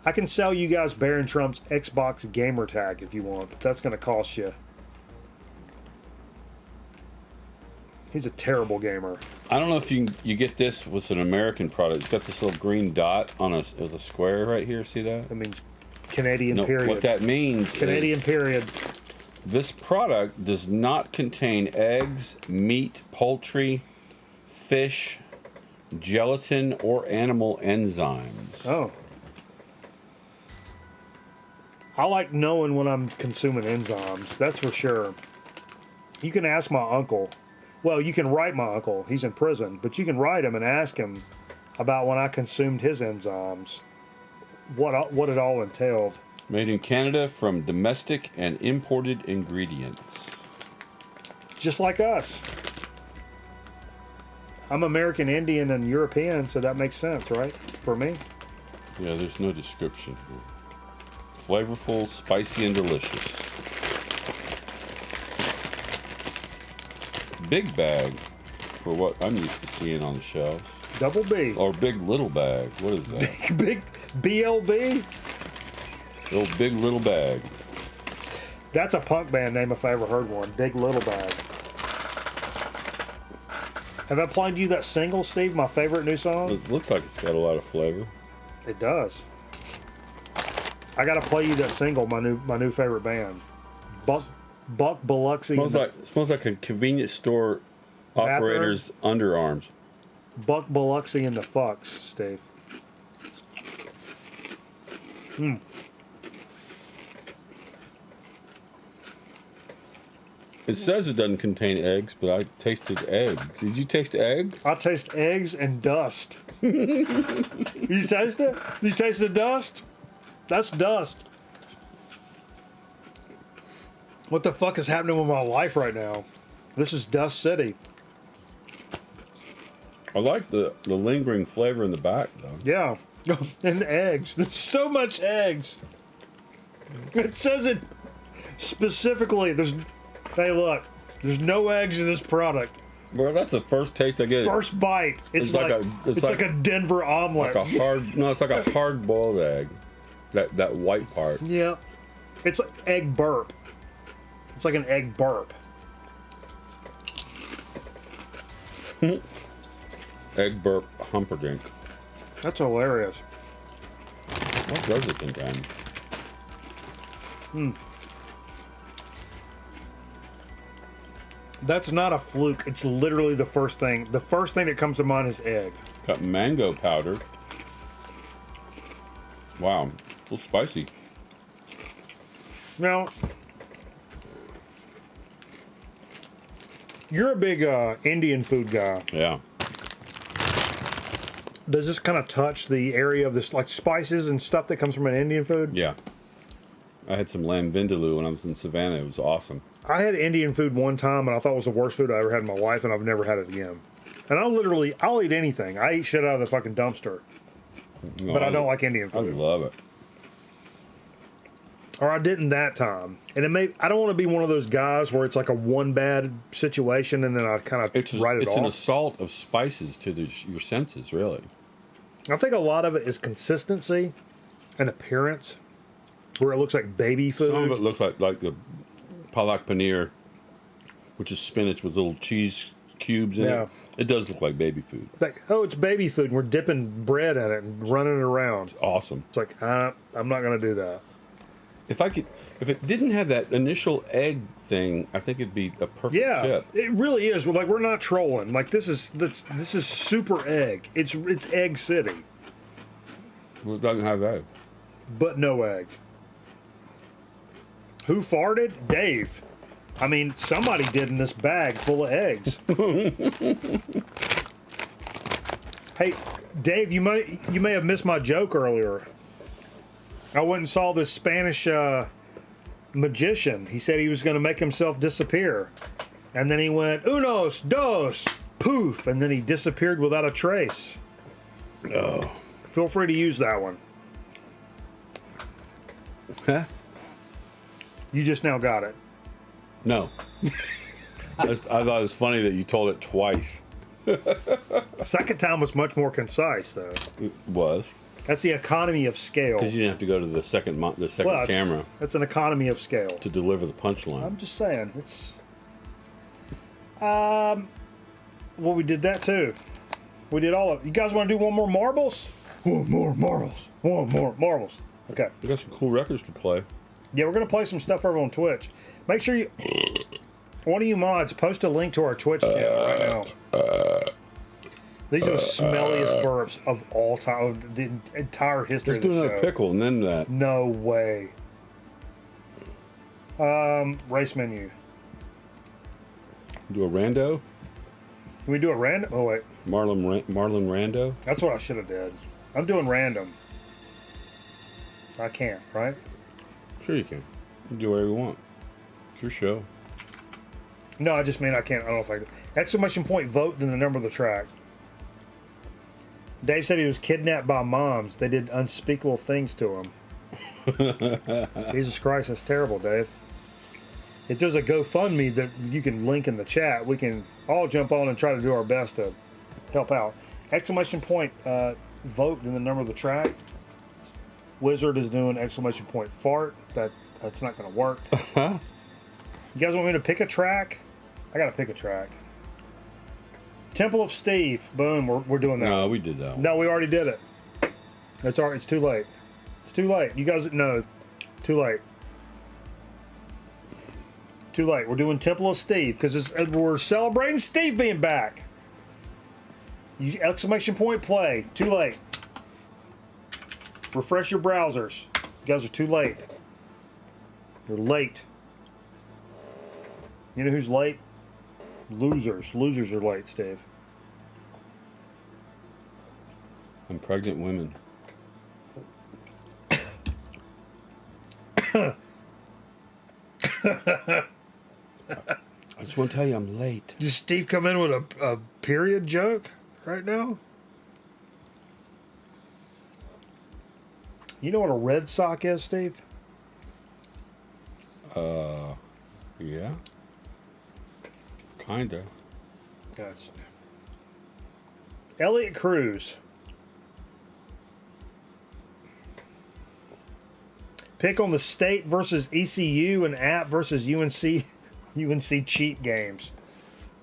I can sell you guys Barron Trump's Xbox gamer tag if you want, but that's going to cost you. He's a terrible gamer. I don't know if you get this with an American product. It's got this little green dot on a square right here. See that? That means Canadian period. What that means Canadian period. This product does not contain eggs, meat, poultry, fish, gelatin, or animal enzymes. Oh. I like knowing when I'm consuming enzymes. That's for sure. You can ask my uncle. Well, you can write my uncle. He's in prison. But you can write him and ask him about when I consumed his enzymes. What it all entailed. Made in Canada from domestic and imported ingredients. Just like us. I'm American Indian and European, so that makes sense, right? For me? Yeah, there's no description here. Flavorful, spicy, and delicious. Big bag for what I'm used to seeing on the shelves. Double B. Or big little bag. What is that? Big BLB? Little Big Little Bag. That's a punk band name if I ever heard one. Big Little Bag. Have I played you that single, Steve? My favorite new song? It looks like it's got a lot of flavor. It does. I gotta play you that single, my new favorite band. Buck Biloxi. Smells like a convenience store operator's underarms. Buck Biloxi and the Fucks, Steve. It says it doesn't contain eggs, but I tasted egg. Did you taste egg? I taste eggs and dust. You taste it? You taste the dust? That's dust. What the fuck is happening with my life right now? This is Dust City. I like the lingering flavor in the back, though. Yeah. And eggs. There's so much eggs. It says it specifically. Hey, look. There's no eggs in this product. Well, that's the first taste I get. First bite. It's like a Denver omelet. It's like a hard boiled egg. That white part. Yeah. It's like egg burp. It's like an egg burp. Egg burp humperdink. That's hilarious. What does it contain? That's not a fluke. It's literally the first thing. The first thing that comes to mind is egg. Got mango powder. Wow. A little spicy. Now, you're a big Indian food guy. Yeah. Does this kind of touch the area of this, like spices and stuff that comes from an Indian food? Yeah. I had some lamb vindaloo when I was in Savannah. It was awesome. I had Indian food one time, and I thought it was the worst food I ever had in my life, and I've never had it again. And I'll eat anything. I eat shit out of the fucking dumpster. No, But I don't like Indian food. I love it. Or I didn't that time. And I don't want to be one of those guys where it's like a one bad situation and then I kind of write it off. It's an assault of spices to your senses, really. I think a lot of it is consistency and appearance, where it looks like baby food. Some of it looks like the palak paneer, which is spinach with little cheese cubes in it. It does look like baby food. Like, oh, it's baby food, and we're dipping bread in it and running it around. It's awesome. It's like, I'm not going to do that. If it didn't have that initial egg thing, I think it'd be a perfect chip. It really is. Like, we're not trolling. Like, this is super egg. It's Egg City. Well, it doesn't have egg. But no egg. Who farted? Dave. I mean, somebody did in this bag full of eggs. Hey, Dave, you may have missed my joke earlier. I went and saw this Spanish magician. He said he was going to make himself disappear. And then he went, unos, dos, poof, and then he disappeared without a trace. Oh. Feel free to use that one. Huh? You just now got it. No. I thought it was funny that you told it twice. Second time was much more concise, though. It was. That's the economy of scale. Because you didn't have to go to the second camera. That's an economy of scale. To deliver the punchline. I'm just saying. It's... Well, we did that, too. We did all of it. You guys want to do one more marbles? One more marbles. One more marbles. Okay. We got some cool records to play. Yeah, we're going to play some stuff over on Twitch. Make sure you... One of you mods, post a link to our Twitch channel right now. These are the smelliest burps of all time, of the entire history Let's of the do show. another pickle and then that. No way. Race menu. Do a rando? Can we do a random? Oh, wait. Marlon Rando? That's what I should have did. I'm doing random. I can't, right? Sure you can. You can do whatever you want. It's your show. No, I just mean I can't. I don't know if I can. Exclamation point vote, then the number of the track. Dave said he was kidnapped by moms. They did unspeakable things to him. Jesus Christ, that's terrible, Dave. If there's a GoFundMe that you can link in the chat, we can all jump on and try to do our best to help out. Exclamation point vote, then the number of the track. Wizard is doing exclamation point fart. That's not going to work. You guys want me to pick a track? I got to pick a track. Temple of Steve. Boom. We're doing that. No, we did that one. No, we already did it. That's all right. It's too late. It's too late. You guys know. Too late. Too late. We're doing Temple of Steve because we're celebrating Steve being back. Exclamation point play. Too late. Refresh your browsers. You guys are too late. You're late. You know who's late? Losers. Losers are late, Steve. And pregnant women. I just want to tell you I'm late. Does Steve come in with a period joke right now? You know what a red sock is, Steve? Yeah. Kinda. That's Elliot Cruz. Pick on the State versus ECU and App versus UNC cheat games.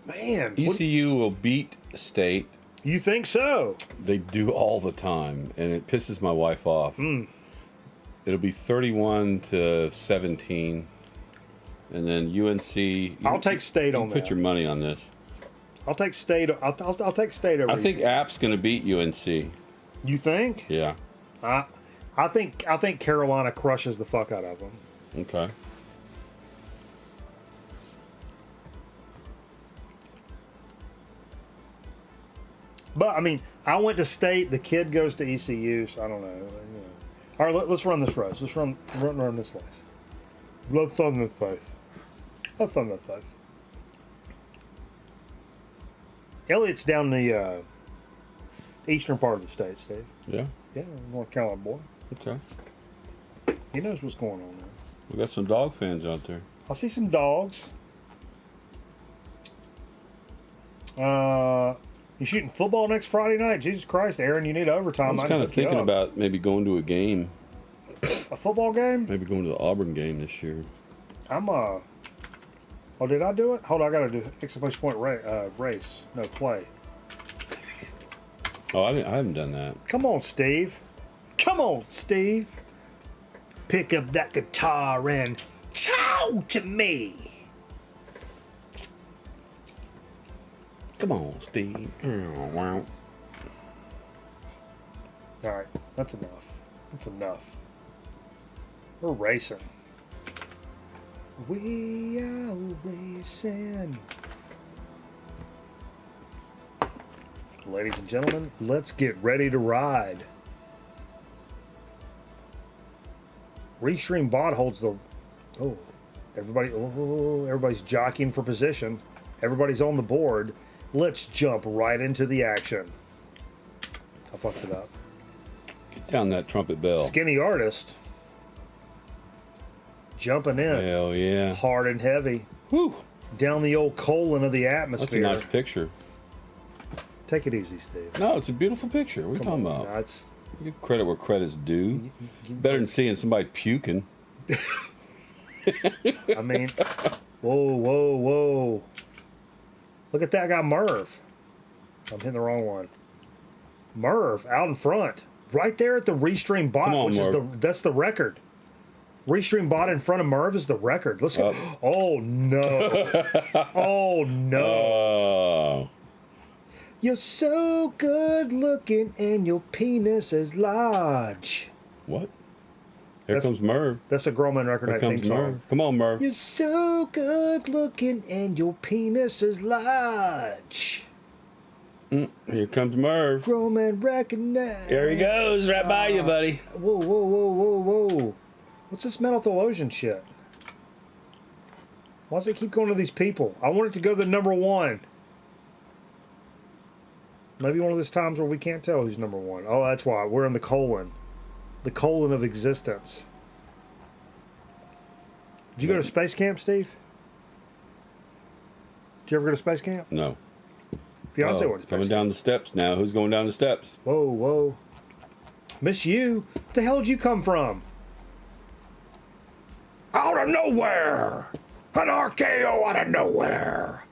Man. ECU will beat State. You think so? They do all the time, and it pisses my wife off. It'll be 31-17, and then UNC. I'll take State on that. Put your money on this. I'll take State. I'll take State over. I think App's going to beat UNC. You think? Yeah. I think Carolina crushes the fuck out of them. Okay. But I mean, I went to State. The kid goes to ECU, so I don't know. You know. All right, let's run this race. Let's run this race. Let's run this race. Let's run this race. Elliot's down the eastern part of the state, Steve. Yeah. Yeah, North Carolina boy. Okay. He knows what's going on there. We got some dog fans out there. I see some dogs. You shooting football next Friday night? Jesus Christ, Aaron, you need overtime. I was kind of thinking about maybe going to a game. A football game? Maybe going to the Auburn game this year. Oh, did I do it? Hold on, I gotta do exclamation point race. No, play. Oh, I haven't done that. Come on, Steve. Come on, Steve. Pick up that guitar and talk to me. Come on, Steve. All right, that's enough. That's enough. We're racing. We are racing. Ladies and gentlemen, let's get ready to ride. Restream bot holds the... everybody's jockeying for position. Everybody's on the board. Let's jump right into the action. I fucked it up. Get down that trumpet bell. Skinny artist. Jumping in. Hell yeah. Hard and heavy. Whew. Down the old colon of the atmosphere. That's a nice picture. Take it easy, Steve. No, it's a beautiful picture. What are you talking about? No, it's... Give credit where credit's due. Better than seeing somebody puking. I mean, whoa. Look at that guy, Merv. I'm hitting the wrong one. Merv, out in front. Right there at the Restream bot, on, which Merv. is that's the record. Restream bot in front of Merv is the record. Let's go. Oh, no. Oh, no. Oh. You're so good looking and your penis is large. What? Here comes Merv. That's a Grown Man Record Here Night comes theme song. Merv. Come on, Merv. You're so good looking and your penis is large. Here comes Merv. Grown Man Record Night. There he goes, right by you, buddy. Whoa. What's this metal theologian shit? Why does it keep going to these people? I want it to go to number one. Maybe one of those times where we can't tell who's number one. Oh, that's why. We're in the colon. The colon of existence. Did you go to space camp, Steve? Did you ever go to space camp? No. Fiance went to space Coming camp. down the steps now. Who's going down the steps? Whoa. Miss you? Where the hell did you come from? Out of nowhere! An RKO out of nowhere!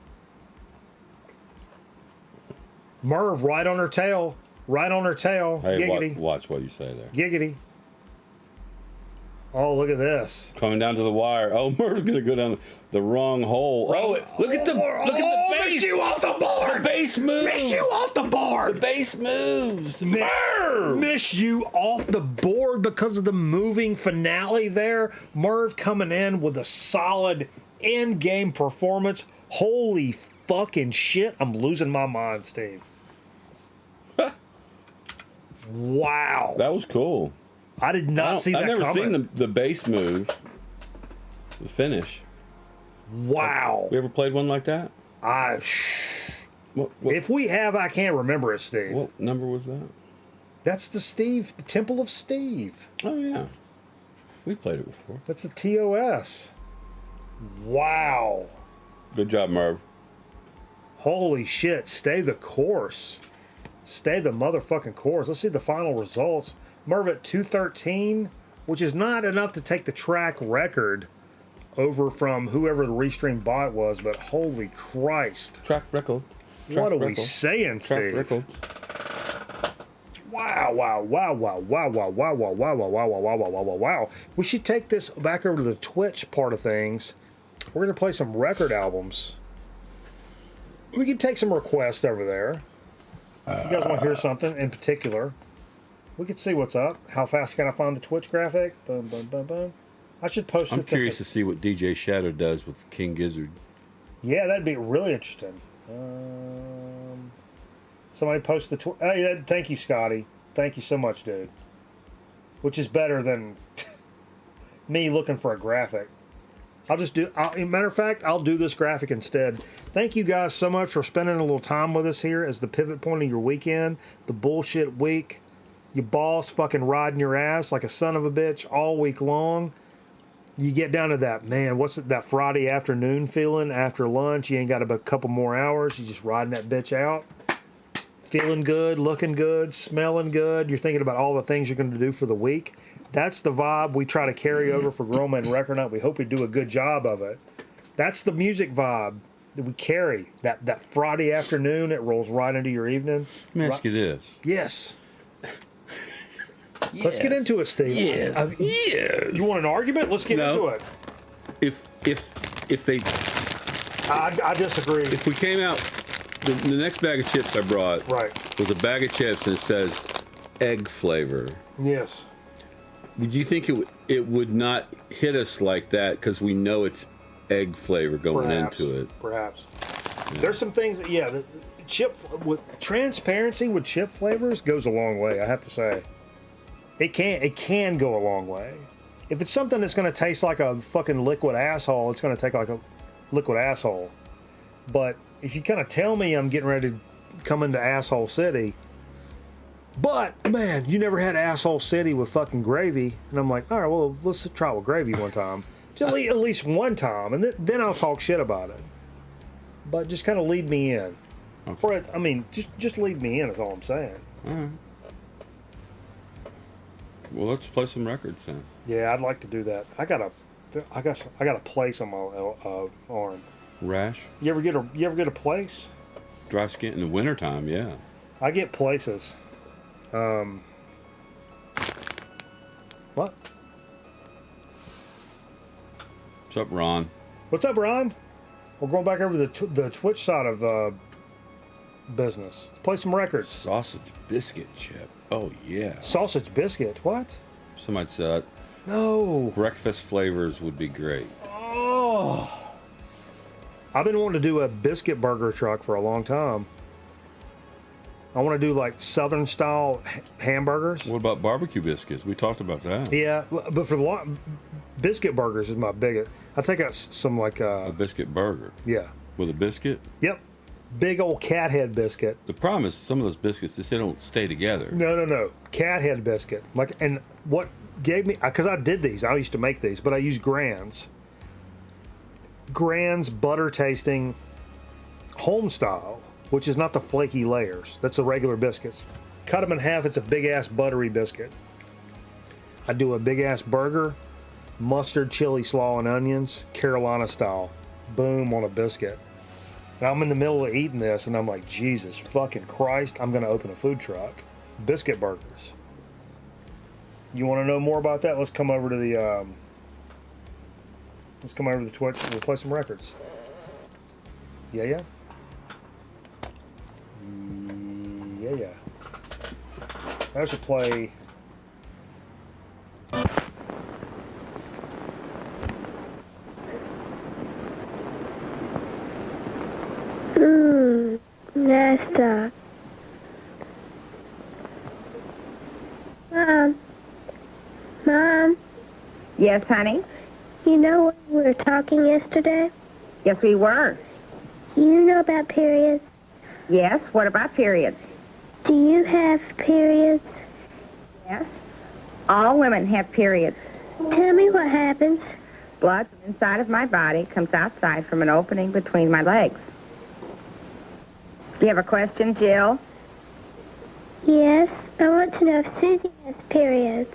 Merv, right on her tail. Right on her tail. Hey, Giggity. watch what you say there. Giggity. Oh, look at this. Coming down to the wire. Oh, Merv's gonna go down the wrong hole. Oh, look at the base. Missed you off the board. The base moves. Missed you off the board. The base moves. Merv! Missed you off the board because of the moving finale there. Merv coming in with a solid in-game performance. Holy fucking shit. I'm losing my mind, Steve. Wow. That was cool. I did not see that I've never coming. seen the base move. The finish. Wow. We ever played one like that? What, if we have, I can't remember it, Steve. What number was that? That's the Temple of Steve. Oh, yeah. We played it before. That's the TOS. Wow. Good job, Merv. Holy shit. Stay the course. Stay the motherfucking course. Let's see the final results. Merv at 213, which is not enough to take the track record over from whoever the restream bot was, but holy Christ. Track record. What are we saying, Steve? Records. Wow, wow, wow, wow, wow, wow, wow, wow, wow, wow, wow, wow, wow, wow, wow, wow. We should take this back over to the Twitch part of things. We're going to play some record albums. We can take some requests over there. If you guys want to hear something in particular, we can see what's up. How fast can I find the Twitch graphic? Boom, boom, boom, boom. I should post I'm it. curious to see what DJ Shadow does with King Gizzard. Yeah, that'd be really interesting. Somebody post the hey, thank you, Scotty. Thank you so much, dude. Which is better than me looking for a graphic. Matter of fact, I'll do this graphic instead. Thank you guys so much for spending a little time with us here as the pivot point of your weekend, the bullshit week. Your boss fucking riding your ass like a son of a bitch all week long. You get down to that, man, that Friday afternoon feeling after lunch? You ain't got a couple more hours. You're just riding that bitch out. Feeling good, looking good, smelling good. You're thinking about all the things you're going to do for the week. That's the vibe we try to carry over for Grown Man Record Night. We hope we do a good job of it. That's the music vibe that we carry. That Friday afternoon, it rolls right into your evening. Let me ask you this. Yes. Let's get into it, Steve. Yes. You want an argument? Let's get into it. If they... I disagree. If we came out... The next bag of chips I brought was a bag of chips and it says egg flavor. Yes. Would you think it would not hit us like that because we know it's egg flavor going into it? Perhaps. Yeah. There's some things that, the chip with transparency with chip flavors goes a long way, I have to say. It can go a long way. If it's something that's going to taste like a fucking liquid asshole, it's going to take like a liquid asshole. But if you kind of tell me I'm getting ready to come into Asshole City, but man, you never had Asshole City with fucking gravy, and I'm like, all right, well, let's try it with gravy one time, at least one time, and then I'll talk shit about it. But just kind of lead me in, or just lead me in is all I'm saying. All right. Well, let's play some records then. Yeah, I'd like to do that. I got a place on my arm. Rash? You ever get a place? Dry skin in the wintertime, yeah. I get places. What? What's up, Ron? What's up, Ron? We're going back over the Twitch side of business. Let's play some records. Sausage biscuit chip. Oh, yeah. Sausage biscuit? What? Somebody said. No. Breakfast flavors would be great. Oh. I've been wanting to do a biscuit burger truck for a long time. I want to do like Southern style hamburgers. What about barbecue biscuits? We talked about that. Yeah, but for the biscuit burgers is my biggest. I take out some like a biscuit burger. Yeah. With a biscuit? Yep. Big old cat head biscuit. The problem is some of those biscuits they don't stay together. No. Cat head biscuit. And what gave me, because I did these. I used to make these, but I use Grand's butter tasting home style, which is not the flaky layers. That's the regular biscuits. cut them in half. It's a big-ass buttery biscuit. I do a big-ass burger, mustard, chili, slaw, and onions, Carolina style. Boom, on a biscuit. And I'm in the middle of eating this, and I'm like, Jesus fucking Christ, I'm going to open a food truck. Biscuit burgers. You want to know more about that? Let's come over to the Twitch and we'll play some records. Yeah, yeah. Yeah, yeah. I should play. Nesta. Mom. Yes, honey? You know when we were talking yesterday? Yes, we were. Do you know about periods? Yes, what about periods? Do you have periods? Yes. All women have periods. Tell me what happens. Blood from inside of my body comes outside from an opening between my legs. Do you have a question, Jill? Yes, I want to know if Susie has periods.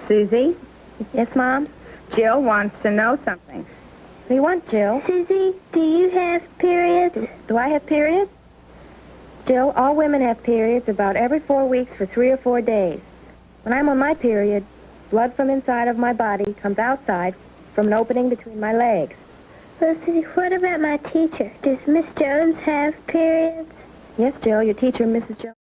Susie? Yes, Mom? Jill wants to know something. What do you want, Jill? Susie, do you have periods? Do I have periods? Jill, all women have periods about every 4 weeks for 3 or 4 days. When I'm on my period, blood from inside of my body comes outside from an opening between my legs. Well, Susie, what about my teacher? Does Miss Jones have periods? Yes, Jill, your teacher, Mrs. Jones.